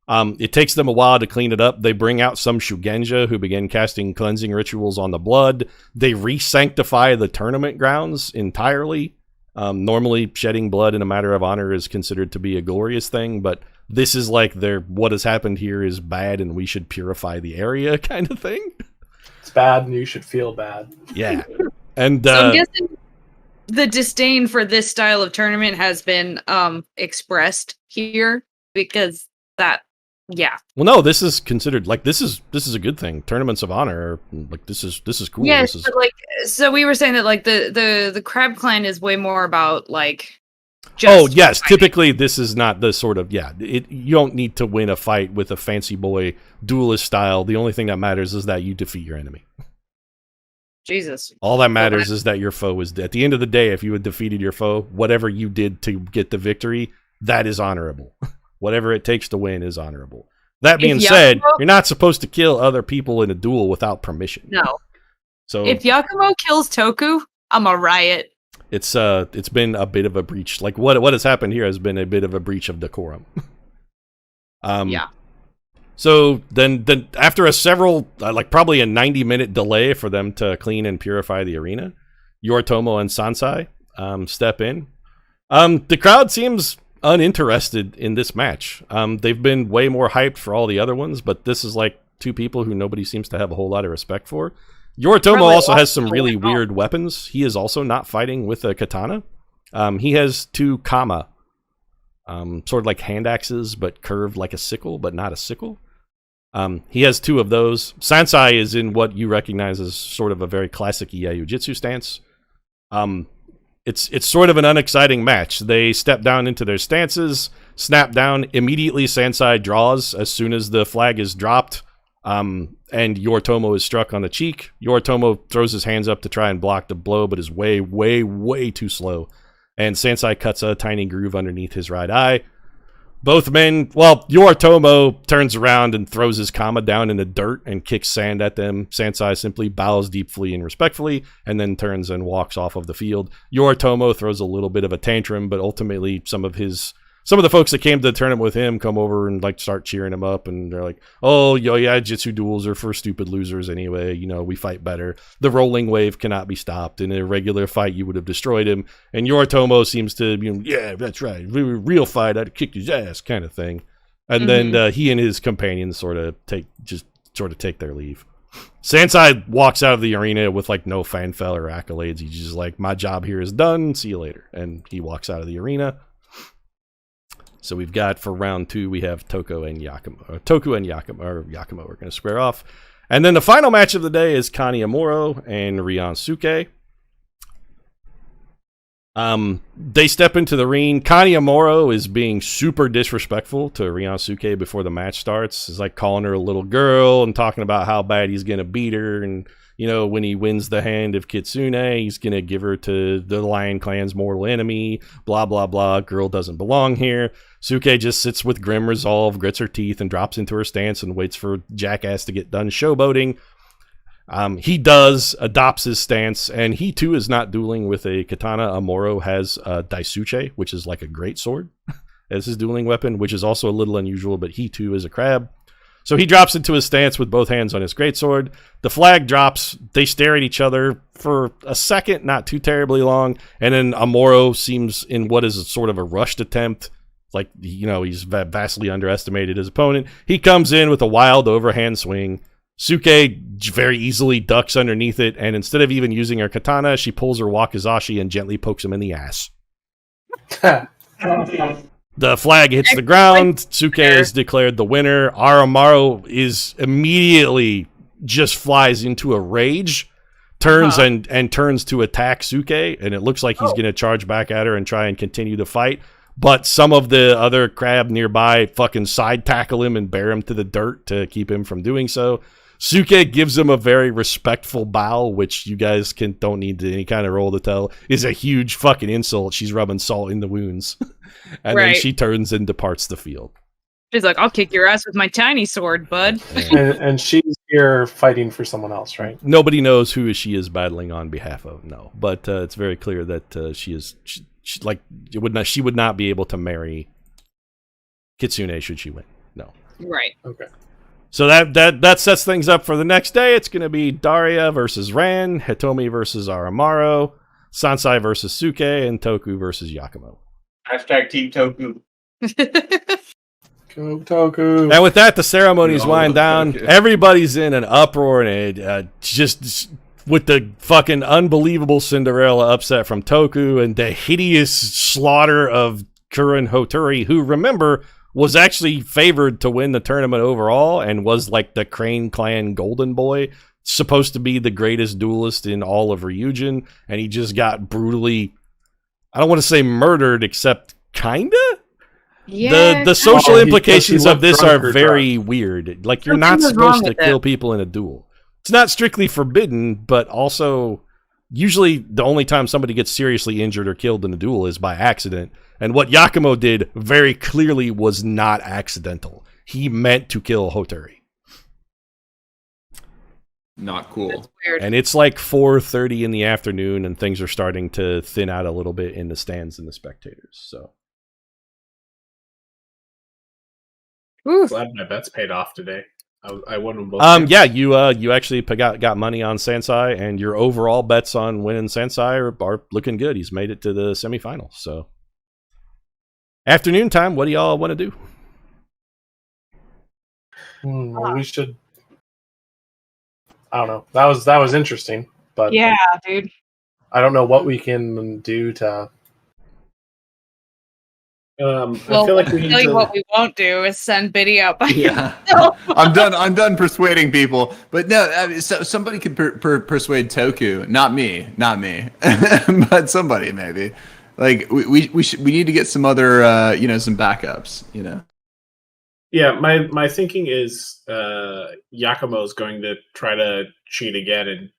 It takes them a while to clean it up. They bring out some Shugenja who begin casting cleansing rituals on the blood. They re-sanctify the tournament grounds entirely. Normally, shedding blood in a matter of honor is considered to be a glorious thing, but this is like what has happened here is bad and we should purify the area kind of thing. It's bad and you should feel bad. Yeah. And so I'm guessing the disdain for this style of tournament has been expressed here because well, no, this is considered like this is a good thing. Tournaments of honor are, like this is cool. Yes, but so we were saying that like the Crab Clan is way more about like just yes, fighting. Typically this is not the sort of you don't need to win a fight with a fancy boy duelist style. The only thing that matters is that you defeat your enemy. Jesus. All that matters is that your foe is dead. At the end of the day, if you had defeated your foe, whatever you did to get the victory, that is honorable. Whatever it takes to win is honorable. That being said, you're not supposed to kill other people in a duel without permission. No. So if Yakumo kills Toku, I'm a riot. It's been a bit of a breach. Like what has happened here has been a bit of a breach of decorum. Yeah. So then after probably a 90-minute delay for them to clean and purify the arena, Yoritomo and Sansai step in. The crowd seems uninterested in this match. They've been way more hyped for all the other ones, but this is like two people who nobody seems to have a whole lot of respect for. Yoritomo also has some really weird weapons. He is also not fighting with a katana. He has two kama, sort of like hand axes, but curved like a sickle, but not a sickle. He has two of those. Sansai is in what you recognize as sort of a very classic Iaiujitsu stance. It's sort of an unexciting match. They step down into their stances, snap down. Immediately, Sansai draws as soon as the flag is dropped, and Yoritomo is struck on the cheek. Yoritomo throws his hands up to try and block the blow, but is way, way, way too slow. And Sansai cuts a tiny groove underneath his right eye. Both men, Yoritomo turns around and throws his kama down in the dirt and kicks sand at them. Sansai simply bows deeply and respectfully and then turns and walks off of the field. Yoritomo throws a little bit of a tantrum, but ultimately some of the folks that came to the tournament with him come over and like start cheering him up, and they're like, jitsu duels are for stupid losers anyway, we fight better. The rolling wave cannot be stopped. In a regular fight you would have destroyed him. And Yoritomo seems to yeah, that's right, real fight, I'd kick his ass kind of thing. And then he and his companions sort of take their leave. Sansai walks out of the arena with like no fanfare or accolades. He's just like, my job here is done, see you later. And he walks out of the arena. So we've got for round 2, we have Toku and Yakumo are going to square off. And then the final match of the day is Kaneyamoro and Ryosuke. They step into the ring. Kaneyamoro is being super disrespectful to Ryosuke before the match starts. He's like calling her a little girl and talking about how bad he's going to beat her. And, you know, when he wins the hand of Kitsune, he's going to give her to the Lion Clan's mortal enemy. Blah, blah, blah. Girl doesn't belong here. Suke just sits with grim resolve, grits her teeth, and drops into her stance and waits for Jackass to get done showboating. He adopts his stance, and he too is not dueling with a katana. Amuro has a daisuche, which is like a great sword, as his dueling weapon, which is also a little unusual, but he too is a crab. So he drops into his stance with both hands on his greatsword. The flag drops. They stare at each other for a second, not too terribly long, and then Amuro seems in what is a sort of a rushed attempt. Like, you know, he's vastly underestimated his opponent. He comes in with a wild overhand swing. Suke very easily ducks underneath it, and instead of even using her katana, she pulls her wakizashi and gently pokes him in the ass. The flag hits the ground. Suke is declared the winner. Aramaru is immediately just flies into a rage, turns and turns to attack Suke, and it looks like he's going to charge back at her and try and continue the fight. But some of the other crab nearby fucking side tackle him and bear him to the dirt to keep him from doing so. Suke gives him a very respectful bow, which you guys don't need any kind of roll to tell is a huge fucking insult. She's rubbing salt in the wounds. And then she turns and departs the field. She's like, I'll kick your ass with my tiny sword, bud. And she's here fighting for someone else, right? Nobody knows who she is battling on behalf of, no. But it's very clear that she would not be able to marry Kitsune should she win. No. Right. Okay. So that sets things up for the next day. It's going to be Daria versus Ran, Hitomi versus Aramaru, Sansai versus Suke, and Toku versus Yakumo. Hashtag Team Toku. Go Toku. And with that, the ceremonies wind down. Toku. Everybody's in an uproar and just with the fucking unbelievable Cinderella upset from Toku and the hideous slaughter of Kuren Hoturi, who, remember, was actually favored to win the tournament overall and was like the Crane Clan golden boy, supposed to be the greatest duelist in all of Ryugin, and he just got brutally, I don't want to say murdered, except kinda? Yeah. The social implications of this are very weird. Like, you're not supposed to kill people in a duel. It's not strictly forbidden, but also usually the only time somebody gets seriously injured or killed in a duel is by accident. And what Yakumo did very clearly was not accidental. He meant to kill Hoturi. Not cool. That's weird. And it's like 4:30 in the afternoon, and things are starting to thin out a little bit in the stands and the spectators. So, glad my bet's paid off today. I won them both. Yeah, you actually got money on Sansai, and your overall bets on winning Sansai are looking good. He's made it to the semifinals. So, afternoon time. What do y'all want to do? Well, we should. I don't know. That was interesting, but yeah, dude. I don't know what we can do to. Well, I feel like we need to... what we won't do is send Biddy up. Yeah, I'm done persuading people. But no, so somebody could persuade Toku, not me, but somebody maybe. Like we need to get some other some backups. Yeah, my thinking is Yakumo is going to try to cheat again and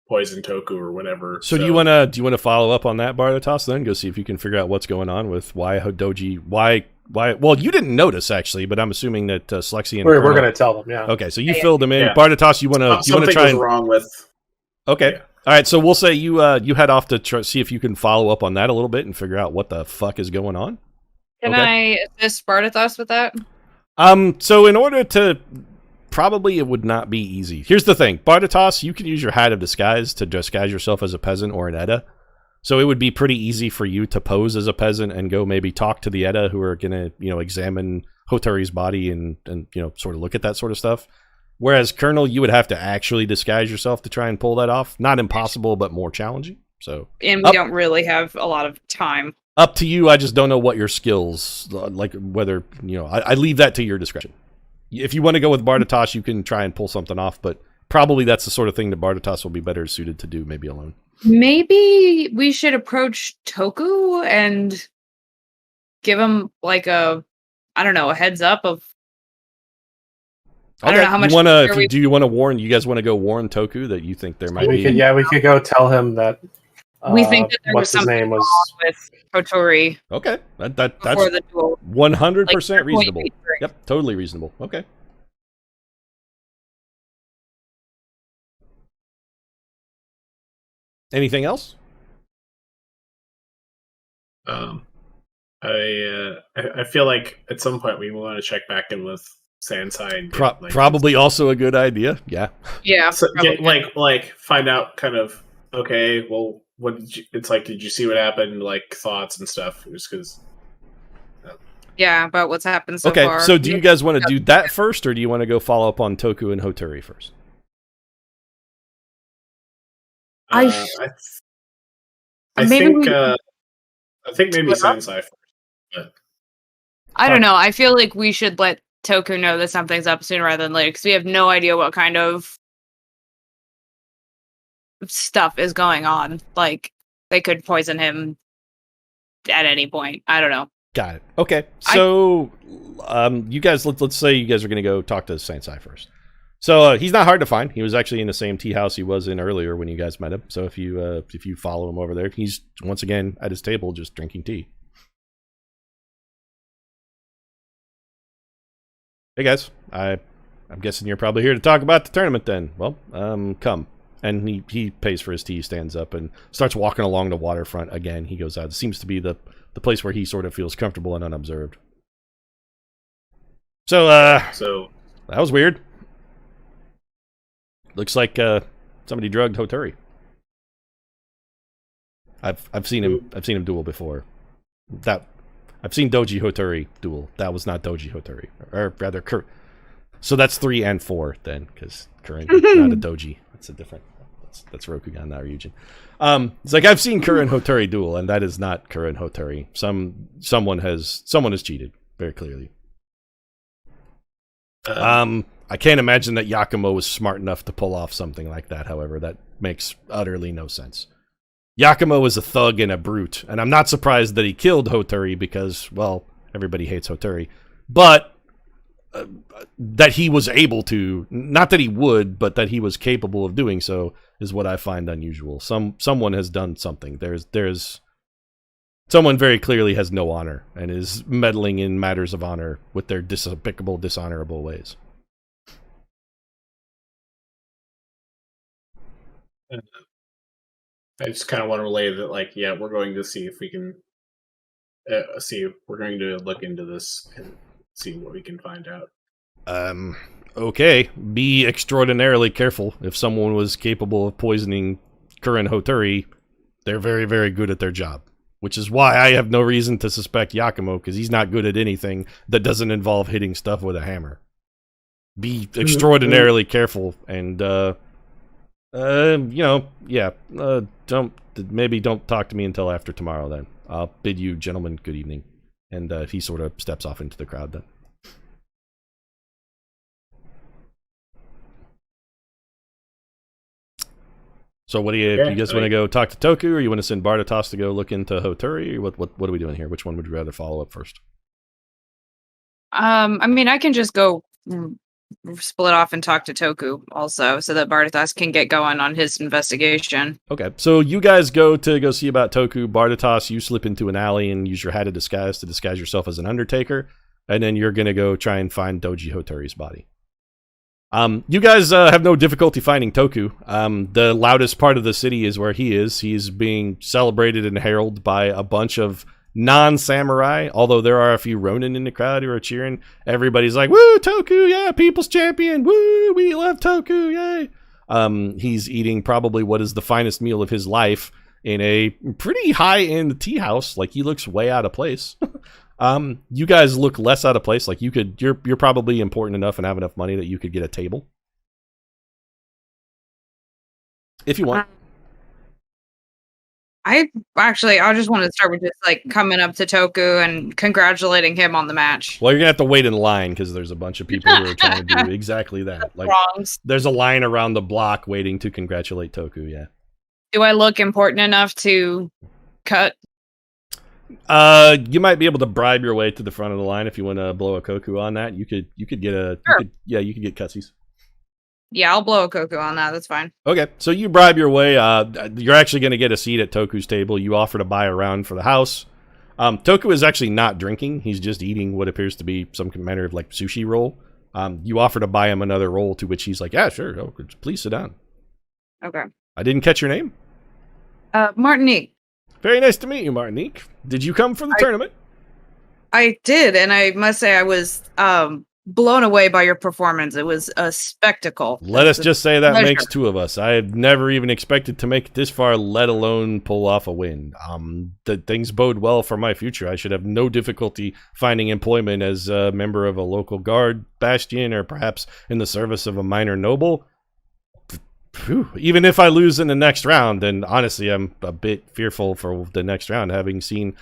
poison Toku or whatever. So do you want to follow up on that, Bardatos, then go see if you can figure out what's going on with why Hodoji why well, you didn't notice actually, but I'm assuming that Slexi and we're going to tell them, yeah. Okay, so you filled them in. Yeah. Bardatos, you want to try and wrong with. Okay. Yeah. All right, so we'll say you head off to see if you can follow up on that a little bit and figure out what the fuck is going on. Can I assist Bardatos with that? So in order to, probably it would not be easy. Here's the thing, Bardatos, you can use your hat of disguise to disguise yourself as a peasant or an Edda. So it would be pretty easy for you to pose as a peasant and go maybe talk to the Edda who are going to, examine Hoturi's body and sort of look at that sort of stuff. Whereas Colonel, you would have to actually disguise yourself to try and pull that off. Not impossible, but more challenging. So, and we don't really have a lot of time. Up to you. I just don't know what your skills, like whether, I leave that to your discretion. If you want to go with Bardatos, you can try and pull something off, but probably that's the sort of thing that Bardatos will be better suited to do, maybe alone. Maybe we should approach Toku and give him like a heads up of. Okay. I don't know how much. Do you want to warn? You guys want to go warn Toku that you think there might be? We could go tell him that. We think that there was something wrong with Hotori. Okay, that's the duel. 100% reasonable. Yep, totally reasonable. Okay. Anything else? I feel like at some point we want to check back in with Sansai. And get, probably also a good idea. Yeah. Yeah. So find out kind of okay. Well, what did you? It's like, did you see what happened? Like thoughts and stuff. Just because. Yeah, about what's happened so Okay, far. so do you guys want to do that first, or do you want to go follow up on Toku and Hotori first? I think maybe Sansai first. But... I don't know. I feel like we should let Toku know that something's up sooner rather than later, because we have no idea what kind of stuff is going on. Like, they could poison him at any point. I don't know. Got it. Okay, so you guys, let's say you guys are going to go talk to Sansai first. So he's not hard to find. He was actually in the same tea house he was in earlier when you guys met him. So if you follow him over there, he's once again at his table just drinking tea. Hey guys, I'm guessing you're probably here to talk about the tournament then. Well, come. And he pays for his tea, stands up, and starts walking along the waterfront again. He goes out. It seems to be the place where he sort of feels comfortable and unobserved. So that was weird. Looks like somebody drugged Hotori. I've seen him duel before. I've seen Doji Hotori duel. That was not Doji Hotori, or rather, so that's 3 and 4 then, because Kurin not a Doji. That's a different. That's Rokugan, not Ryugin. It's like I've seen Kurin Hotori duel, and that is not Kurin Hotori. Someone has cheated very clearly. I can't imagine that Yakumo was smart enough to pull off something like that. However, that makes utterly no sense. Yakumo is a thug and a brute, and I'm not surprised that he killed Hotori because, well, everybody hates Hotori. But that he was able to, not that he would, but that he was capable of doing so is what I find unusual. Someone has done something. There's someone very clearly has no honor and is meddling in matters of honor with their despicable, dishonorable ways. I just kind of want to relay that, like, yeah, we're going to see if we can we're going to look into this and see what we can find out. Okay. Be extraordinarily careful. If someone was capable of poisoning Kurin Hotori, they're very, very good at their job. Which is why I have no reason to suspect Yakumo, because he's not good at anything that doesn't involve hitting stuff with a hammer. Be extraordinarily careful, and don't talk to me until after tomorrow. Then I'll bid you gentlemen good evening. And he sort of steps off into the crowd then. So what do you guys want to go talk to Toku, or you want to send Bardatos to go look into Hotori? Or what are we doing here? Which one would you rather follow up first? I mean, I can just go split off and talk to Toku also, so that Bardatos can get going on his investigation. Okay, so you guys go see about Toku. Bardatos, you slip into an alley and use your hat of disguise to disguise yourself as an undertaker, and then you're going to go try and find Doji Hotori's body. You guys have no difficulty finding Toku. The loudest part of the city is where he is. He's being celebrated and heralded by a bunch of non-samurai, although there are a few Ronin in the crowd who are cheering. Everybody's like, woo, Toku, yeah, people's champion, woo, we love Toku, yay. He's eating probably what is the finest meal of his life in a pretty high-end tea house. Like, he looks way out of place. You guys look less out of place. Like, you're probably important enough and have enough money that you could get a table. If you want. I just want to start with just like coming up to Toku and congratulating him on the match. Well, you're gonna have to wait in line because there's a bunch of people who are trying to do exactly that. Like, Wrongs. there's a line around the block waiting to congratulate Toku. Yeah. Do I look important enough to cut? You might be able to bribe your way to the front of the line if you want to blow a Koku on that. You could get a Sure. you could get cutsies. Yeah, I'll blow a Koku on that. That's fine. Okay, so you bribe your way. You're actually going to get a seat at Toku's table. You offer to buy a round for the house. Toku is actually not drinking. He's just eating what appears to be some manner of like sushi roll. You offer to buy him another roll, to which he's like, "Yeah, sure. Oh, please sit down." Okay. I didn't catch your name. Martinique. Very nice to meet you, Martinique. Did you come for the tournament? I did, and I must say I was blown away by your performance. It was a spectacle. Let us just say that pleasure. makes two of us. I have never even expected to make it this far, let alone pull off a win. That things bode well for my future. I should have no difficulty finding employment as a member of a local guard bastion, or perhaps in the service of a minor noble. Phew. Even if I lose in the next round, then honestly, I'm a bit fearful for the next round, having seen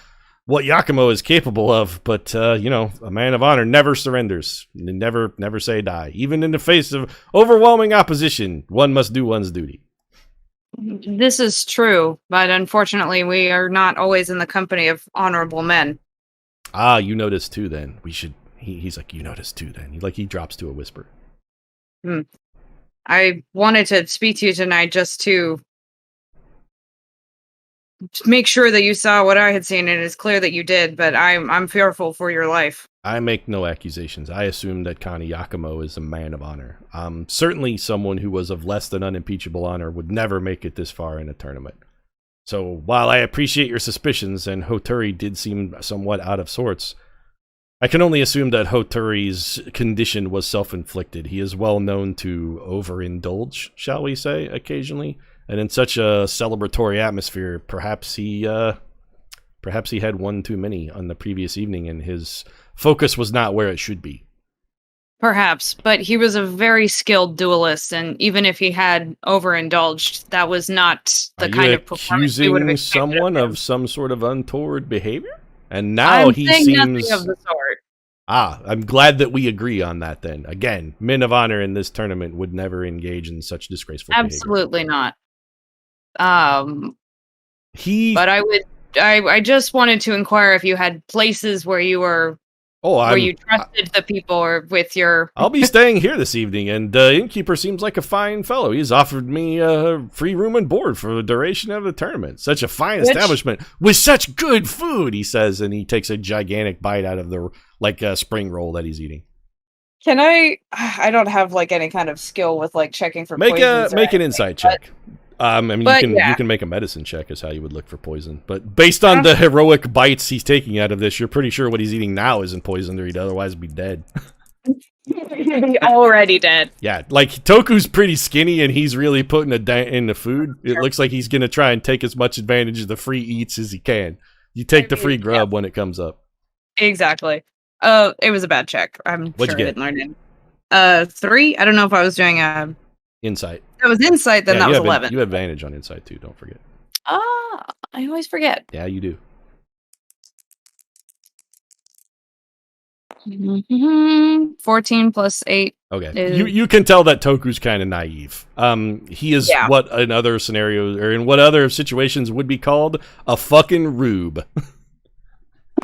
what Yakumo is capable of. But, a man of honor never surrenders. Never say die. Even in the face of overwhelming opposition, one must do one's duty. This is true, but unfortunately, we are not always in the company of honorable men. Ah, you notice too, then. We should... He's like, you notice too, then. He drops to a whisper. I wanted to speak to you tonight just to make sure that you saw what I had seen, and it's clear that you did, but I'm fearful for your life. I make no accusations. I assume that Kani Yakumo is a man of honor. Certainly someone who was of less than unimpeachable honor would never make it this far in a tournament. So while I appreciate your suspicions, and Hoturi did seem somewhat out of sorts, I can only assume that Hoturi's condition was self-inflicted. He is well known to overindulge, shall we say, occasionally. And in such a celebratory atmosphere, perhaps he had one too many on the previous evening, and his focus was not where it should be. Perhaps, but he was a very skilled duelist, and even if he had overindulged, that was not the kind of performance we would have expected. Accusing someone of some sort of untoward behavior? And now I'm he saying seems... nothing of the sort. I'm glad that we agree on that then. Again, men of honor in this tournament would never engage in such disgraceful Absolutely behavior. Not. But I just wanted to inquire if you had places where you were... where you trusted the people, or with your... I'll be staying here this evening, and the innkeeper seems like a fine fellow. He's offered me free room and board for the duration of the tournament. Such a fine establishment with such good food, he says, and he takes a gigantic bite out of the spring roll that he's eating. Can I don't have any kind of skill with checking for poisons. Make an insight check. You can make a medicine check is how you would look for poison. But based on the heroic bites he's taking out of this, you're pretty sure what he's eating now isn't poisoned, or he'd otherwise be dead. He'd be already dead. Yeah, Toku's pretty skinny, and he's really putting a dent in the food. It looks like he's going to try and take as much advantage of the free eats as he can. You take the free grub when it comes up. Exactly. It was a bad check. I'm What'd sure you I get? didn't learn it. 3? I don't know if I was doing Insight. That was insight, then that was 11. You have advantage on insight too, don't forget. I always forget. Yeah, you do. 14 plus 8. Okay. You can tell that Toku's kind of naive. He is what in other scenarios, or in what other situations would be called a fucking rube.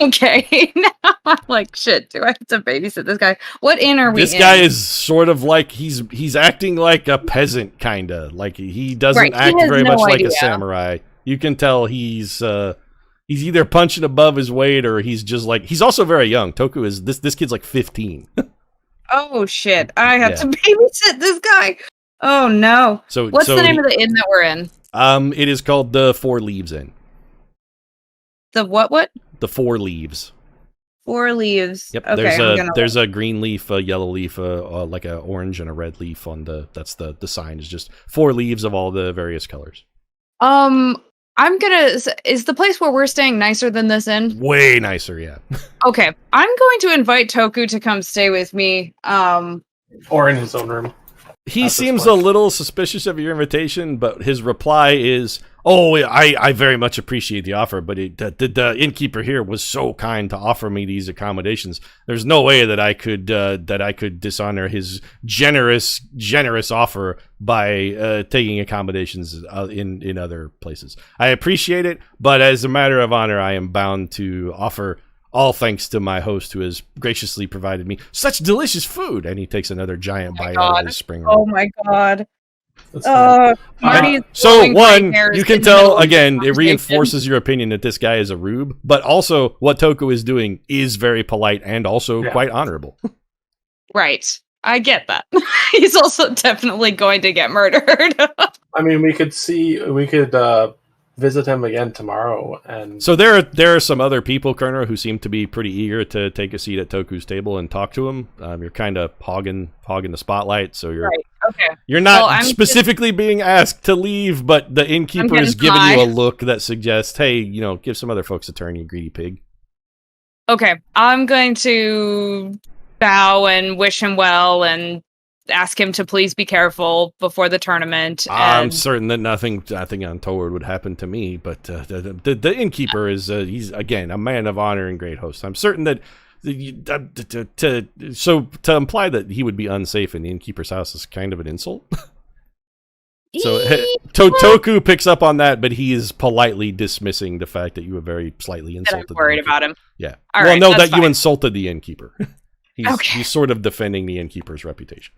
Okay, now I'm like, shit, do I have to babysit this guy? What inn are we in? This guy is sort of he's acting like a peasant, kind of. He doesn't act very much like a samurai. You can tell he's either punching above his weight, or he's just he's also very young. Toku is, this kid's 15. Oh shit, I have to babysit this guy. Oh no. What's the name of the inn that we're in? It is called the Four Leaves Inn. The what? The 4 Leaves. 4 Leaves. Yep. Okay, there's a green leaf, a yellow leaf, like a orange and a red leaf on that's the sign is just 4 leaves of all the various colors. Is the place where we're staying nicer than this inn? Way nicer, yeah. Okay. I'm going to invite Toku to come stay with me. Or in his own room. He seems a little suspicious of your invitation, but his reply is, Oh, I very much appreciate the offer, but the innkeeper here was so kind to offer me these accommodations. There's no way that I could dishonor his generous offer by taking accommodations in other places. I appreciate it, but as a matter of honor, I am bound to offer all thanks to my host who has graciously provided me such delicious food. And he takes another giant bite out of his spring roll. Oh my god. Marty's So one, you can tell again, it reinforces your opinion that this guy is a rube, but also what Toku is doing is very polite and also quite honorable. Right. I get that. He's also definitely going to get murdered. I mean, we could visit him again tomorrow, and so there are some other people, Kerner, who seem to be pretty eager to take a seat at Toku's table and talk to him. You're kind of hogging the spotlight, so you're right. Okay. You're not specifically being asked to leave, but the innkeeper is giving you a look that suggests, hey, give some other folks a turn, you greedy pig. Okay, I'm going to bow and wish him well and ask him to please be careful before the tournament. I'm certain that nothing untoward would happen to me, but the innkeeper is he's again a man of honor and great host. I'm certain that to imply that he would be unsafe in the innkeeper's house is kind of an insult. So Toku picks up on that, but he is politely dismissing the fact that you were very slightly insulted. I'm worried about him. Yeah. All well, right, no, that fine. you insulted the innkeeper. Okay. He's sort of defending the innkeeper's reputation.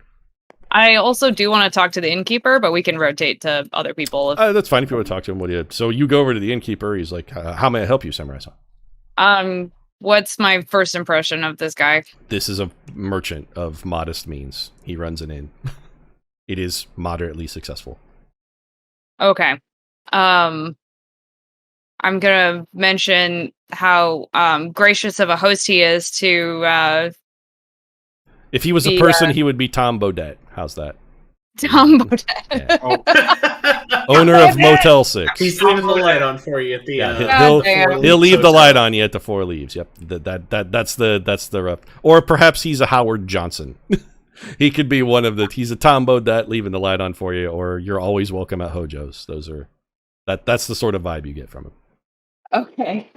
I also do want to talk to the innkeeper, but we can rotate to other people. That's fine if you want to talk to him. So you go over to the innkeeper. He's like, how may I help you, Samurai-san? What's my first impression of this guy? This is a merchant of modest means. He runs an inn. It is moderately successful. Okay. I'm gonna mention how gracious of a host he is to if he was a person, he would be Tom Bodette. How's that? Tom Bodette. Yeah. Owner of Motel 6. He's leaving the light on for you at the he'll leave the light on you at the 4 Leaves. Yep. That's the rough. Or perhaps he's a Howard Johnson. He could be one of he's a Tom Bodette leaving the light on for you, or you're always welcome at Hojo's. That's the sort of vibe you get from him. Okay.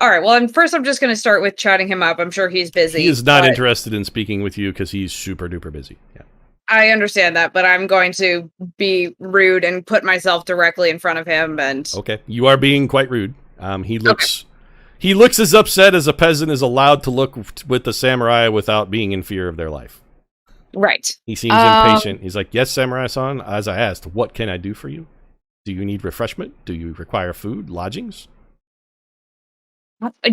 All right, well, first I'm just going to start with chatting him up. I'm sure he's busy. He is not interested in speaking with you because he's super duper busy. Yeah. I understand that, but I'm going to be rude and put myself directly in front of him. And okay, you are being quite rude. He looks as upset as a peasant is allowed to look with the samurai without being in fear of their life. Right. He seems impatient. He's like, yes, Samurai-san, as I asked, what can I do for you? Do you need refreshment? Do you require food, lodgings?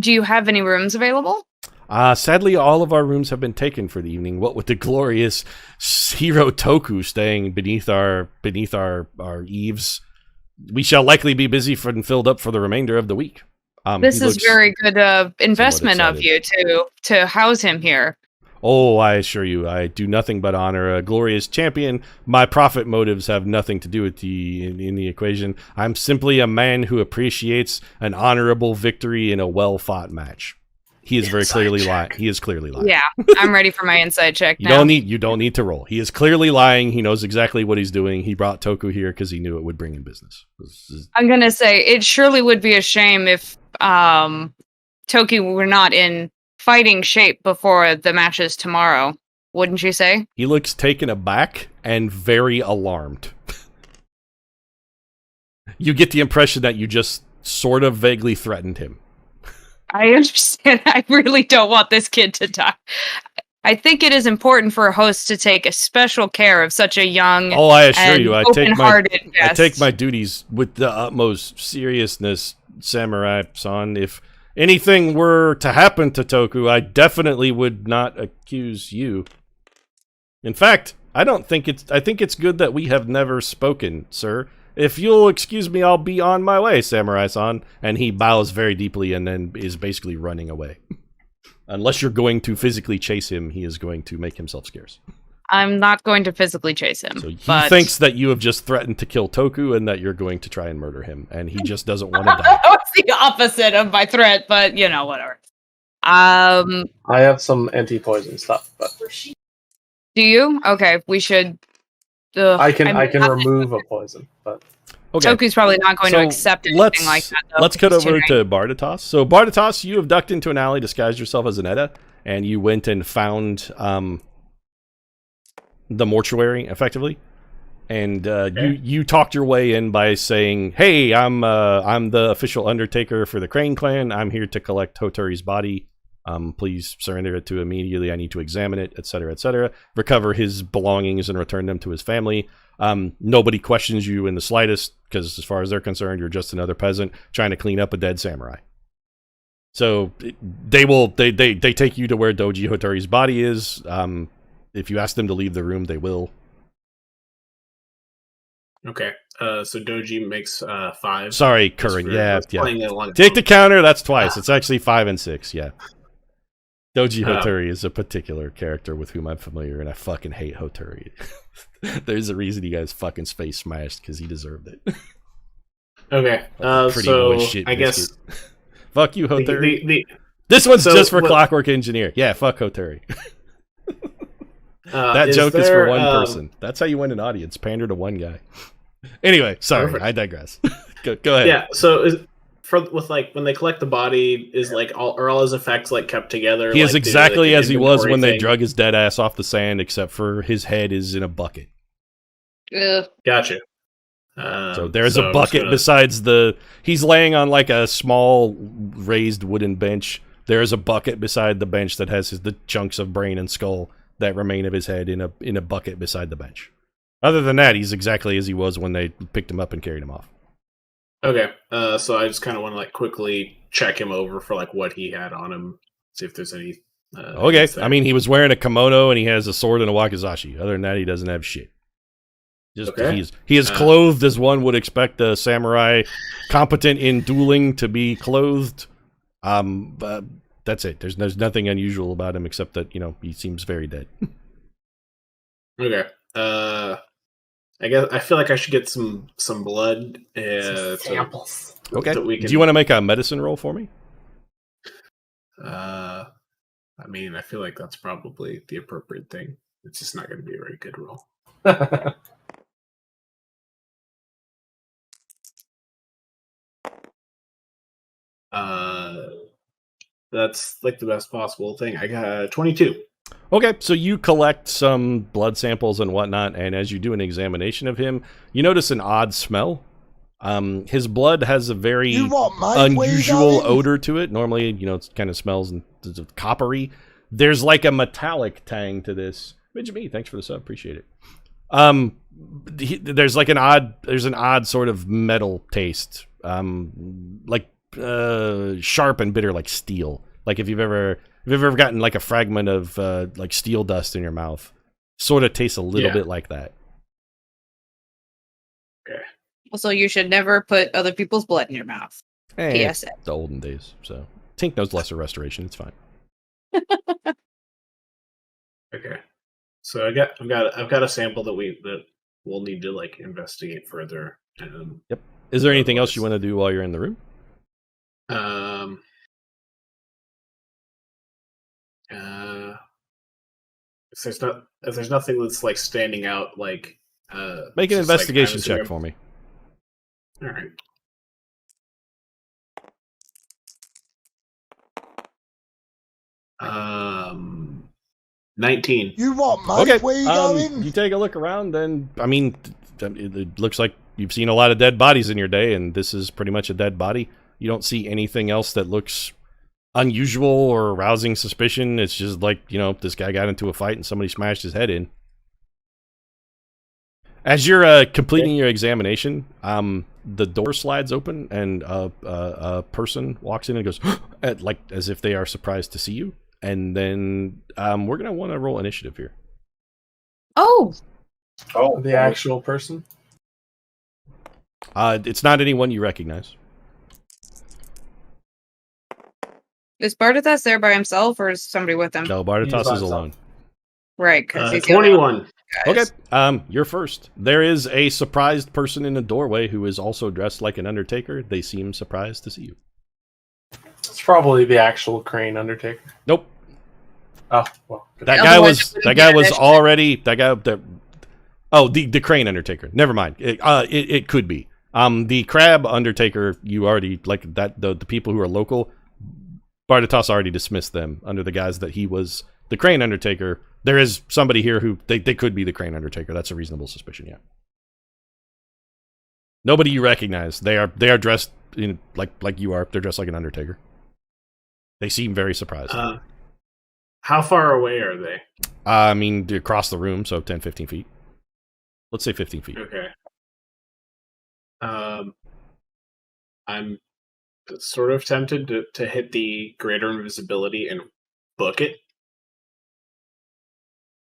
Do you have any rooms available? Sadly, all of our rooms have been taken for the evening. What with the glorious hero Toku staying beneath our eaves, we shall likely be busy and filled up for the remainder of the week. This is very good investment of you to house him here. Oh, I assure you, I do nothing but honor a glorious champion. My profit motives have nothing to do with in the equation. I'm simply a man who appreciates an honorable victory in a well-fought match. He is very clearly lying. He is clearly lying. Yeah, I'm ready for my inside check now. You don't need to roll. He is clearly lying. He knows exactly what he's doing. He brought Toku here because he knew it would bring in business. I'm going to say it surely would be a shame if Toku were not in fighting shape before the matches tomorrow, wouldn't you say? He looks taken aback and very alarmed. You get the impression that you just sort of vaguely threatened him. I understand. I really don't want this kid to die. I think it is important for a host to take a special care of such a young I assure you, I guest. take my duties with the utmost seriousness, Samurai-san. If anything were to happen to Toku, I definitely would not accuse you. In fact, I think it's good that we have never spoken, sir. If you'll excuse me, I'll be on my way, Samurai-san. And he bows very deeply and then is basically running away. Unless you're going to physically chase him, he is going to make himself scarce. I'm not going to physically chase him. So he thinks that you have just threatened to kill Toku and that you're going to try and murder him. And he just doesn't want to die. That was the opposite of my threat, but whatever. I have some anti-poison stuff. But do you? Okay, we should I can remove a poison, but Okay. Toku's probably not going to accept anything like that. Though, let's cut over to Bardatos. So Bardatos, you have ducked into an alley, disguised yourself as an Edda, and you went and found the mortuary, effectively. And you talked your way in by saying, "Hey, I'm the official undertaker for the Crane clan. I'm here to collect Hotori's body. Please surrender it to immediately. I need to examine it, etc., etc. Recover his belongings and return them to his family. Nobody questions you in the slightest, because as far as they're concerned, you're just another peasant trying to clean up a dead samurai. So they take you to where Doji Hotori's body is. If you ask them to leave the room, they will." Okay. So Doji makes 5. Sorry, Curran. Yeah. Take Take the counter. That's twice. It's actually 5 and 6. Yeah. Doji Hotori is a particular character with whom I'm familiar, and I fucking hate Hotori. There's a reason he got his fucking face smashed, because he deserved it. Okay. So I guess fuck you, Hotori. This one's just for Clockwork Engineer. Yeah, fuck Hotori. That joke is for one person. That's how you win an audience. Pander to one guy. Anyway, sorry, perfect. I digress. Go ahead. Yeah. So when they collect the body, is like all his effects like kept together? He is exactly as he was when they drug his dead ass off the sand, except for his head is in a bucket. Gotcha. So there's a bucket besides he's laying on like a small raised wooden bench. There's a bucket beside the bench that has the chunks of brain and skull that remain of his head in a bucket beside the bench. Other than that, he's exactly as he was when they picked him up and carried him off. Okay, so I just kind of want to like quickly check him over for like what he had on him, see if there's any. Okay, I mean he was wearing a kimono and he has a sword and a wakizashi. Other than that, he doesn't have shit. Just he is clothed as one would expect a samurai competent in dueling to be clothed. But that's it. There's nothing unusual about him except that, he seems very dead. Okay. I guess I feel like I should get some blood. Samples. Okay. Do you want to make a medicine roll for me? I mean, I feel like that's probably the appropriate thing. It's just not going to be a very good roll. That's like the best possible thing. I got 22. Okay, so you collect some blood samples and whatnot, and as you do an examination of him, you notice an odd smell. His blood has a very unusual odor to it. Normally, it kind of smells coppery. There's like a metallic tang to this. Benjamin, thanks for the sub, appreciate it. There's like an odd sort of metal taste, like sharp and bitter, like steel. Like if you've ever gotten like a fragment of like steel dust in your mouth, sort of tastes a little bit like that. Okay. Also, you should never put other people's blood in your mouth. PSA. The olden days. So Tink knows lesser restoration. It's fine. Okay. So I've got a sample that we'll need to like investigate further. Yep. Is there anything else you want to do while you're in the room? If there's nothing that's like standing out, like make an investigation check for me. All right. Um, 19. You what, mate? Okay. Where you going? You take a look around, and I mean, it looks like you've seen a lot of dead bodies in your day, and this is pretty much a dead body. You don't see anything else that looks unusual or arousing suspicion. It's just like, this guy got into a fight and somebody smashed his head in. As you're completing your examination, the door slides open and a person walks in and goes, like as if they are surprised to see you. And then we're going to want to roll initiative here. Oh, the actual person? It's not anyone you recognize. Is Bardatos there by himself, or is somebody with him? No, Bardatos is alone. Right, because he's 21. Okay, you're first. There is a surprised person in the doorway who is also dressed like an undertaker. They seem surprised to see you. It's probably the actual Crane Undertaker. Nope. Oh, well. That guy was already Oh, the crane Undertaker. Never mind. It could be. The crab Undertaker, you already, like, that, the people who are local, Bardatos already dismissed them under the guise that he was the crane Undertaker. There is somebody here who, they could be the crane Undertaker. That's a reasonable suspicion, yeah. Nobody you recognize. They are dressed in, like you are. They're dressed like an Undertaker. They seem very surprised. How far away are they? I mean, across the room, so 10, 15 feet. Let's say 15 feet. Okay. I'm sort of tempted to hit the greater invisibility and book it.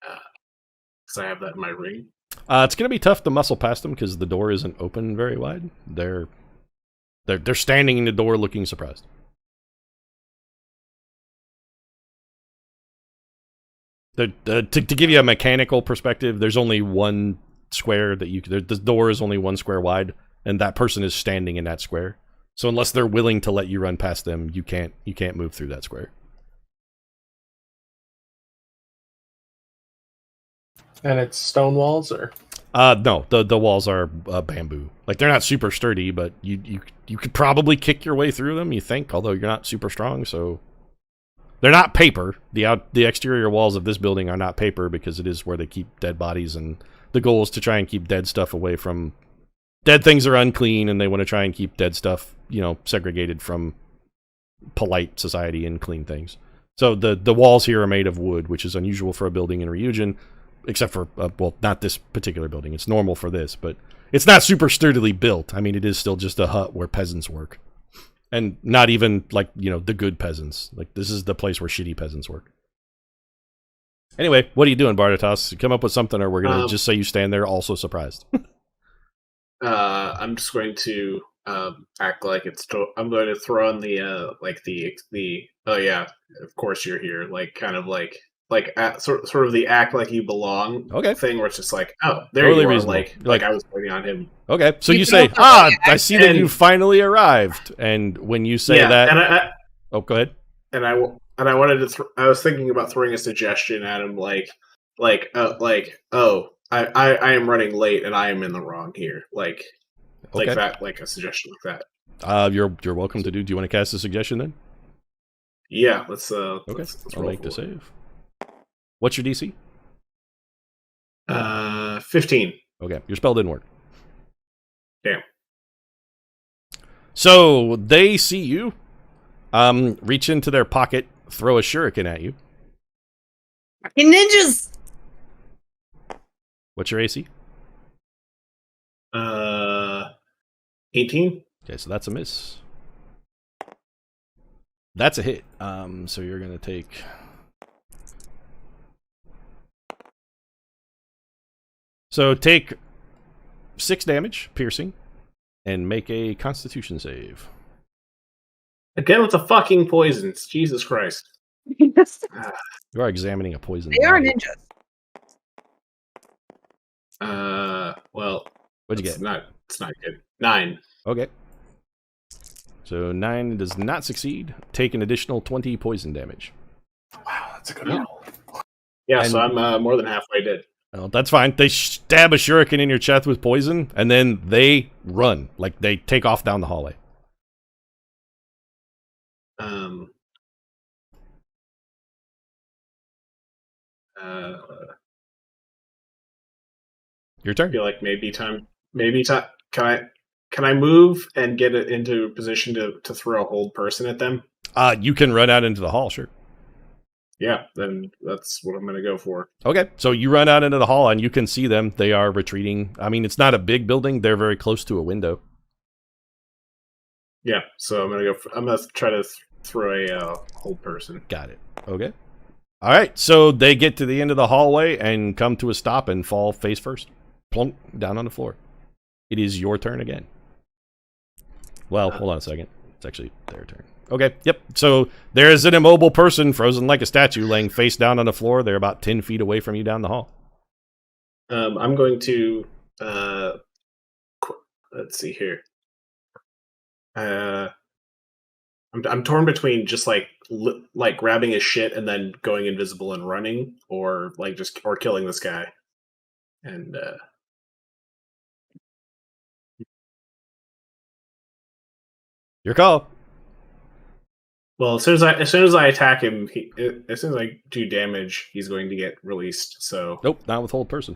Because I have that in my ring. It's going to be tough to muscle past them because the door isn't open very wide. They're standing in the door looking surprised. To give you a mechanical perspective, there's only one square that you... The door is only one square wide, and that person is standing in that square. So unless they're willing to let you run past them, you can't move through that square. And it's stone walls, or? No, the walls are bamboo. Like, they're not super sturdy, but you could probably kick your way through them, you think, although you're not super strong, so... They're not paper. The exterior walls of this building are not paper because it is where they keep dead bodies, and the goal is to try and keep dead stuff away from... Dead things are unclean, and they want to try and keep dead stuff, segregated from polite society and clean things. So the walls here are made of wood, which is unusual for a building in Ryugin, except for, well, not this particular building. It's normal for this, but it's not super sturdily built. I mean, it is still just a hut where peasants work. And not even, like, the good peasants. Like, this is the place where shitty peasants work. Anyway, what are you doing, Bardatos? Come up with something, or we're going to just say you stand there also surprised. I'm just going to act like it's... I'm going to throw on the, oh yeah, of course you're here. Like, kind of like sort of the act like you belong thing, where it's just like, oh, there totally you are, reasonable. Like I was waiting on him. Okay, so you say, I see that you finally arrived, and when you say that, and go ahead. And I wanted to. I was thinking about throwing a suggestion at him, like, I am running late and I am in the wrong here, like that, like a suggestion like that. You're welcome to do. Do you want to cast a suggestion then? Yeah, let's I'll make the save. What's your DC? 15. Okay, your spell didn't work. Damn. So they see you, reach into their pocket, throw a shuriken at you. Fucking ninjas! What's your AC? 18. Okay, so that's a miss. That's a hit. So you're gonna take... So take 6 damage, piercing, and make a Constitution save. Again with the fucking poisons. Jesus Christ. You are examining a poison. They are ninjas. Well, what'd you get? It's not good. 9. Okay. So 9 does not succeed. Take an additional 20 poison damage. Wow, that's a good roll. Yeah, so I'm more than halfway dead. Well, that's fine. They stab a shuriken in your chest with poison, and then they run. Like, they take off down the hallway. Your turn. I feel like maybe time. Can I move and get it into a position to throw a hold person at them? You can run out into the hall, sure. Yeah, then that's what I'm going to go for. Okay, so you run out into the hall and you can see them. They are retreating. I mean, it's not a big building. They're very close to a window. Yeah, so I'm gonna try to throw a hold person. Got it. Okay. All right, so they get to the end of the hallway and come to a stop and fall face first. Plunk down on the floor. It is your turn again. Well, hold on a second. It's actually their turn. Okay, yep. So there's an immobile person frozen like a statue laying face down on the floor. They're about 10 feet away from you down the hall. I'm going to... let's see here. I'm torn between just like grabbing his shit and then going invisible and running, or killing this guy. And Your call. Well, as soon as I attack him, as soon as I do damage, he's going to get released. So Nope, not with hold person.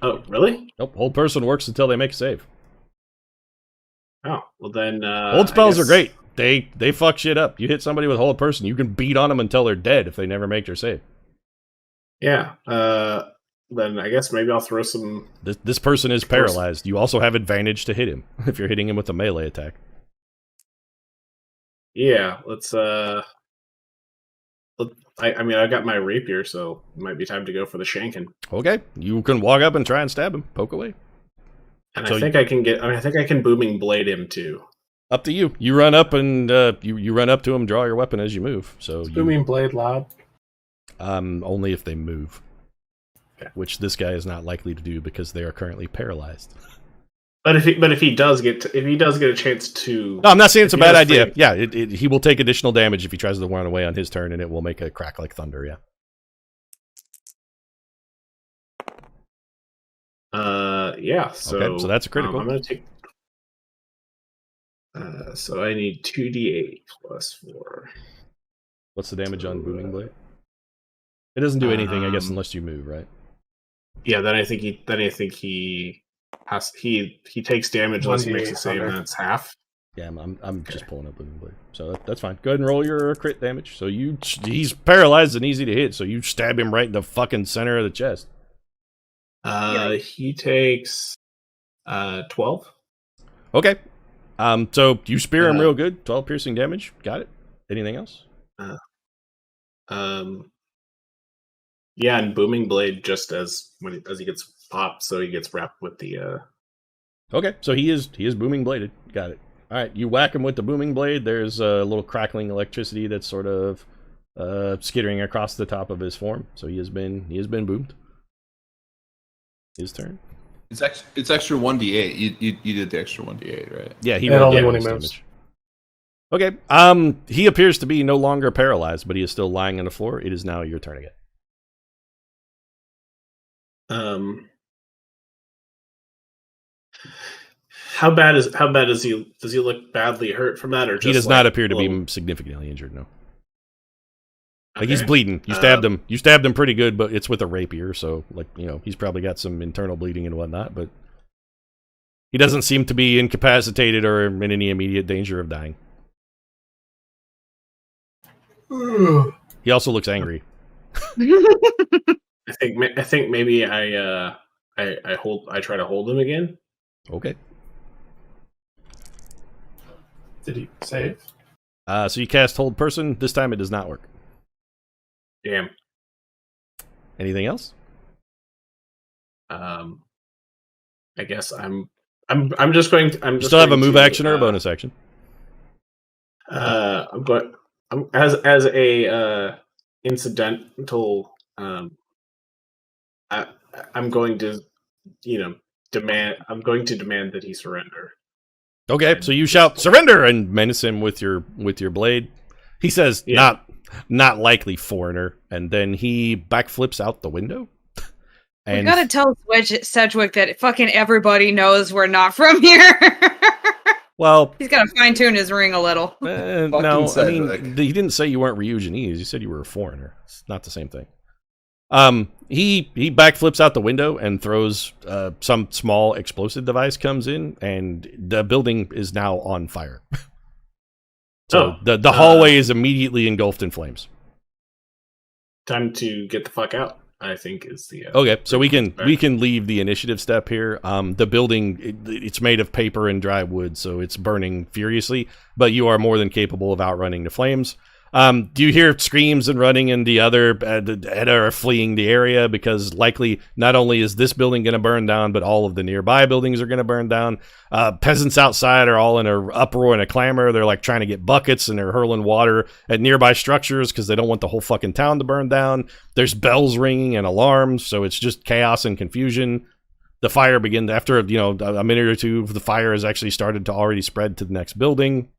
Oh, really? Nope, hold person works until they make a save. Oh, well then. Hold spells are great. They fuck shit up. You hit somebody with hold person, you can beat on them until they're dead if they never make their save. Yeah. Then I guess maybe I'll throw some. This person is paralyzed. You also have advantage to hit him if you're hitting him with a melee attack. Yeah, let's. I mean, I got my rapier, so it might be time to go for the shanking. Okay, you can walk up and try and stab him. Poke away. And So I think I can get. I mean, I think I can booming blade him too. Up to you. You run up and you run up to him. Draw your weapon as you move. So Booming blade loud. only if they move, Okay. which this guy is not likely to do because they are currently paralyzed. But if he does get a chance to. No, I'm not saying it's a If he bad does idea. free- Yeah, he will take additional damage if he tries to run away on his turn, and it will make a crack like thunder. Yeah. Yeah. So, Okay, so that's a critical. I'm gonna take. So I need 2d8 plus 4. What's the damage on booming blade? It doesn't do anything, I guess, Um, unless you move, right? Yeah. Then I think he takes damage unless he makes a 1d8 save, thunder. and it's half. Yeah, I'm just pulling up booming blade, so that's fine. Go ahead and roll your crit damage. So he's paralyzed and easy to hit, so you stab him right in the fucking center of the chest. He takes 12. Okay. So you spear him Uh, real good. 12 piercing damage. Got it. Anything else? Yeah, and booming blade just as he gets popped, so he gets wrapped with the. Okay, so he is booming bladed. Got it. All right, you whack him with the booming blade. There's a little crackling electricity that's sort of skittering across the top of his form. So he has been boomed. His turn. It's extra 1d8. You did the extra 1d8, right? Yeah, he And rolled only when he damage. moves. Okay. He appears to be no longer paralyzed, but he is still lying on the floor. It is now your turn again. How bad is he? Does he look badly hurt from that, or just He does like, not appear to little- be significantly injured. No. Like he's Okay. bleeding. You stabbed him. You stabbed him pretty good, but it's with a rapier, so like he's probably got some internal bleeding and whatnot. But he doesn't seem to be incapacitated or in any immediate danger of dying. He also looks angry. I think maybe I try to hold him again. Okay. Did he save? So you cast Hold Person. This time it does not work. Damn. Anything else? I guess I'm just going. You still have a move action or a bonus action. I'm going. As a incidental. I'm going to, demand. I'm going to demand that he surrender. Okay, so you shout surrender and menace him with your blade. He says, Yeah. not likely, foreigner, and then he backflips out the window. We gotta tell Sedgwick that fucking everybody knows we're not from here. Well, He's gotta fine tune his ring a little. no, I mean, Sedgwick. he didn't say you weren't Ryuginese. He said you were a foreigner. It's not the same thing. He backflips out the window and throws some small explosive device comes in, and the building is now on fire. So the hallway is immediately engulfed in flames. Time to get the fuck out, I think is the. Okay, so we can leave the initiative step here. The building it's made of paper and dry wood, so it's burning furiously. But you are more than capable of outrunning the flames. Do you hear screams and running, and the other are fleeing the area because likely not only is this building going to burn down, but all of the nearby buildings are going to burn down. Peasants outside are all in an uproar and a clamor. They're like trying to get buckets and they're hurling water at nearby structures because they don't want the whole fucking town to burn down. There's bells ringing and alarms, so it's just chaos and confusion. The fire begins after a minute or two. The fire has actually started to already spread to the next building.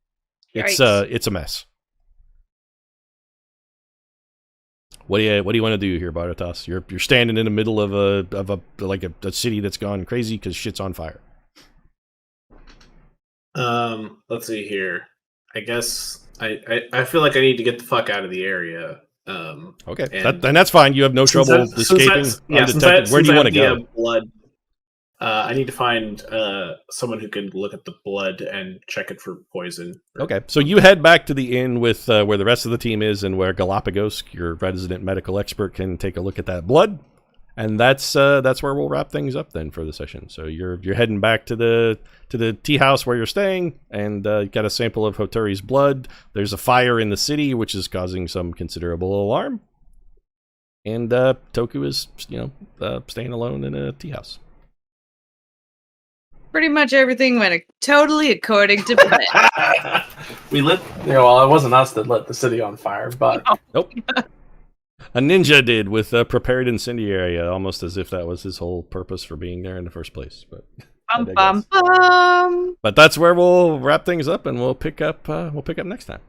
It's a mess. What do you want to do here, Bartotas? You're standing in the middle of a city that's gone crazy because shit's on fire. Let's see here. I guess I feel like I need to get the fuck out of the area. Okay, and that's fine. You have no trouble escaping undetected. Where do you want to go? Blood. I need to find someone who can look at the blood and check it for poison. Okay, so you head back to the inn with where the rest of the team is, and where Galapagos, your resident medical expert, can take a look at that blood. And that's where we'll wrap things up then for the session. So you're heading back to the tea house where you're staying, and got a sample of Hoturi's blood. There's a fire in the city, which is causing some considerable alarm. And Toku is staying alone in a tea house. Pretty much everything went totally according to plan. We lit. Well, it wasn't us that lit the city on fire, but Nope. A ninja did with a prepared incendiary, almost as if that was his whole purpose for being there in the first place. But bum, bum, bum. But that's where we'll wrap things up, and we'll pick up next time.